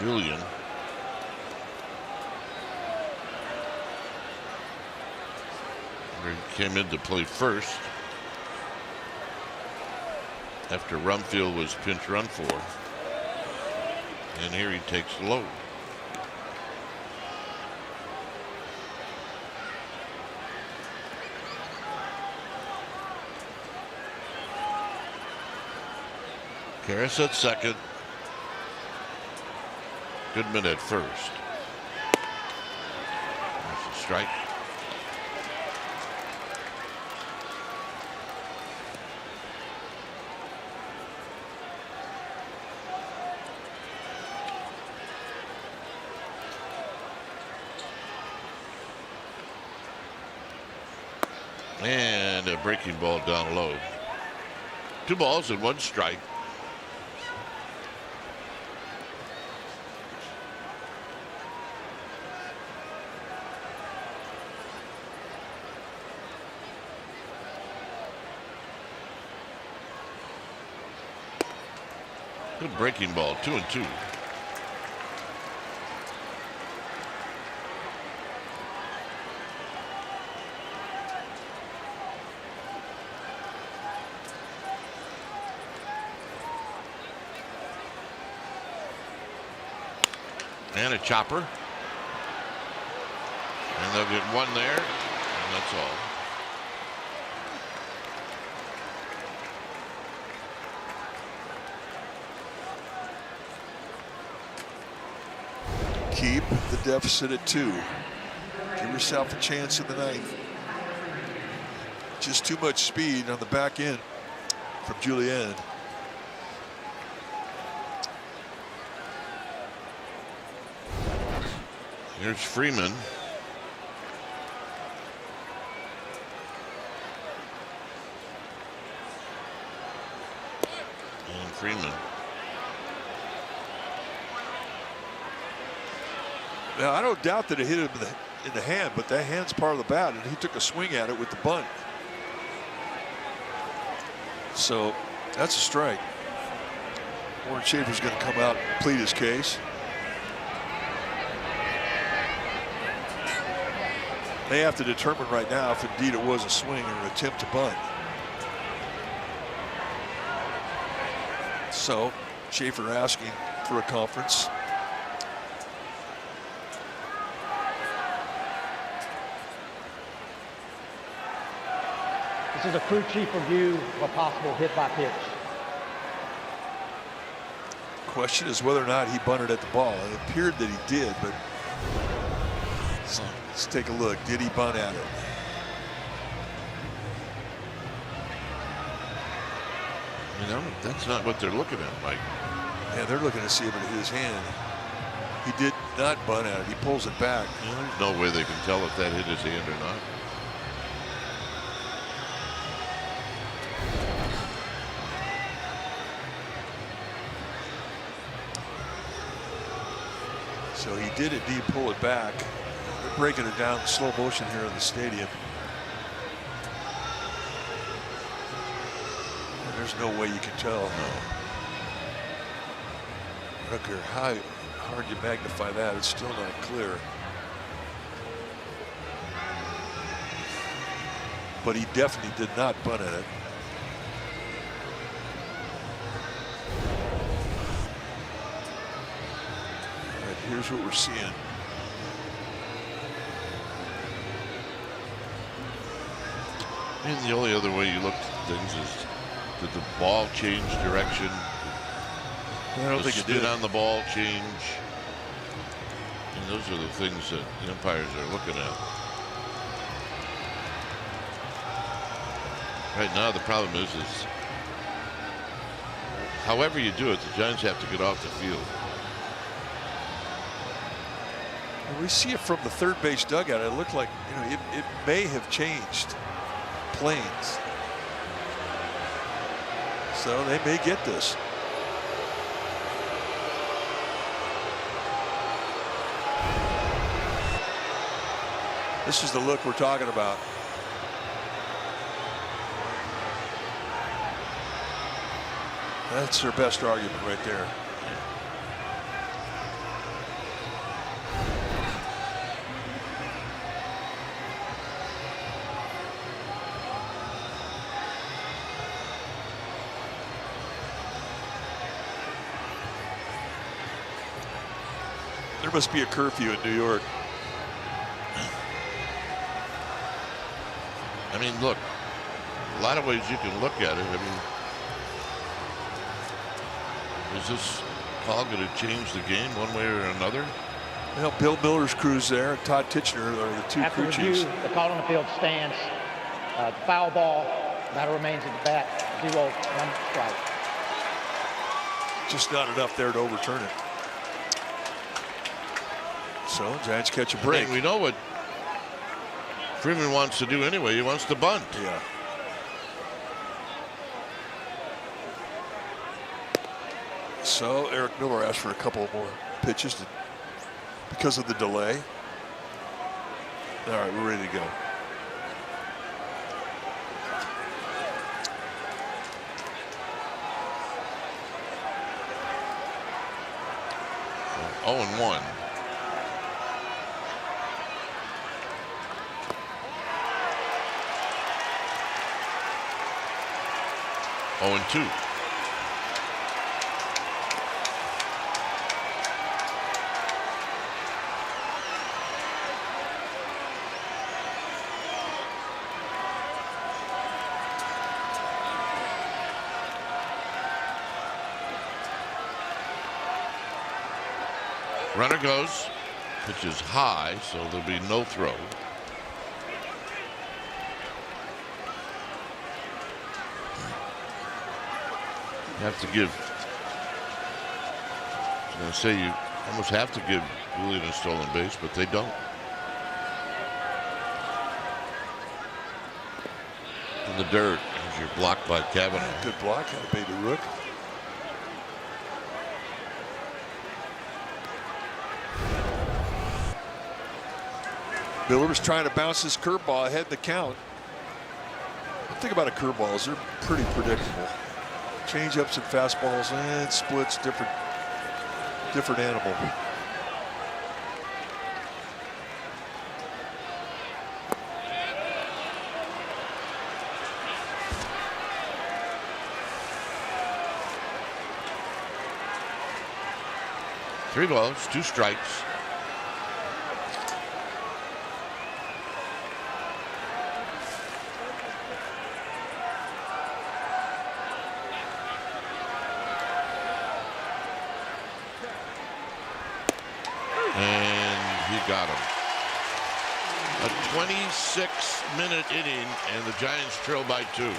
Julian. Came in to play first after Rumfield was pinch run for, and here he takes the load. Karros at second. Goodman at first. That's a strike. And a breaking ball down low. 2 balls and 1 strike. Good breaking ball, 2-2. And a chopper. And they'll get one there, and that's all. Keep the deficit at 2. Give yourself a chance in the 9th. Just too much speed on the back end from Julian. Here's Freeman. And Freeman. Now, I don't doubt that it hit him in the hand, but that hand's part of the bat, and he took a swing at it with the bunt. So that's a strike. Warren Schaefer's going to come out and plead his case. They have to determine right now if indeed it was a swing or an attempt to bunt. So Schaefer asking for a conference. This is a crew chief review of a possible hit by pitch. Question is whether or not he bunted at the ball. It appeared that he did, but let's take a look. Did he bunt at it? You know, that's not what they're looking at, Mike. Yeah, they're looking to see if it hit his hand. He did not bunt at it. He pulls it back. You know, there's no way they can tell if that hit his hand or not. So he did indeed pull it back. They're breaking it down in slow motion here in the stadium. And there's no way you can tell. No. I don't care how hard you magnify that, it's still not clear. But he definitely did not bunt at it. Here's what we're seeing. And the only other way you look at things is, did the ball change direction? I don't think it did. On the ball change. And those are the things that the umpires are looking at. Right now, the problem is however you do it, the Giants have to get off the field. We see it from the third base dugout. It looked like, you know, it may have changed planes. So they may get this. This is the look we're talking about. That's their best argument right there. There must be a curfew in New York. I mean, look, a lot of ways you can look at it. I mean, is this call going to change the game one way or another? Well, Bill Miller's crew's there, and Todd Tichenor are the two After crew chiefs. review, the call on the field stands. The foul ball, batter remains at the bat, 0-1 strike. Just not enough there to overturn it. So Giants catch a break. We know what Freeman wants to do anyway. He wants to bunt. Yeah. So Eric Miller asked for a couple more pitches because of the delay. All right, we're ready to go. So 0-1. Oh, and 2. Runner goes. Pitch is high, so there'll be no throw. You have to give. I was going to say you almost have to give Julian a stolen base, but they don't. In the dirt as you're blocked by Kavanaugh. Good block out of Baby Rook. Miller was trying to bounce his curveball ahead in the count. The thing about a curveball is they're pretty predictable. Change-ups and fastballs and splits, different animal. Three balls, 2 strikes. And he got him. A 26-minute inning, and the Giants trail by 2.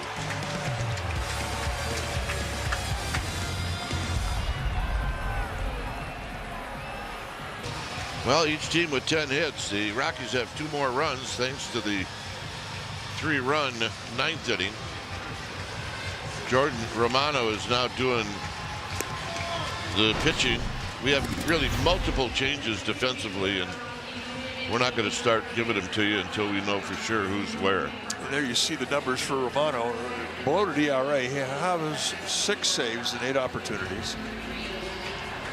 Well, each team with 10 hits. The Rockies have 2 more runs thanks to the 3-run 9th inning. Jordan Romano is now doing the pitching. We have really multiple changes defensively, and we're not going to start giving them to you until we know for sure who's where. And there you see the numbers for Romano. Bloated ERA. He has 6 saves in 8 opportunities.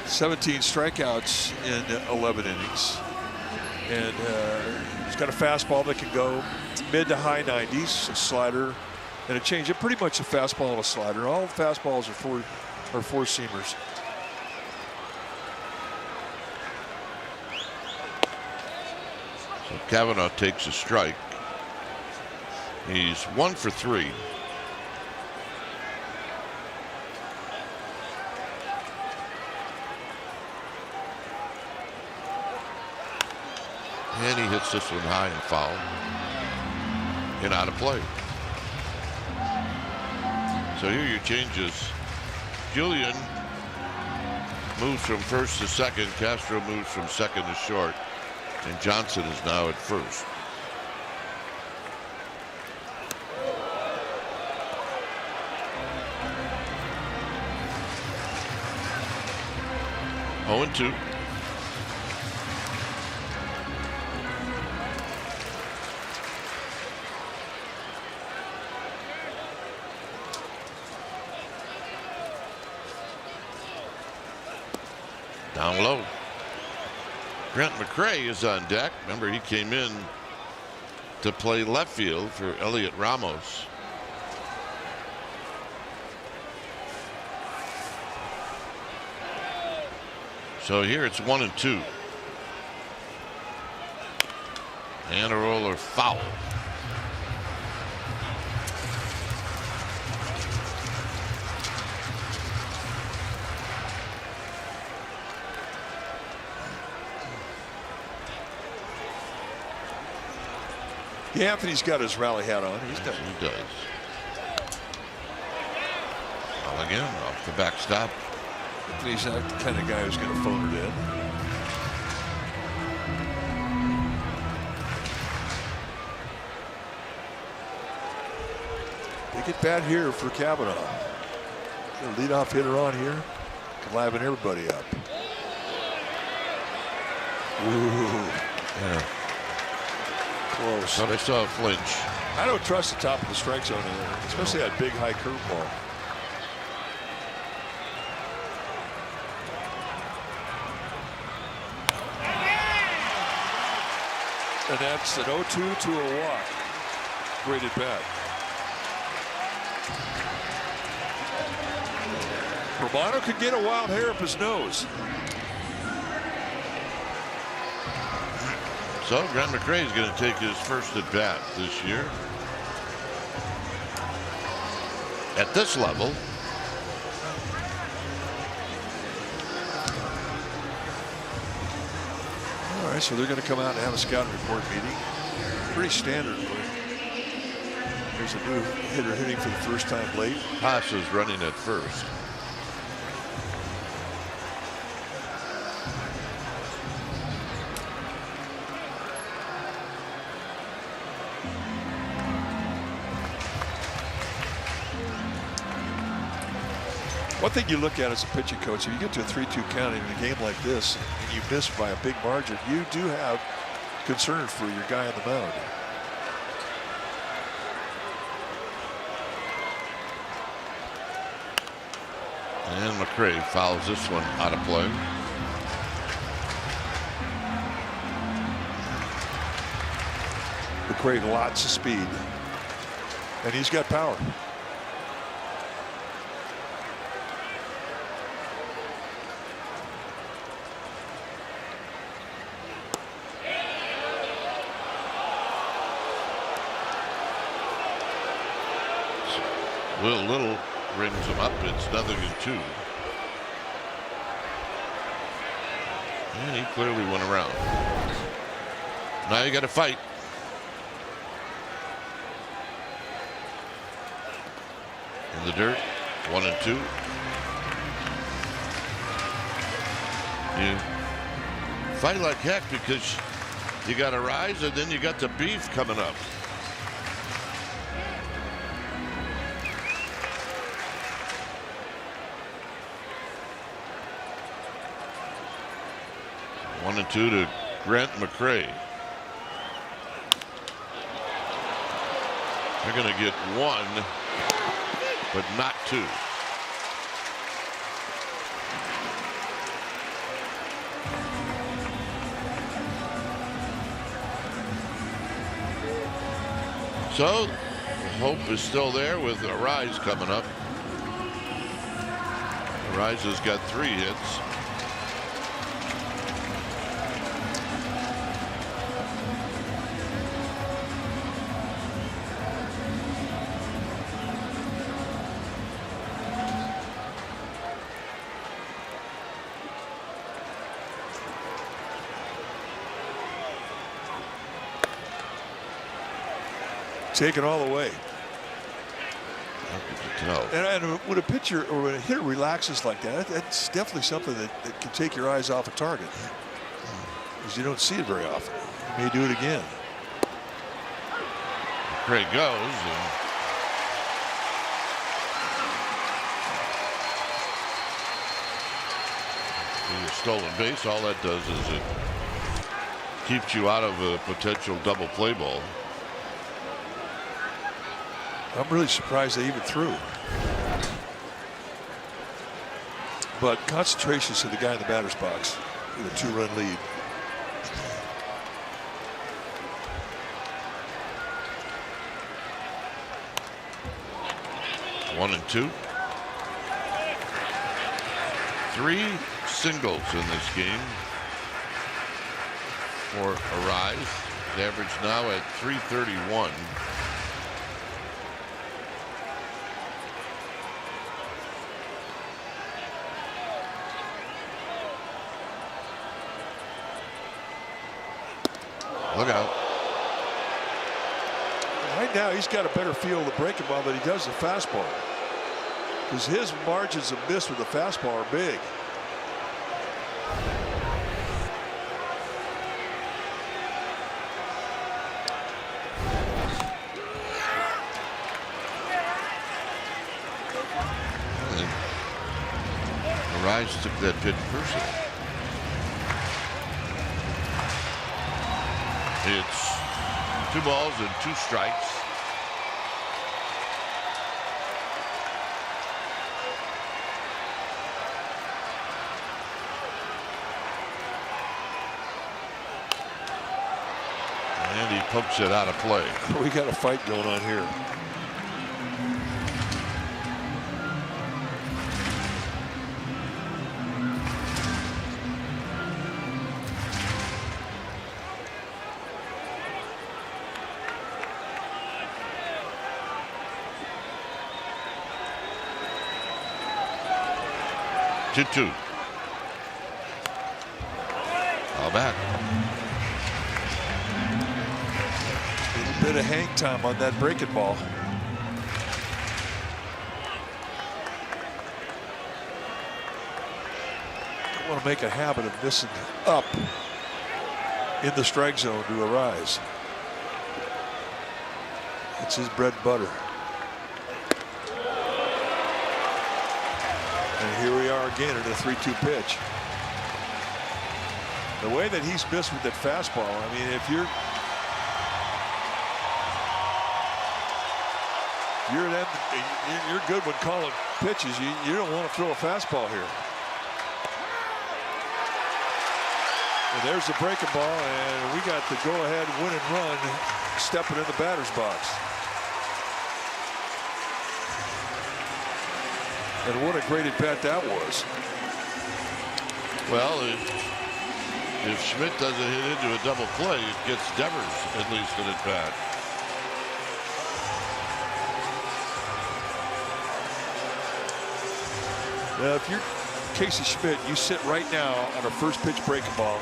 17 strikeouts in 11 innings. And he's got a fastball that can go mid to high 90s, a slider, and a changeup. Pretty much a fastball and a slider. All fastballs are four-seamers. So Kavanaugh takes a strike. He's 1 for 3. And he hits this one high and foul. And out of play. So here your changes. Julian moves from first to second. Castro moves from second to short. And Johnson is now at first. Oh, and 2. Down low. Grant McCray is on deck. Remember, he came in to play left field for Elliot Ramos. So here it's 1 and 2. And a roller foul. Yeah, Anthony's got his rally hat on. He does. Well, again, off the backstop. He's not the kind of guy who's going to phone it in. Big at bat here for Kavanaugh. The leadoff hitter on here, can liven everybody up. Ooh. Yeah. Close. But I saw a flinch. I don't trust the top of the strike zone in there, especially that big high curveball. And that's an 0-2 to a walk. Great at bat. Romano could get a wild hair up his nose. So Grant McCray is going to take his first at bat this year. At this level. right, so they're going to come out and have a scouting report meeting. Pretty standard. There's a new hitter hitting for the first time late. Haas is running at first. One thing you look at as a pitching coach, if you get to a 3-2 count in a game like this and you miss by a big margin, you do have concern for your guy on the mound. And McRae fouls this one out of play. McRae, lots of speed, and he's got power. Will Little brings him up. It's 0-2. And he clearly went around. Now you got to fight. In the dirt, 1-2. You fight like heck because you got a rise and then you got the beef coming up. One and two to Grant McRae. They're going to get one, but not two. So the hope is still there with a Rise coming up. Rise has got 3 hits. Take it all away. No. And when a pitcher or when a hitter relaxes like that, that's definitely something that can take your eyes off a target. Because you don't see it very often. You may do it again. Craig goes. And a stolen base, all that does is it keeps you out of a potential double play ball. I'm really surprised they even threw. But concentration to the guy in the batter's box with a 2-run lead. One and two. 3 singles in this game for Arise. The average now at 331. Look out. Right now, he's got a better feel of the breaking ball than he does the fastball. Because his margins of miss with the fastball are big. Rise took that pitch personally. It's 2 balls and 2 strikes. And he pumps it out of play. We got a fight going on here. Two. All back. bit of hang time on that breaking ball. I want to make a habit of missing up in the strike zone to Arise. It's his bread and butter. And here we are again at a 3-2 pitch. The way that he's missed with that fastball, I mean, if you're good when calling pitches, you don't want to throw a fastball here. And there's the breaking ball, and we got the go-ahead win and run stepping in the batter's box. And what a great at bat that was. Well, if Schmidt doesn't hit into a double play, it gets Devers at least an at bat. Now, if you're Casey Schmidt, you sit right now on a first pitch breaking ball.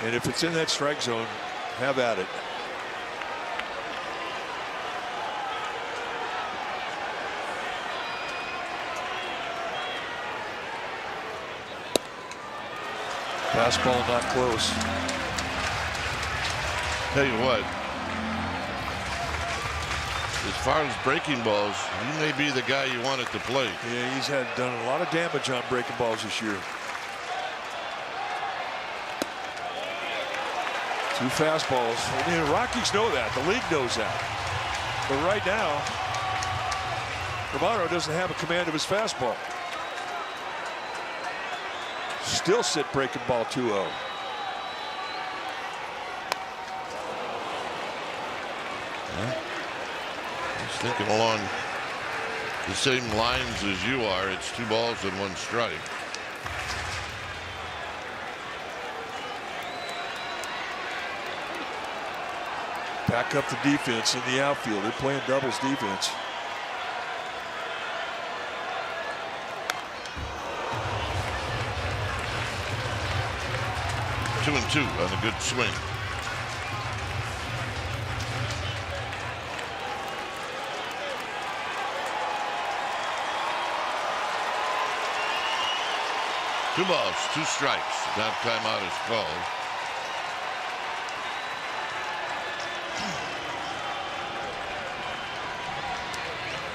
And if it's in that strike zone, have at it. Fastball not close. Tell you what, as far as breaking balls, he may be the guy you want at the plate. Yeah, he's done a lot of damage on breaking balls this year. 2 fastballs. I mean, the Rockies know that. The league knows that. But right now, Romano doesn't have a command of his fastball. Still sit breaking ball 2-0. He's thinking along the same lines as you are. It's 2 balls and 1 strike. Back up the defense in the outfield. They're playing doubles defense. Two and 2 on a good swing. Two balls, 2 strikes. Now timeout is called.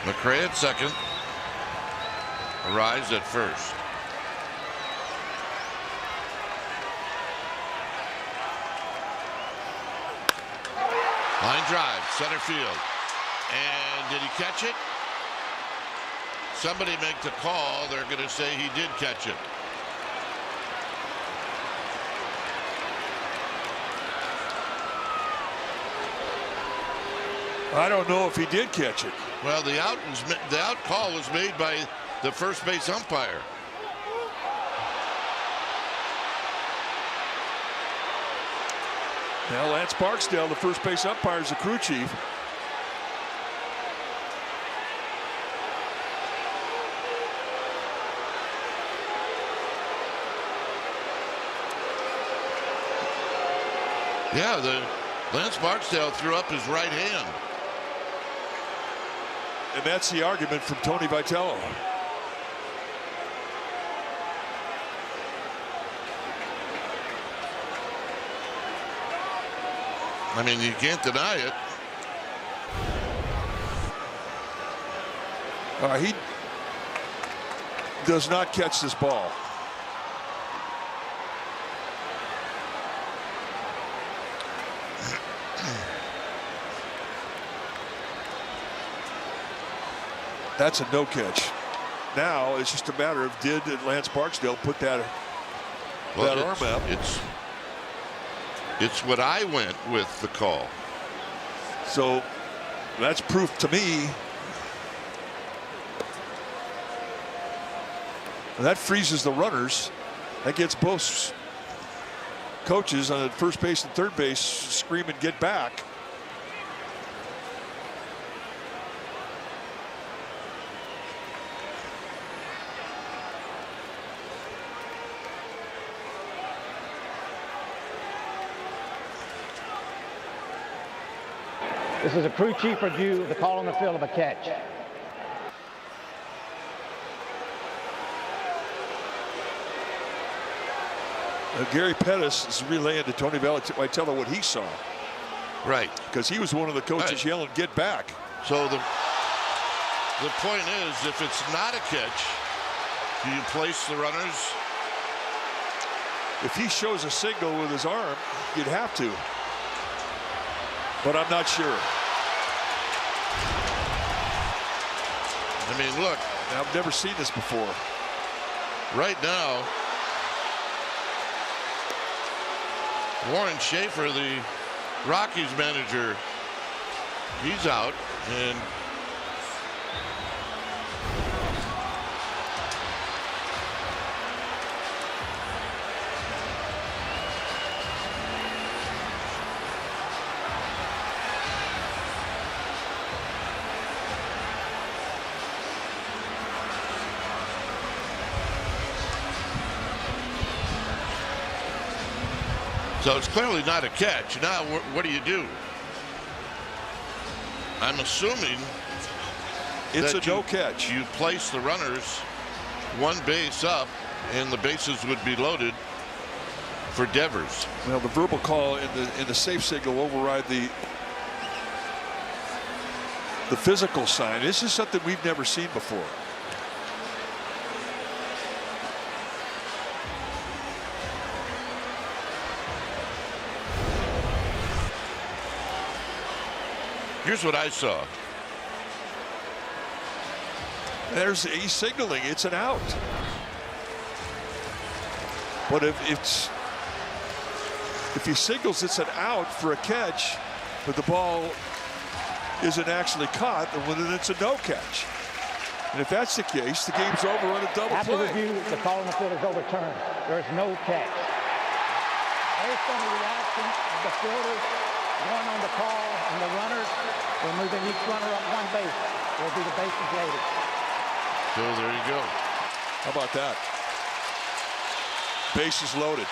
McRae at second. Arise at first. Line drive, center field. And did he catch it? Somebody make the call. They're going to say he did catch it. I don't know if he did catch it. Well, the out call was made by the first base umpire. Now Lance Barksdale, the first base umpire, is the crew chief. Yeah, Lance Barksdale threw up his right hand. And that's the argument from Tony Vitello. I mean, you can't deny it. He does not catch this ball. That's a no catch. Now it's just a matter of did Lance Barksdale put that arm out? It's what I went with the call. So that's proof to me. That freezes the runners. That gets both coaches on first base and third base screaming, "Get back!" This is a crew chief review of the call on the field of a catch. Gary Pettis is relaying to Tony Vitello what he saw. Right. Because he was one of the coaches yelling, "Get back." So the point is, if it's not a catch, do you place the runners? If he shows a signal with his arm, you'd have to. But I'm not sure. I mean, look. I've never seen this before. Right now, Warren Schaefer, the Rockies manager, he's out, and so it's clearly not a catch. Now, what do you do? I'm assuming it's a no catch. You place the runners one base up, and the bases would be loaded for Devers. Well, the verbal call in the safe signal override the physical sign. This is something we've never seen before. Here's what I saw. He's signaling it's an out. But if he signals it's an out for a catch, but the ball isn't actually caught, then it's a no catch. And if that's the case, the game's over on a double After play. review, the call on the field is overturned. There is no catch. Based on the reaction of the fielders going on the call and the runners, we're moving each runner up one base. Will be the bases loaded. So there you go. How about that? Bases loaded.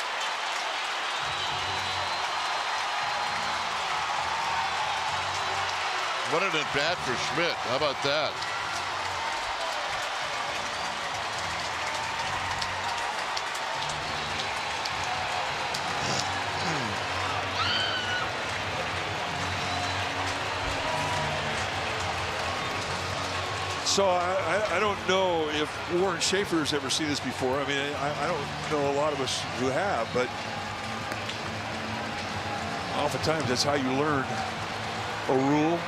What an at-bat for Schmidt. How about that? So I don't know if Warren Schaefer has ever seen this before. I mean, I don't know a lot of us who have, but oftentimes that's how you learn a rule.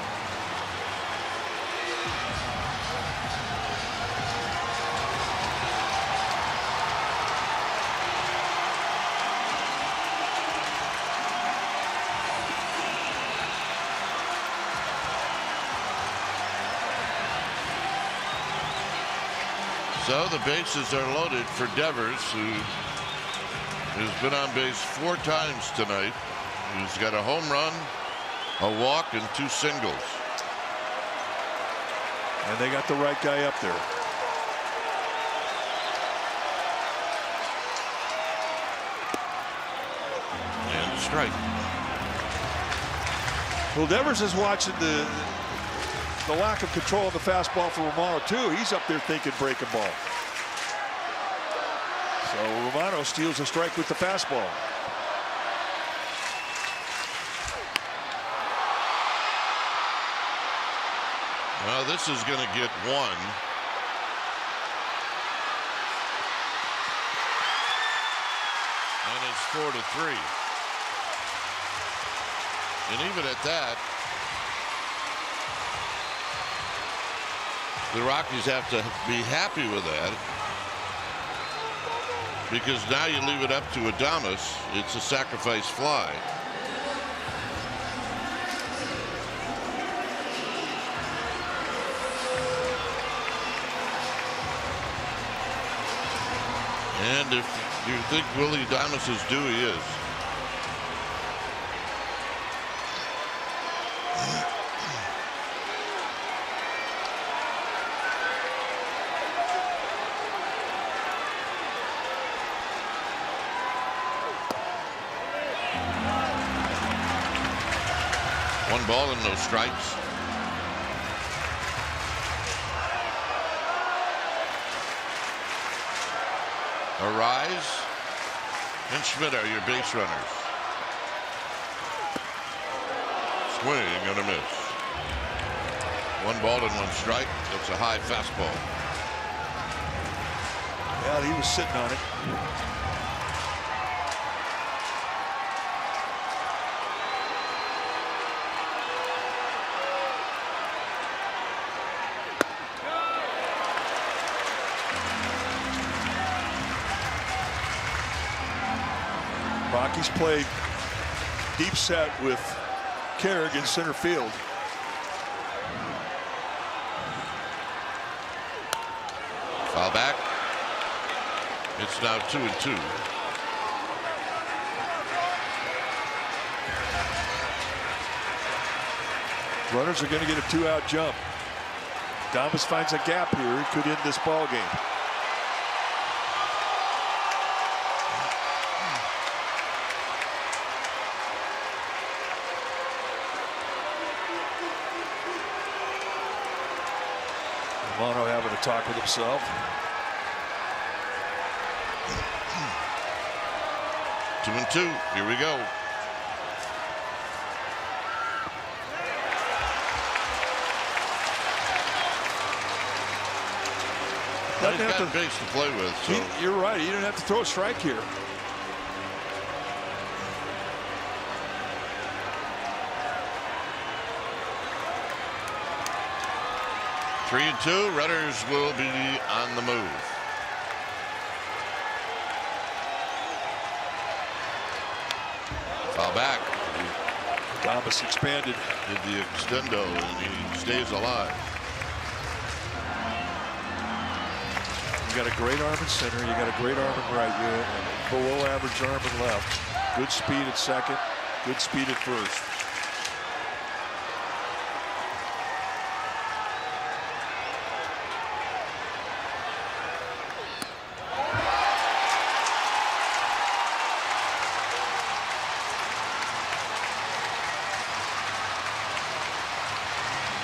So the bases are loaded for Devers, who has been on base 4 times tonight. He's got a home run, a walk, and 2 singles. And they got the right guy up there. And a strike. Well, Devers is watching the lack of control of the fastball for Romano too. He's up there thinking breaking ball. So Romano steals a strike with the fastball. Well, this is going to get 1. And it's 4-3. And even at that, the Rockies have to be happy with that, because now you leave it up to Adames. It's a sacrifice fly. And if you think Willie Adames is due, he is. 1 ball and no strikes. Arise and Schmidt are your base runners. Swing and a miss. 1 ball and 1 strike. That's a high fastball. Yeah, he was sitting on it. Rockies played deep set with Carrick in center field. Foul back. It's now 2-2. Runners are going to get a 2-out jump. Thomas finds a gap here. He could end this ball game. Romano having a talk with himself. Two and two. Here we go. He's got a base to play with. So. You're right. He didn't have to throw a strike here. Three and two. Runners will be on the move. Foul back. Thomas expanded. Did the extendo, and he stays alive. You got a great arm in center. You got a great arm in right. You and below average arm in left. Good speed at second. Good speed at first.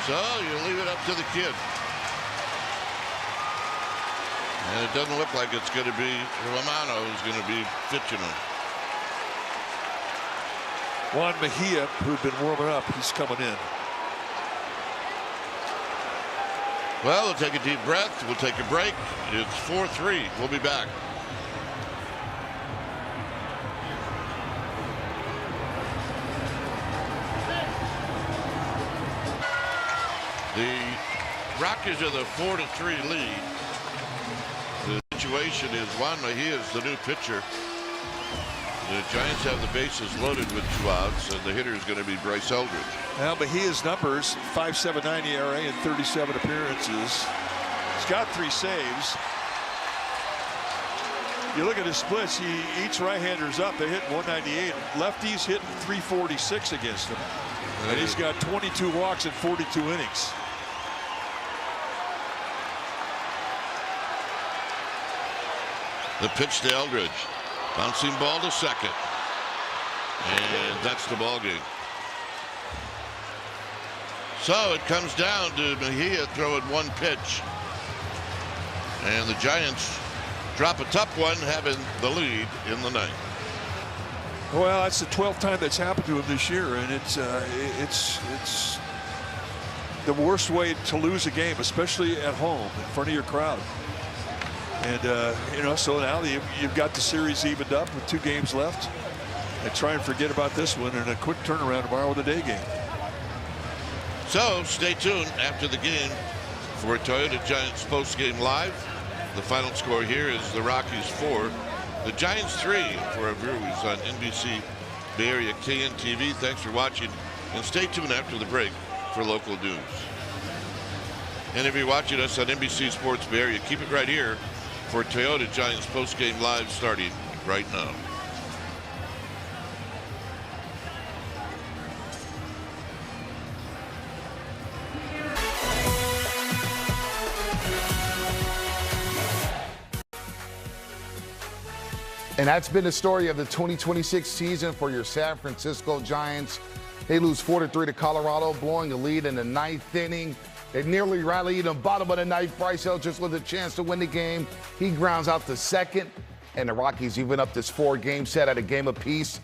So you leave it up to the kid. And it doesn't look like it's going to be Romano who's going to be pitching him. Juan Mejia, who'd been warming up, he's coming in. Well, we'll take a deep breath. We'll take a break. It's 4-3. We'll be back. The Rockies are the 4-3 lead. The situation is Juan Mejia is the new pitcher. The Giants have the bases loaded with 2 outs, and the hitter is going to be Bryce Eldridge. Now Mejia's numbers: 5.79 ERA in 37 appearances. He's got 3 saves. You look at his splits. Each right-hander's up. They're hitting 198. Lefties hitting 346 against him, and he's got 22 walks in 42 innings. The pitch to Eldridge. Bouncing ball to second. And that's the ball game. So it comes down to Mejia throwing 1 pitch. And the Giants drop a tough one, having the lead in the 9th. Well, that's the 12th time that's happened to him this year, and it's the worst way to lose a game, especially at home in front of your crowd. And you know, so now you've got the series evened up with 2 games left, and try and forget about this one, and a quick turnaround tomorrow with a day game. So stay tuned after the game for Toyota Giants post-game live. The final score here is the Rockies 4, the Giants 3 for our viewers on NBC Bay Area KNTV. Thanks for watching, and stay tuned after the break for local news. And if you're watching us on NBC Sports Bay Area, keep it right here for Toyota Giants post-game live starting right now. And that's been the story of the 2026 season for your San Francisco Giants. They lose 4-3 to Colorado, blowing a lead in the ninth inning. They nearly rallied in the bottom of the ninth. Bryce Elgis with a chance to win the game. He grounds out to second, and the Rockies even up this 4-game set at a game apiece.